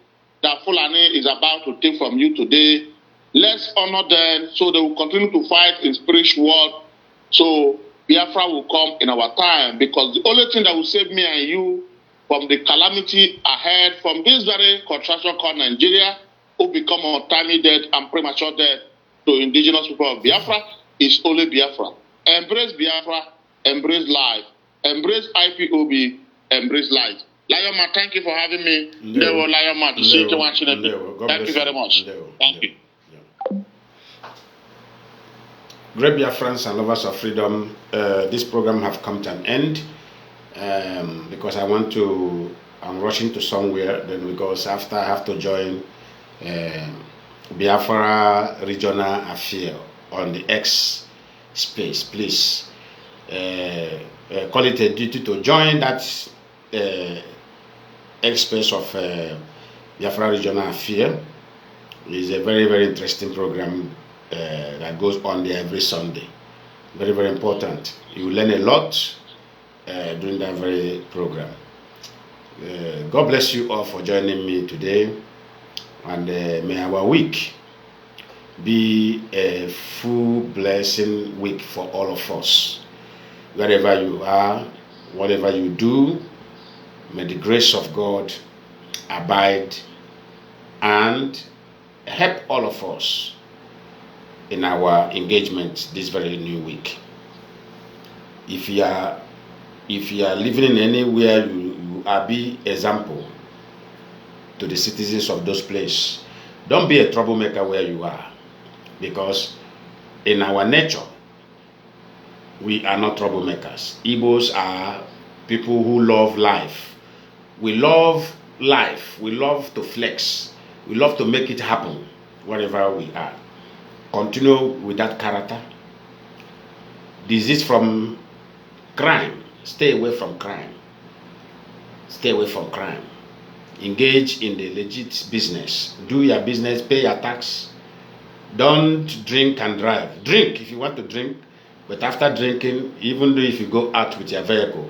that Fulani is about to take from you today. Let's honor them so they will continue to fight in spiritual world. So Biafra will come in our time, because the only thing that will save me and you from the calamity ahead from this very contraction called Nigeria, who become untimely dead and premature death to indigenous people of Biafra, is only Biafra. Embrace Biafra, embrace life, embrace IPOB, embrace life. Lionman, thank you for having me. Lionman, to see you watching. Thank you very much. Thank you. Great Biafrans and lovers of freedom, this program have come to an end because I'm rushing to somewhere, then because after I have to join Biafra Regional Affair on the X space. Please call it a duty to join that X space of Biafra Regional Affair. It is a very, very interesting program that goes on there every Sunday. Very, very important. You will learn a lot during that very program. God bless you all for joining me today, and may our week be a full blessing week for all of us. Wherever you are, whatever you do, may the grace of God abide and help all of us in our engagement this very new week. If you are living in anywhere, you are be example to the citizens of those places. Don't be a troublemaker where you are, because in our nature we are not troublemakers. Igbos are people who love life. We love life. We love to flex. We love to make it happen wherever we are. Continue with that character. Desist from crime. Stay away from crime. Stay away from crime. Engage in the legit business. Do your business. Pay your tax. Don't drink and drive. Drink if you want to drink, but after drinking, even though if you go out with your vehicle,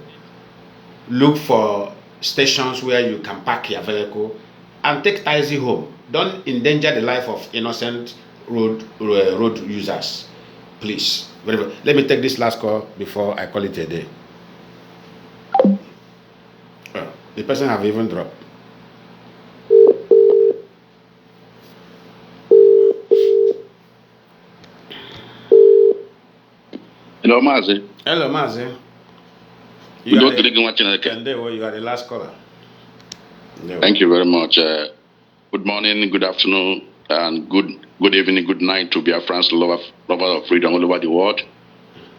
look for stations where you can park your vehicle and take taxi home. Don't endanger the life of innocent road users, please. Let me take this last call before I call it a day. The person have even dropped. Hello, Mazi. Hello, Mazi. You are the last caller. Thank you very much. Good morning, good afternoon, and good good evening, good night to Biafrans, lovers of freedom all over the world.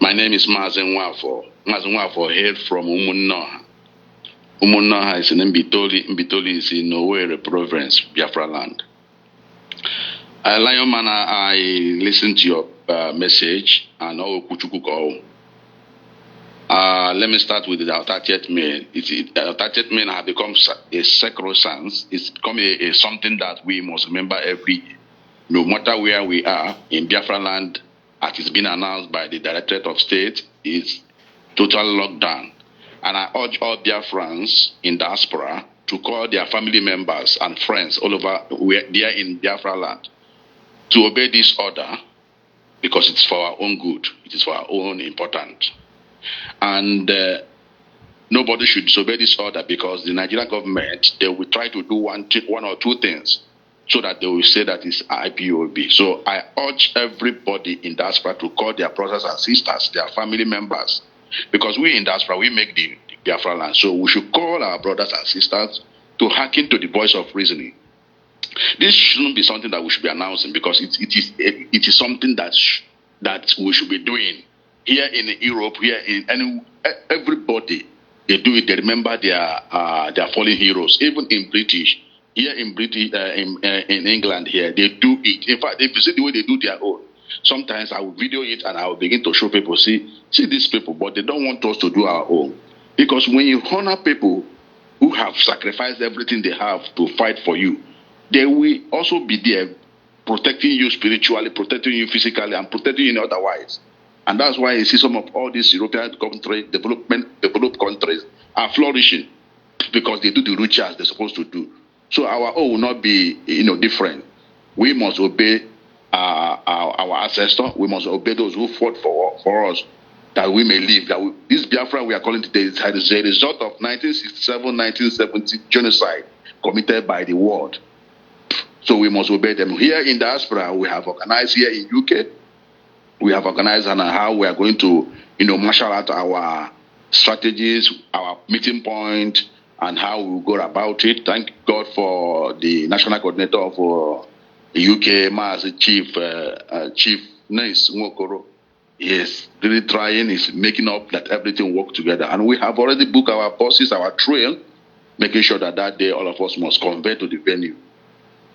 My name is Mazi Nwafo. Mazi Nwafo, hail from Umunnoha. Umunnoha is in Mbitoli. Mbitoli is in Owerri province, Biafra land. Lionman, I listened to your message and all Kuchukuko. Let me start with the 30th May. The 30th May has become a sacrosanct. It's become a something that we must remember every year. No matter where we are in Biafra land, as it's been announced by the Directorate of State, is total lockdown. And I urge all Biafrans in diaspora to call their family members and friends all over where they are in Biafra land to obey this order, because it's for our own good. It is for our own importance. And nobody should disobey this order, because the Nigerian government, they will try to do one or two things so that they will say that it's IPOB. So I urge everybody in diaspora to call their brothers and sisters, their family members, because we in diaspora, we make the Biafra land. So we should call our brothers and sisters to hearken to the voice of reasoning. This shouldn't be something that we should be announcing, because it is something that we should be doing. Here in Europe, here in everybody, they do it. They remember their fallen heroes. Even in British, here in in England, here they do it. In fact, if you see the way they do their own, sometimes I will video it and I will begin to show people, see these people, but they don't want us to do our own, because when you honor people who have sacrificed everything they have to fight for you, they will also be there protecting you spiritually, protecting you physically, and protecting you in otherwise. And that's why you see some of all these European countries, developed countries, are flourishing, because they do the rituals they're supposed to do. So our own will not be, different. We must obey our ancestors. We must obey those who fought for us, that we may live. This Biafra we are calling today is a result of 1967-1970 genocide committed by the world. So we must obey them. Here in diaspora, we have organized here in UK. We have organized on how we are going to, marshal out our strategies, our meeting point, and how we will go about it. Thank God for the national coordinator of the UK, Mazi, Chief Nice Nwokoro. Yes, really trying, is making up that everything work together. And we have already booked our buses, our train, making sure that day all of us must convey to the venue.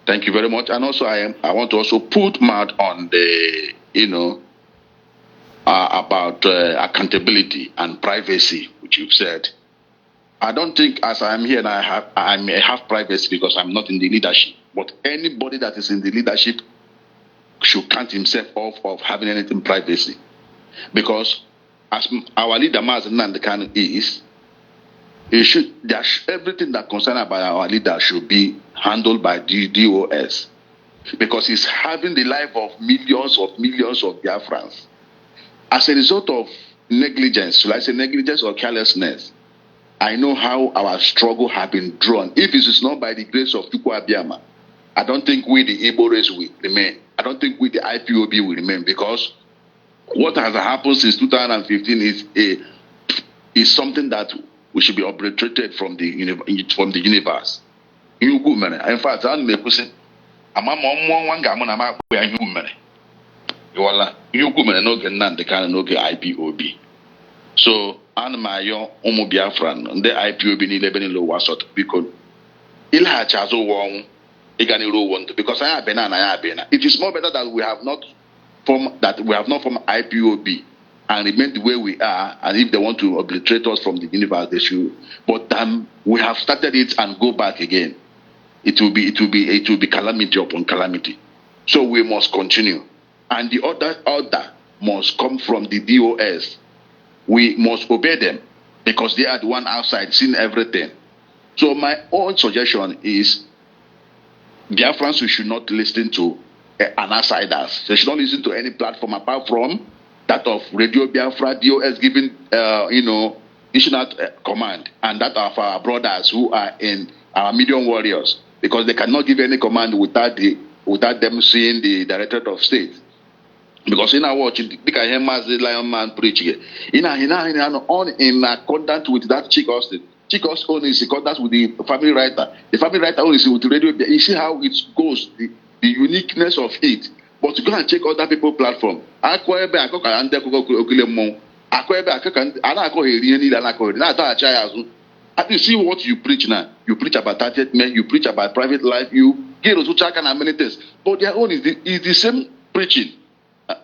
Thank you very much. And also I want to also put mouth on the, about accountability and privacy, which you've said. I don't think, as I am here and I may have privacy because I'm not in the leadership, but anybody that is in the leadership should count himself off of having anything privacy. Because as our leader, Mazi Nnamdi Kanu, is, everything that concerns about our leader should be handled by the DOS, because he's having the life of millions of Biafrans. As a result of negligence, should I say negligence or carelessness, I know how our struggle has been drawn. If it is not by the grace of Chukwu Abiyama, I don't think we, the Igbo race, will remain. I don't think we, the IPOB, will remain, because what has happened since 2015 is something that we should be obliterated from the universe. In fact, I'm IPOB. So ana m ayọ ụmụ Biafra ndị IPOB niile ebe niile ụwa sọtụ, biko ịlaghachi azụ ụwa ọnwụ ịga n'iru ụwa ndụ, because anyị abịa na anyị abịa. It is more better that we have not formed IPOB and remain the way we are, and if they want to obliterate us from the universe, they should. But we have started it and go back again. It will be calamity upon calamity. So we must continue, and the order must come from the DOS. We must obey them, because they are the one outside seeing everything. So my own suggestion is, Biafrans, we should not listen to an outsiders. They should not listen to any platform apart from that of Radio Biafra, DOS giving, national command, and that of our brothers who are in our million warriors, because they cannot give any command without them seeing the Directorate of State. Because in our watch, because I hear Mazi Lionman preach here, in accordance with that Chick Austin. Chick Austin is in accordance with the family writer. The family writer is with the radio. You see how it goes, the uniqueness of it. But to go and check other people's platform. Akwebe akoka ande okile mo. Akwebe akoka ana akoheri any ana akoheri. Na ta acha yazu. And you see what you preach now. You preach about target men, you preach about private life, you get us check and many things. But their own is the same preaching.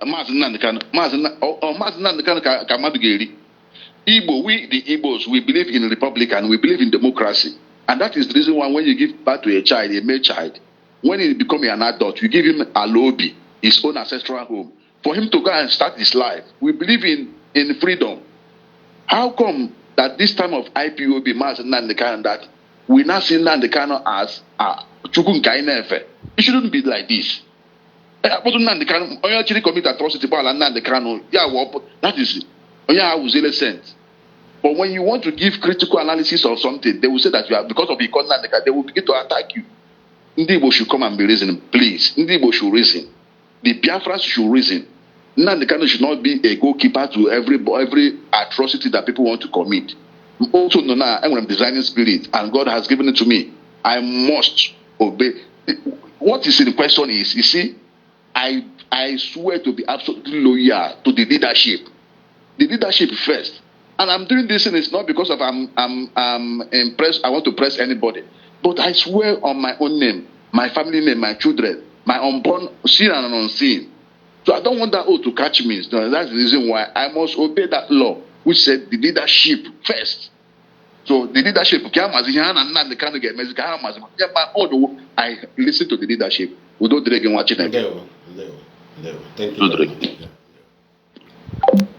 Mazi Nnamdi Kanu Kamadugeri. Igbo, we the Igbos, we believe in republic and we believe in democracy. And that is the reason why when you give birth to a child, a male child, when he becomes an adult, you give him a lobby, his own ancestral home, for him to go and start his life. We believe in freedom. How come that this time of IPOB, Mazi Nnamdi Kanu, that we now see Nnamdi Kanu as Chukwunka? It shouldn't be like this. But Nnamdi Kanu, onye actually commit atrocity, but Nnamdi Kanu, that is onye was innocent. But when you want to give critical analysis of something, they will say that you are because of the Nnamdi Kanu, they will begin to attack you. Ndị Igbo should come and be reasoning, please. Ndị Igbo should reason. The Biafrans should reason. Nnamdi Kanu should not be a goalkeeper to every atrocity that people want to commit. Also, now I'm designing spirit, and God has given it to me. I must obey. What is in question is, you see, I swear to be absolutely loyal to the leadership. The leadership first. And I'm doing this, and it's not because of I'm impressed. I want to press anybody. But I swear on my own name, my family name, my children, my unborn, seen and unseen. So I don't want that oath to catch me. So that's the reason why I must obey that law, which said the leadership first. So the leadership, I listen to the leadership. We don't drag and watch it again. Thank you.